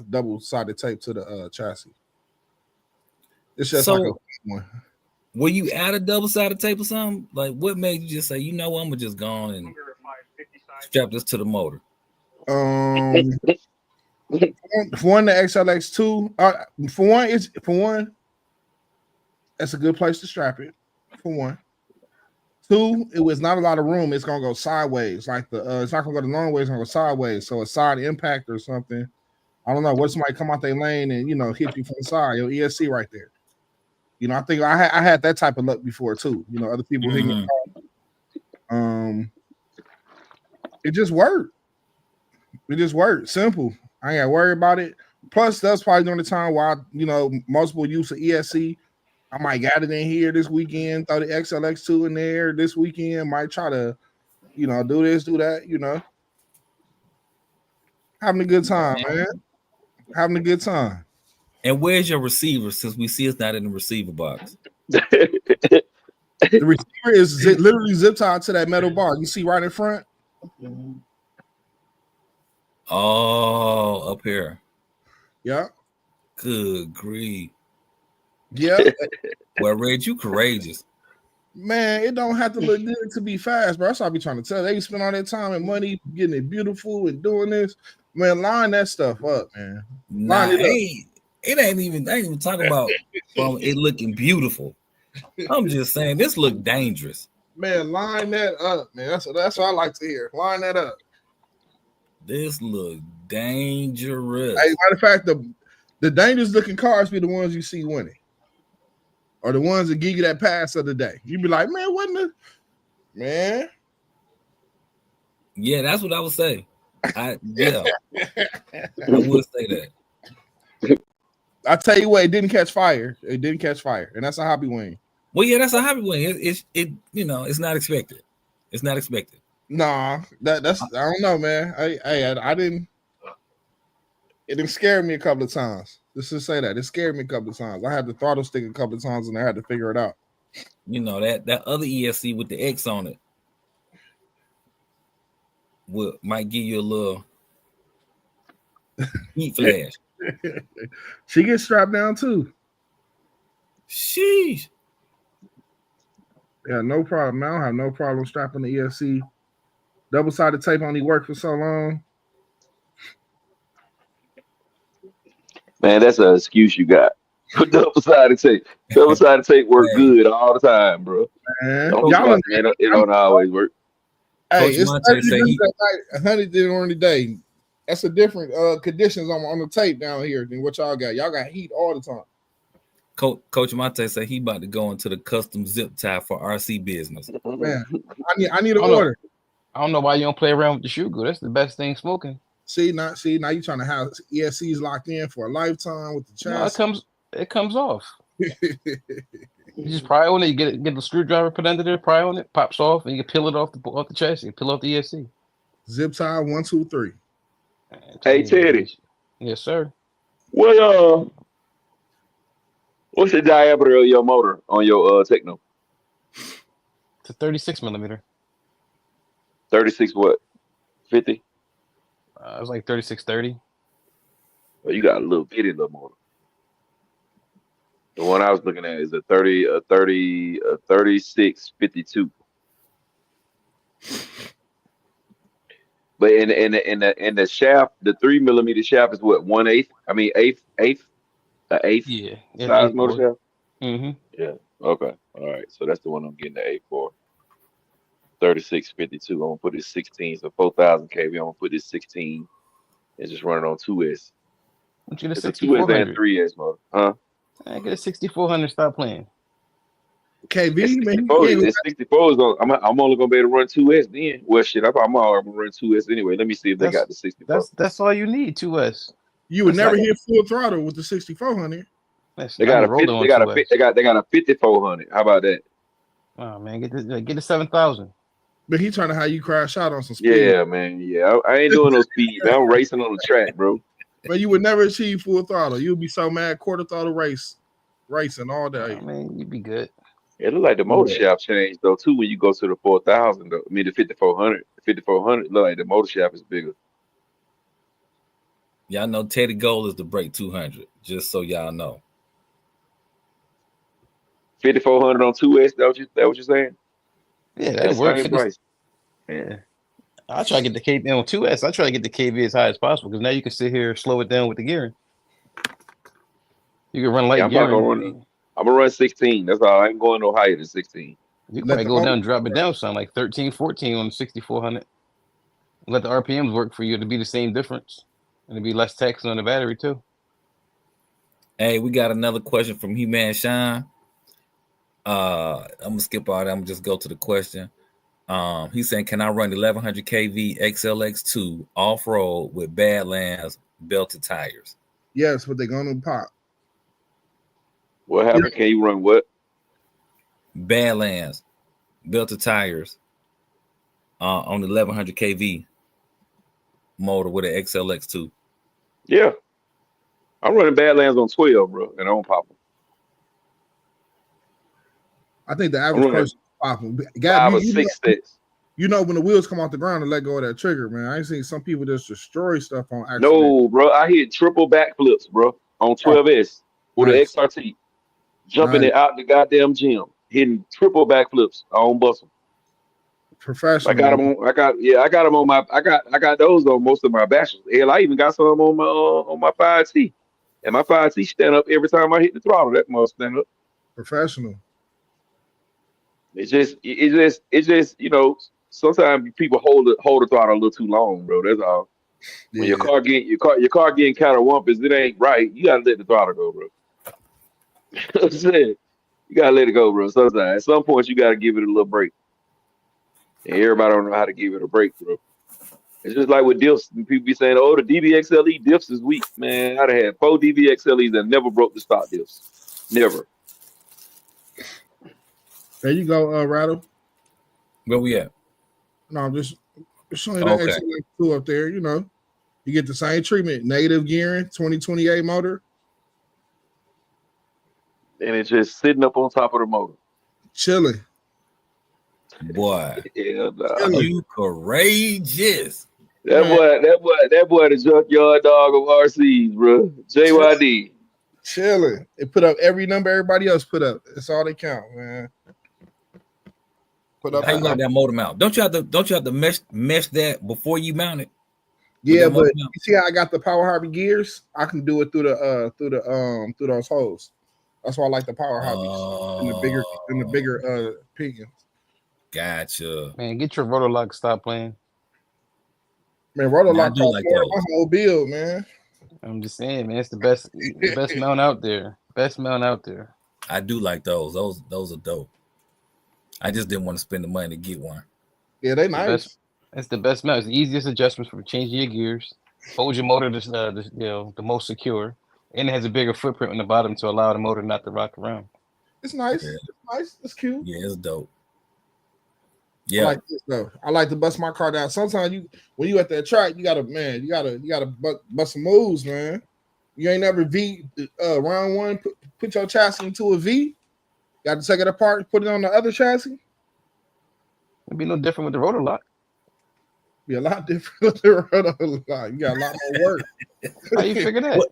double-sided tape to the chassis. It's just like a one. Were you out of double-sided tape or something? Like, what made you just say, you know what, I'm gonna just go on and strap this to the motor? For one, the XLX2. For one, that's a good place to strap it. For one. Two, it was not a lot of room. It's gonna go sideways, like it's not gonna go the long way. It's gonna go sideways. So a side impact or something. I don't know. What somebody come out their lane and hit you from the side? Your ESC right there. I think I had that type of luck before too. Other people hitting the car. It just worked. It just worked. Simple. I ain't got to worry about it. Plus, that's probably during the time where multiple use of ESC. I might got it in here this weekend, throw the XLX2 in there this weekend, might try to, do this, do that, Having a good time, man. Having a good time. And where's your receiver since we see it's not in the receiver box? The receiver is literally zip tied to that metal bar. You see right in front? Oh, up here. Yeah. Good grief. Yeah. Well, Red, you courageous. Man, it don't have to look good to be fast, bro. That's what I be trying to tell. They spend all their time and money getting it beautiful and doing this. Man, line that stuff up, man. Nah, it ain't even talking about it looking beautiful. I'm just saying this look dangerous. Man, line that up, man. That's what I like to hear. Line that up. This look dangerous. Hey, matter of fact, the dangerous looking cars be the ones you see winning. Or the ones that give you that pass of the day. You be like, man, man. Yeah, that's what I would say. I would say that. I tell you what, it didn't catch fire. It didn't catch fire, and that's a hobby win. Well, yeah, that's a hobby win. It's not expected. It's not expected. Nah, that's I don't know, man. I didn't. It didn't scare me a couple of times. Let's just say that it scared me a couple of times. I had the throttle stick a couple of times, and I had to figure it out. That other ESC with the X on it might give you a little heat flash. She gets strapped down too. Sheesh. Yeah, no problem. I don't have no problem strapping the ESC. Double-sided tape only worked for so long. Man, that's an excuse you got. Double-sided tape. Double-sided tape work good all the time, bro. Man, it don't always work. Hey, it's 100 during the day. That's a different conditions on the tape down here than what y'all got. Y'all got heat all the time. Coach Monte said he about to go into the custom zip tie for RC business. Man, I need an order. I don't know why you don't play around with the shoe glue. That's the best thing smoking. See, now you trying to have ESCs locked in for a lifetime with the chassis. No, it comes off. You just pry on it. You get the screwdriver put under there, pry on it, pops off, and you can peel it off the chassis, peel off the ESC. Zip tie 1, 2, 3. Hey Teddy. Yes, sir. What's the diameter of your motor on your Techno? It's a 36 millimeter. 36 what? 50? It was like 3630. Well, you got a little bitty little motor. The one I was looking at is a 3652. But in the shaft, the 3mm shaft is what, 1/8? I mean eighth, Yeah, size motor shaft. Mm-hmm. Yeah. Okay. All right. So that's the one I'm getting the 8 for. 3652. I'm gonna put it 16. So 4,000 kV. I'm gonna put this 16 and just run it on 2S. Don't you get a It's a 2S and 6400? 3S motor, huh? I get a 6400. Stop playing. KV, It's man, 64. you It's 64 is on. I'm only gonna be able to run 2S then. Well, shit, I'm already gonna run 2S anyway. Let me see if they got the 64. That's all you need. 2S. you would That's never like- hit full throttle with the 6400. That's, They I got be a rolling 50, on they got a 2S. they got a 5400. How about that? Oh man, get the 7000. But he trying to have you crash out on some speed. Yeah, man. Yeah, I ain't doing no speed, man. I'm racing on the track, bro. But you would never achieve full throttle. You'd be so mad, quarter throttle racing all day. Oh, man, you'd be good. It look like the motor shaft changed though too when you go to the 4000. Though. I mean the 5400. The 5400 look like the motor shaft is bigger. Y'all know Teddy goal is to break 200. Just so y'all know. 5400 on 2S. That what you're saying? Yeah, That's that works. same price. Yeah. I try to get the KB on 2S. I try to get the KB as high as possible because now you can sit here, slow it down with the gearing. You can run light Yeah, I'm not gearing. gonna run. I'm gonna run 16. That's all. I ain't going no higher than 16. You can Let probably the go down motor- and drop it down some, like 13, 14 on the 6400. Let the RPMs work for you to be the same difference. And to be less tax on the battery too. Hey, we got another question from He-Man Shine. I'm gonna skip all that. I'm gonna just go to the question. He's saying, can I run 1100 kV XLX2 off-road with Badlands belted tires? Yes, but they're gonna pop. What happened? Can you run what? Badlands belted tires on the 1100 kV motor with an XLX2. Yeah. I'm running Badlands on 12, bro, and I don't pop them. I think the I'm average running person pop them. 5 or 6 sets. You know when the wheels come off the ground and let go of that trigger, man. I ain't seen some people just destroy stuff on accident. No, bro. I hit triple backflips, bro, on 12S with Nice. an XRT. Jumping Nice. it out the goddamn gym. Hitting triple backflips. I don't bust them. Professional. I got them on. I got them on my. I got those on most of my bashes. Hell, I even got some on my 5T. And my 5T stand up every time I hit the throttle. That must stand up. Professional. It's just you know. Sometimes people hold the throttle a little too long, bro. That's all. When Yeah. your car getting kind of wumpus, it ain't right. You gotta let the throttle go, bro. You know what I'm saying? You gotta let it go, bro. Sometimes at some point you gotta give it a little break. And everybody don't know how to give it a break, bro. It's just like with diffs. People be saying, "Oh, the DBXLE diffs is weak." Man, I'd have had 4 DBXLEs that never broke the stock diffs. Never. There you go, Rattle. Where we at? No, I'm just showing you that Okay. XLX2 up there. You know, you get the same treatment. Negative gearing, 2028 motor, And it's just sitting up on top of the motor. chilling. Boy, Yeah, nah. you courageous. That boy, the junkyard dog of RCs, bro. JYD. Chilling. It put up every number everybody else put up. That's all they count, man. Put up. How you got that motor mount? Don't you have to mesh that before you mount it? Yeah, that motor but mount? you see how I got the Power Hobby gears? I can do it through those holes. That's why I like the Power Hobbies and the bigger pinions. Gotcha. Man, get your rotor lock. Stop playing. Man, rotor Nah, I lock do costs like more than those. my whole build, man. I'm just saying, man, it's the best mount out there. Best mount out there. I do like those. Those are dope. I just didn't want to spend the money to get one. Yeah, they The nice. best- It's the best mount. It's the easiest adjustments for changing your gears. Hold your motor the most secure, and it has a bigger footprint on the bottom to allow the motor not to rock around. It's nice. Yeah. It's nice. It's cute. Yeah, it's dope. I Yeah, like this though. I like to bust my car down. Sometimes when you at that track, you gotta bust some moves, man. You ain't never round one, put your chassis into a V. Got to take it apart, put it on the other chassis. It'd be no different with the rotor lock. Be a lot different with the rotor lock. You got a lot more work. How you figure that?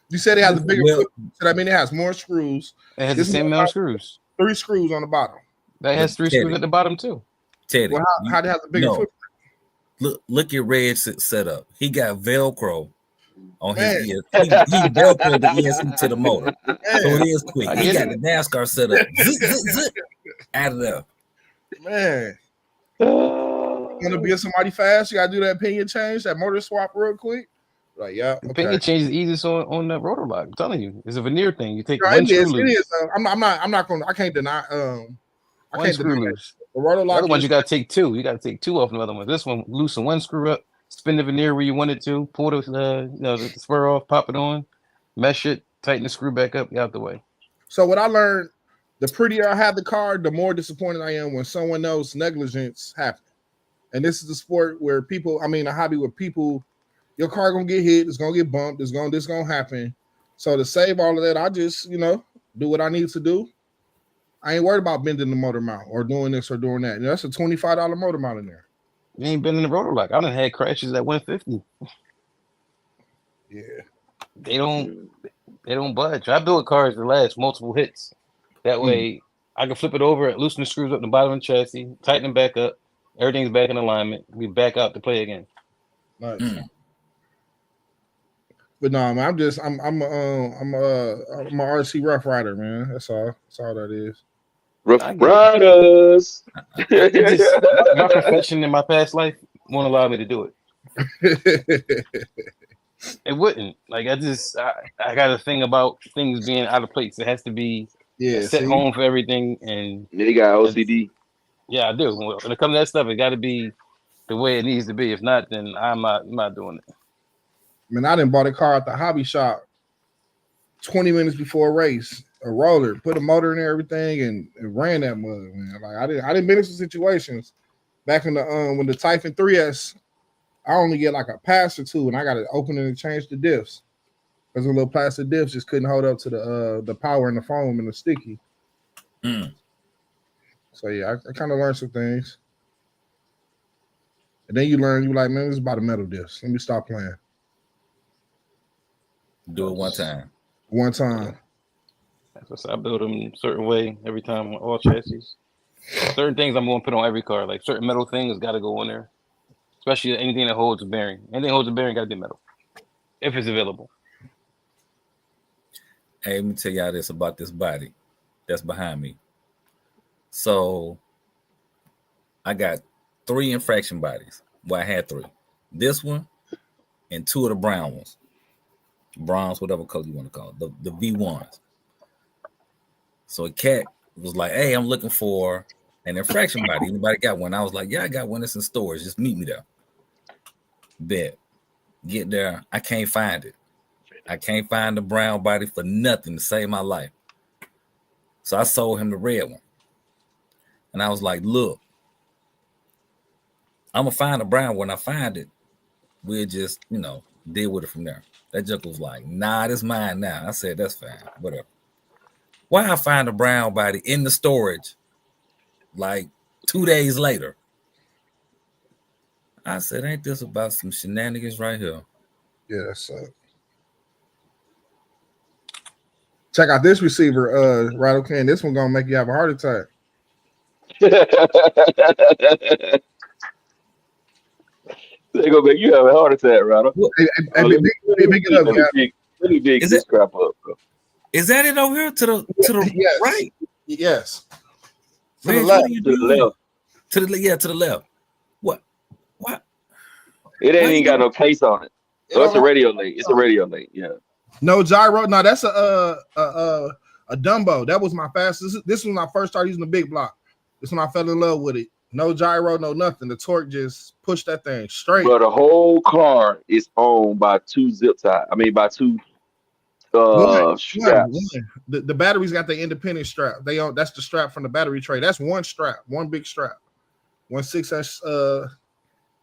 You said it has a bigger Well- footprint, so that means it has more screws. It has the This same one- amount of screws. 3 screws on the bottom. That has 3 Teddy. screws at the bottom too. Teddy. Well, how it has a bigger no. footprint? Look at Red's setup. He got Velcro on his Man. ears. He Velcroed the ESC to the motor. So it is quick. I He get got it. the NASCAR setup. Zip, zip, zip, out of there. Man, want to be a somebody fast? You gotta do that pinion change, that motor swap real quick. Like, yeah, The okay. pinion change is easiest on the rotor lock. I'm telling you, it's a veneer thing. You take No, one it screw is. It loose. is. I'm not gonna. I can't deny. I One can't screw deny that. loose. The rotor The lock. other ones is- you gotta take two. You gotta take two off the other one. This one loosen one screw up, spin the veneer where you want it to, pull the the spur off, pop it on, mesh it, tighten the screw back up, get out the way. So what I learned, the prettier I have the car, the more disappointed I am when someone else negligence happens. And this is the sport where people, I mean, a hobby where people, your car gonna get hit, it's gonna get bumped, this gonna happen. So to save all of that, I just, do what I need to do. I ain't worried about bending the motor mount or doing this or doing that. That's a $25 motor mount in there. You ain't been in the rotor lock. I done had crashes at 150. Yeah. They don't budge. I build cars to last multiple hits. That way I can flip it over, loosen the screws up the bottom of the chassis, tighten them back up. Everything's back in alignment. We back out to play again. Nice. But no, man, I'm a RC Rough Rider, man. That's all. That's all that is. Rough I get it. Riders. It's just, my profession in my past life won't allow me to do it. It wouldn't. Like I got a thing about things being out of place. It has to be Yeah, a set see? home for everything. And They got OCD. yeah, I do. When it comes to that stuff, it got to be the way it needs to be. If not, then I'm not doing it. Man, I done bought a car at the hobby shop 20 minutes before a race, a roller, put a motor in there, everything, and ran that mug, man. Like I didn't been in some situations back in the when the Typhon 3S, I only get like a pass or two, and I got to open it and change the diffs because the little plastic diffs just couldn't hold up to the power and the foam and the sticky. So yeah, I kind of learned some things, and then you learn, you like, man, this is about a metal diffs. Let me stop playing. Do it one time. One time. That's what I build them a certain way every time on all chassis. Certain things I'm going to put on every car, like certain metal things got to go in there. Especially anything that holds a bearing. Anything that holds a bearing got to be metal, if it's available. Hey, let me tell y'all this about this body that's behind me. So I got 3 infraction bodies. Well, I had 3. This one and 2 of the brown ones. Bronze, whatever color you want to call it, the V1s. So a cat was like, hey, I'm looking for an infraction body. Anybody got one? I was like, yeah, I got one that's in storage. Just meet me there. Bet. Get there. I can't find it. I can't find the brown body for nothing to save my life. So I sold him the red one. And I was like, look, I'm going to find the brown one. I find it. We'll just, deal with it from there. That joke was like, nah, this mine now. I said, that's fine. Whatever. Why I find a brown body in the storage like 2 days later? I said, ain't this about some shenanigans right here? Yeah, that sucks. Check out this receiver, Rattle Can. This one gonna make you have a heart attack. They gonna make you have a heart attack, Rattle. Hey, pick it up, yeah. Let me dig this crap up, bro. Is that it over here to the Yes. right? Yes. To Man, the left. what are you To the doing? left. To the left. What? It ain't even got no case on it. So it's a don't- radio link. It's a radio link. Yeah. No gyro. No, that's a Dumbo. That was my fastest. This was when I first started using the big block. This when I fell in love with it. No gyro, no nothing. The torque just pushed that thing straight. But the whole car is owned by 2 zip ties. By 2 straps. One. The batteries got the independent strap. That's the strap from the battery tray. That's one strap, one big strap, 1 6S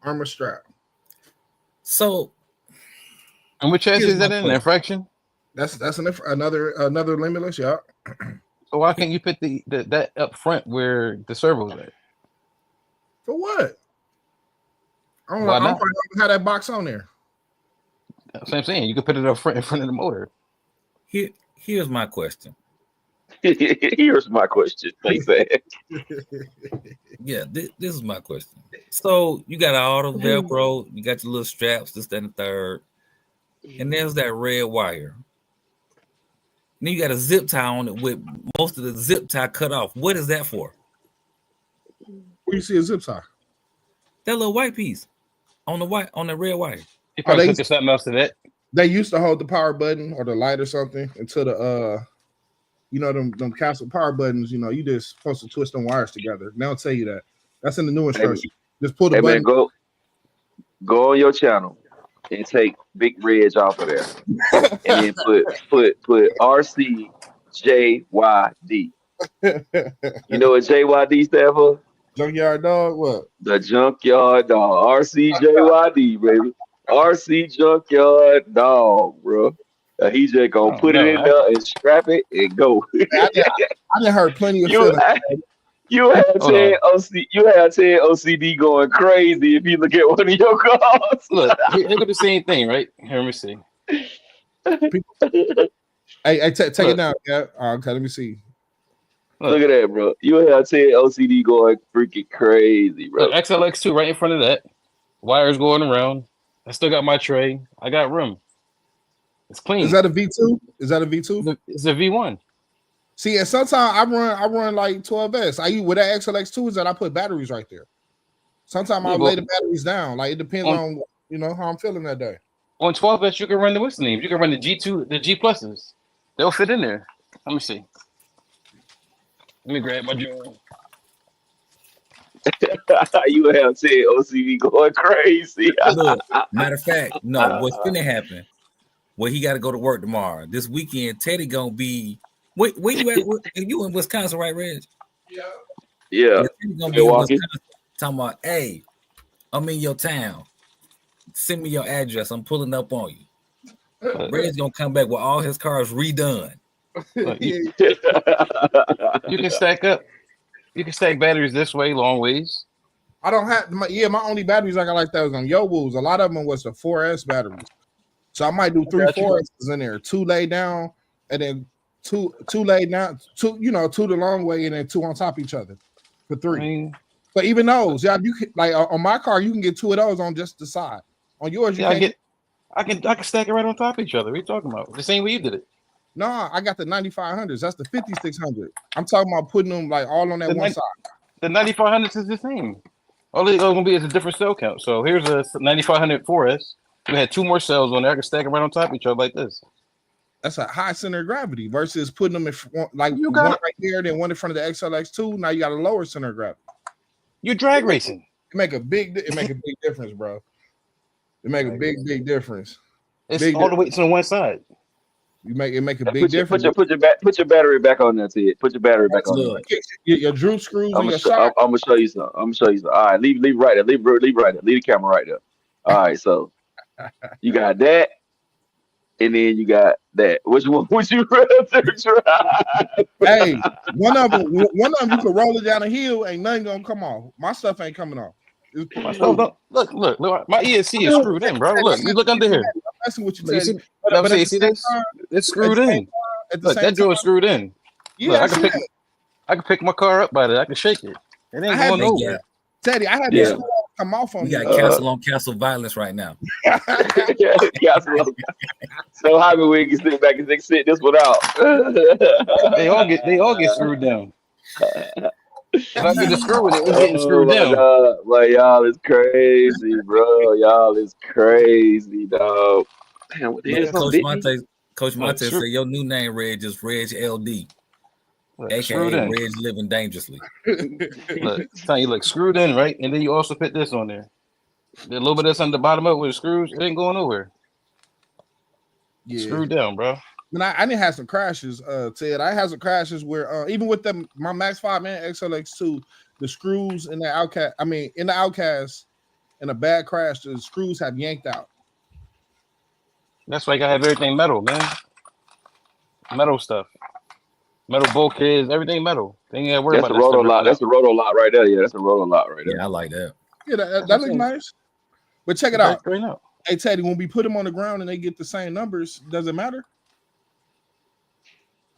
armor strap. So, And which chassis Here's is that my in? question. Infraction? That's another limitless, yeah. So why can't you put that up front where the servo's at? For what? I don't Why know not? how that box on there. That's what I'm saying. You could put it up front in front of the motor. here's my question. Here's my question. Thanks, Ed. Yeah, this is my question. So you got all the Velcro, you got your little straps, this, that, and the third, and there's that red wire. Then you got a zip tie on it with most of the zip tie cut off. What is that for? Where you see a zip tie? That little white piece on the red wire. You probably they- hooked something else to that. They used to hold the power button or the light or something until the them Castle power buttons. You just supposed to twist them wires together. They don't tell you that. That's in the new instruction. Just pull the Hey button. man, go on your channel and take Big Reg off of there, and then put RCJYD. You know what JYD stand for? Junkyard dog. What? The Junkyard Dog. RCJYD, baby. RC Junkyard Dog, bro. He just gonna put it in there and strap it and go. I done heard plenty of You have 10 OCD going crazy if you look at one of your cars. Look, look at the same thing, right? Here, let me see. Hey, take it down. Yeah. Okay, let me see. Look at that, bro. You have 10 OCD going freaking crazy, bro. Look, XLX2 right in front of that. Wires going around. I still got my tray. I got room. It's clean. Is that a V2? Is that a V2? It's a V1. See, and sometimes I run like 12S. I use with that XLX2 is that I put batteries right there. Sometimes I lay the batteries down. Like it depends on how I'm feeling that day. On 12S, you can run the what's the name? You can run the G2, the G pluses. They'll fit in there. Let me see. Let me grab my journal. You have 10 OCD going crazy. Look, matter of fact, no, what's gonna happen? Well, he got to go to work tomorrow. This weekend, Teddy gonna be. Where you at? You in Wisconsin, right, Reg? Yeah. Teddy gonna be in Wisconsin, talking about, hey, I'm in your town. Send me your address. I'm pulling up on you. Reg's gonna come back with all his cars redone. You can stack up. You can stack batteries this way, long ways. I don't have my only batteries I got like that was on Yowoo's. A lot of them was the 4S batteries. So I might do 3 4S's in there, 2 laid down, and then two laid down, 2 the long way, and then 2 on top of each other for 3. But even those, you can like on my car, you can get 2 of those on just the side. On yours, you can't. I can stack it right on top of each other. What are you talking about? The same way you did it. No, I got the 9500s. That's the 5600. I'm talking about putting them like all on that one side. The 9500s is the same. All it's gonna be is a different cell count. So here's a 9500 4S. We had 2 more cells on there. I can stack them right on top of each other like this. That's a high center of gravity versus putting them in like one right there, then one in front of the XLX2. Now you got a lower center of gravity. You're drag racing. It make a big difference, bro. It make a big difference. It's all the way to the one side. You make a big difference. Put your battery back on there, Ted. Put your battery back on there. Your droop screws. I'm gonna show you some. All right, leave right there. Leave right there. Leave the camera right there. All right, so you got that, and then you got that. Which one would you rather drive? Hey, one of them you can roll it down a hill, ain't nothing gonna come off. My stuff ain't coming off. Look, my ESC is screwed in, bro. Look, you look under here. I'm messing with you, You Teddy. see, see this? It's screwed in. Look, that joint is screwed in. Yeah, look, I can pick my car up by it. I can shake it. It ain't going nowhere. Teddy, I had this come off on you. We got castle on castle violence right now. So how can we sit back and sit this one out? They all get screwed down. If I get the screw with it, it's getting screwed down. Like y'all is crazy, bro. Y'all is crazy, dog. Damn, what the hell? Coach Monte said your new name, Reg, is Reg LD. AKA Reg living dangerously. Look, you look screwed in, right? And then you also put this on there. The little bit that's on the bottom of it with the screws, it ain't going nowhere. Yeah. Screwed down, bro. I didn't have some crashes, Ted. I had some crashes where even with my Max 5 and XLX2, the screws in the Outcast, in a bad crash, the screws have yanked out. That's why you gotta have everything metal, man. Metal stuff. Metal bulkheads, everything metal. They ain't gotta worry about that. That's a roto lot. That's a roto lot right there. Yeah, that's a roto lot right there. Yeah, I like that. Yeah, that looks nice. But check it out. Right now. Hey, Teddy, when we put them on the ground and they get the same numbers, does it matter?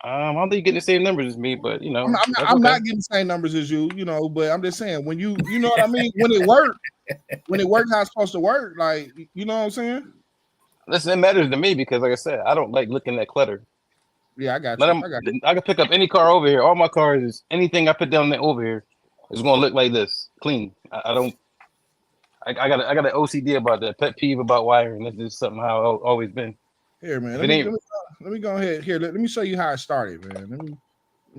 I don't think you're getting the same numbers as me, but you know, I'm that's okay. not getting the same numbers as you, you know, but I'm just saying when you know what I mean, when it works how it's supposed to work, like you know what I'm saying? Listen, it matters to me because, like I said, I don't like looking at clutter. Yeah, I got Let you. them. I can pick up any car over here. All my cars is anything I put down there over here is going to look like this, clean. I don't. I got an OCD about that, pet peeve about wiring. That's just something how I've always been. Here, man. If Let it ain't, me go ahead. Here, let me show you how it started, man. Let me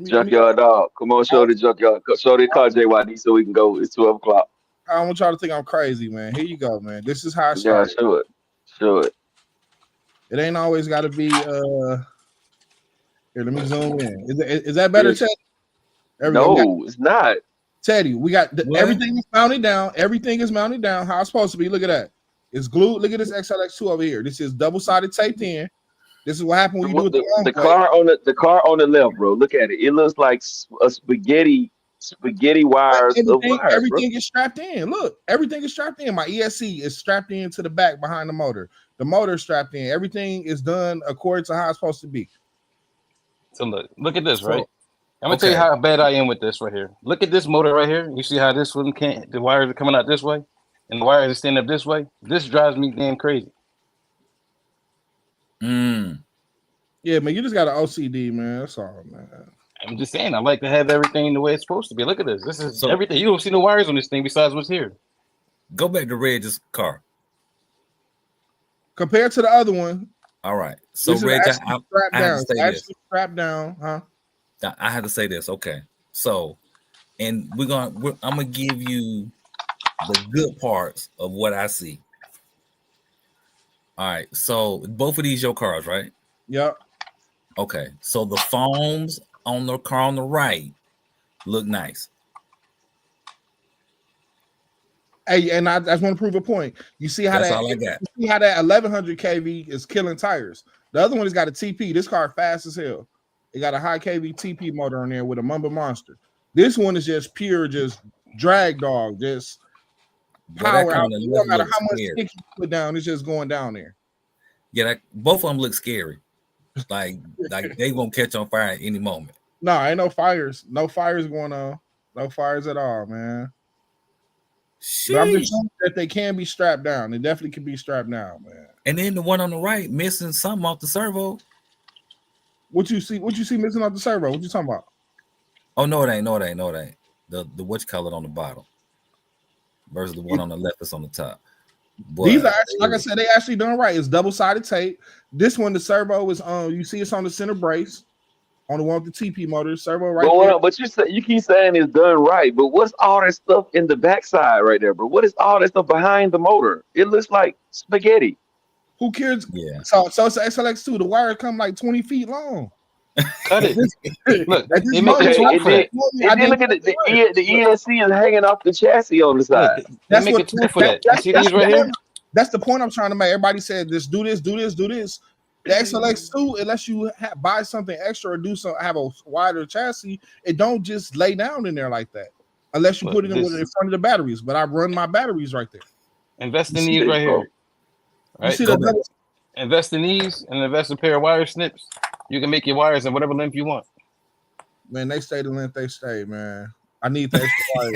Junkyard dog. Come on, show the junkyard. Show the car JYD so we can go. It's 12 o'clock. I don't want y'all to think I'm crazy, man. Here you go, man. This is how it Yeah, started. show it. Show it. It ain't always got to be. Here, let me zoom in. Is that better, Yes. Teddy? There we go. No, it's not. Teddy, we got What? everything is mounted down. Everything is mounted down. How it's supposed to be. Look at that. It's glued. Look at this XLX2 over here. This is double-sided taped in. This is what happened when you do it The way. car on the left, bro. Look at it. It looks like a spaghetti wires of wires, bro. Everything is strapped in. Look, everything is strapped in. My ESC is strapped in to the back behind the motor. The motor is strapped in. Everything is done according to how it's supposed to be. so look at this, So, right? I'm gonna tell you okay. how bad I am with this right here. Look at this motor right here. You see how this one can't? The wires are coming out this way, and the wires are standing up this way. This drives me damn crazy. Yeah, man, you just got an OCD, man. That's all, man. I'm just saying, I like to have everything the way it's supposed to be. Look at this. This is So- everything. You don't see no wires on this thing besides what's here. Go back to Reg's car. Compared to the other one, All right. So this is Reg, actually strapped I have down. to say It's this. actually strapped down, huh? I had to say this. Okay. So, and I'm gonna give you the good parts of what I see. All right. So both of these your cars, right? Yep. Okay. So the foams on the car on the right look nice. Hey, and I just want to prove a point. You see how That's that all I got. you see how that 1100 kV is killing tires. The other one has got a TP. This car fast as hell. It got a high kV TP motor on there with a Mamba Monster. This one is just pure, just drag dog, just But that power car out. on the No left matter looks how much scary. stick you put down, it's just going down there. Yeah, both of them look scary. Like they won't catch on fire at any moment. No, ain't no fires. No fires going on. No fires at all, man. But I'm Sheesh. just showing that they can be strapped down. They definitely can be strapped down, man. And then the one on the right missing something off the servo. What you see missing off the servo? What you talking about? Oh no, it ain't. The what you call it on the bottom versus the one on the left that's on the top. Boy, These are actually, like I said, they actually done right. It's double-sided tape. This one, the servo is on. You see, it's on the center brace. On the one with the TP motor, servo right there. But you keep saying it's done right. But what's all that stuff in the backside right there, bro? What is all that stuff behind the motor? It looks like spaghetti. Who cares? Yeah. So it's an XLX2. The wire come like 20 feet long. Cut it. Look, That just it makes motor- a tool Okay, for that. And then look at the ESC is hanging off the chassis on the side. Look, they make a tool for that. You see these right here? That's the point I'm trying to make. Everybody said this, do this, do this, do this. The XLX2, unless you buy something extra or have a wider chassis, it don't just lay down in there like that. Unless you Look, put it in this- in front of the batteries. But I run my batteries right there. Invest in You see these this, right bro? here. Right? You see Go the back. Invest in these and invest in a pair of wire snips. You can make your wires in whatever length you want. Man, they stay the length they stay, man. I need the extra wire.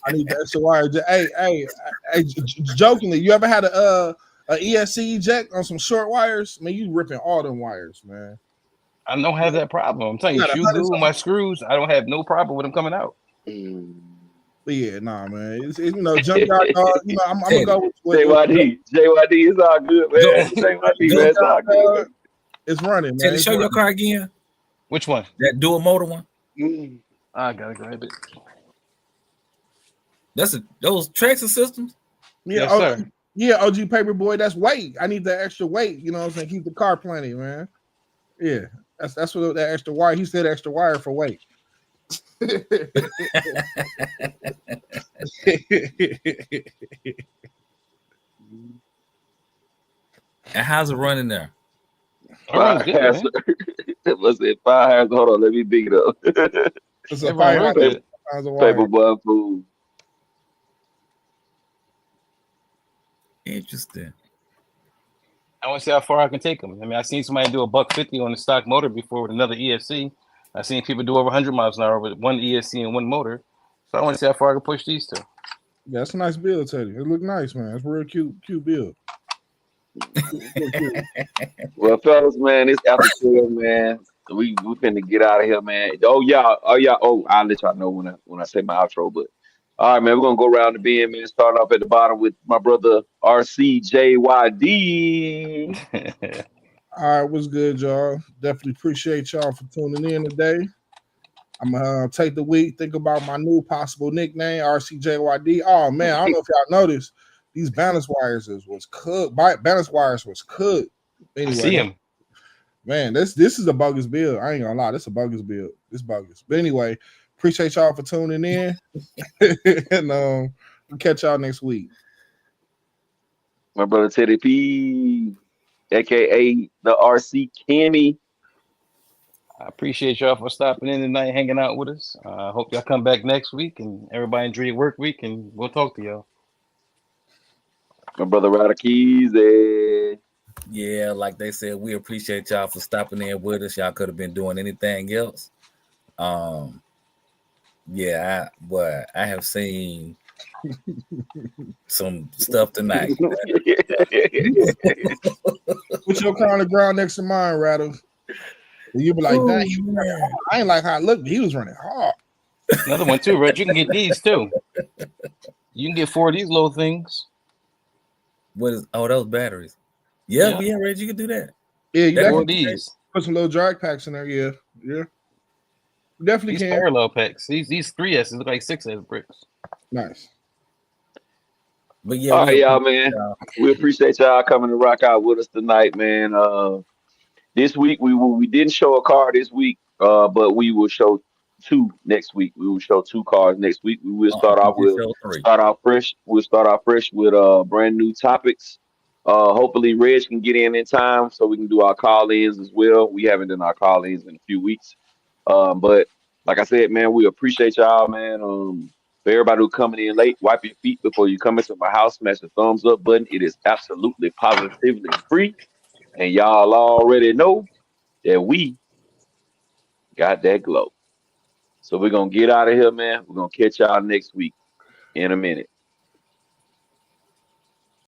I need the extra wire. Hey, jokingly, you ever had a ESC eject on some short wires? Man, you ripping all them wires, man. I don't have that problem. I'm telling you, You got shoe 100 glue, my screws, I don't have no problem with them coming out. But yeah, nah, man. It's junkyard dog. I'm gonna go with JYD, it's all good, man. JYD, man, it's all good. It's running, man. Teddy, It's show your running. car again. Which one? That dual motor one. I gotta grab it. That's those traction systems. Yeah, Yes, sir. Yeah, OG Paperboy. That's weight. I need that extra weight. You know what I'm saying? Keep the car plenty, man. Yeah, that's what that extra wire. He said extra wire for weight. And how's it running there? Everyone's good, man. What's it? 5 hours. Hold on, let me dig it up. It's a Everyone fire real good. pounds of wire. Paperboy food. Interesting. I want to see how far I can take them. I mean, I seen somebody do a $150 on the stock motor before with another ESC. I seen people do over 100 miles an hour with one ESC and one motor. So I want to see how far I can push these two. Yeah, that's a nice build, Teddy. It look nice, man. It's a real cute build. Well, fellas, man, it's after 12, man. We finna get out of here, man. Oh, I'll let y'all know when I say my outro. But all right, man, we're gonna go around the bend, man. Start off at the bottom with my brother RCJYD. All right, what's good, y'all? Definitely appreciate y'all for tuning in today. I'm gonna take the week, think about my new possible nickname, RCJYD. Oh man, I don't know if y'all noticed these balance wires was cooked. Balance wires was cooked. Anyway, I see him. Man, this is a bogus build. I ain't gonna lie, this is a bogus build. It's bogus. But anyway, appreciate y'all for tuning in, and we'll catch y'all next week. My brother Teddy P, aka the RC Kenny. I appreciate y'all for stopping in tonight, hanging out with us. I hope y'all come back next week and everybody enjoy your work week, and we'll talk to y'all. My brother Ryder Keys. Yeah, like they said, we appreciate y'all for stopping in with us. Y'all could have been doing anything else. Yeah, I have seen some stuff tonight. Put your car on the ground next to mine, Rattle. And you be like, dang, he was running hard. I ain't like how it looked, but he was running hard. Another one too, Reg. You can get these too. You can get 4 of these little things. What is? Oh, those batteries. Yeah, Reg, you can do that. Yeah, you Four of definitely these. put some little drag packs in there. Yeah. You definitely These can. parallel packs. These 3S's look like 6S bricks. Nice. But yeah, All right, y'all, man. We appreciate y'all coming to rock out with us tonight, man. This week we didn't show a car this week, but we will show 2 next week. We will show 2 cars next week. We will start off fresh. We'll start off fresh with brand new topics. Hopefully Reg can get in time so we can do our call-ins as well. We haven't done our call-ins in a few weeks. But like I said, man, we appreciate y'all, man. For everybody who coming in late, wipe your feet before you come into my house. Smash the thumbs up button. It is absolutely positively free. And y'all already know that we got that glow. So we're going to get out of here, man. We're going to catch y'all next week in a minute.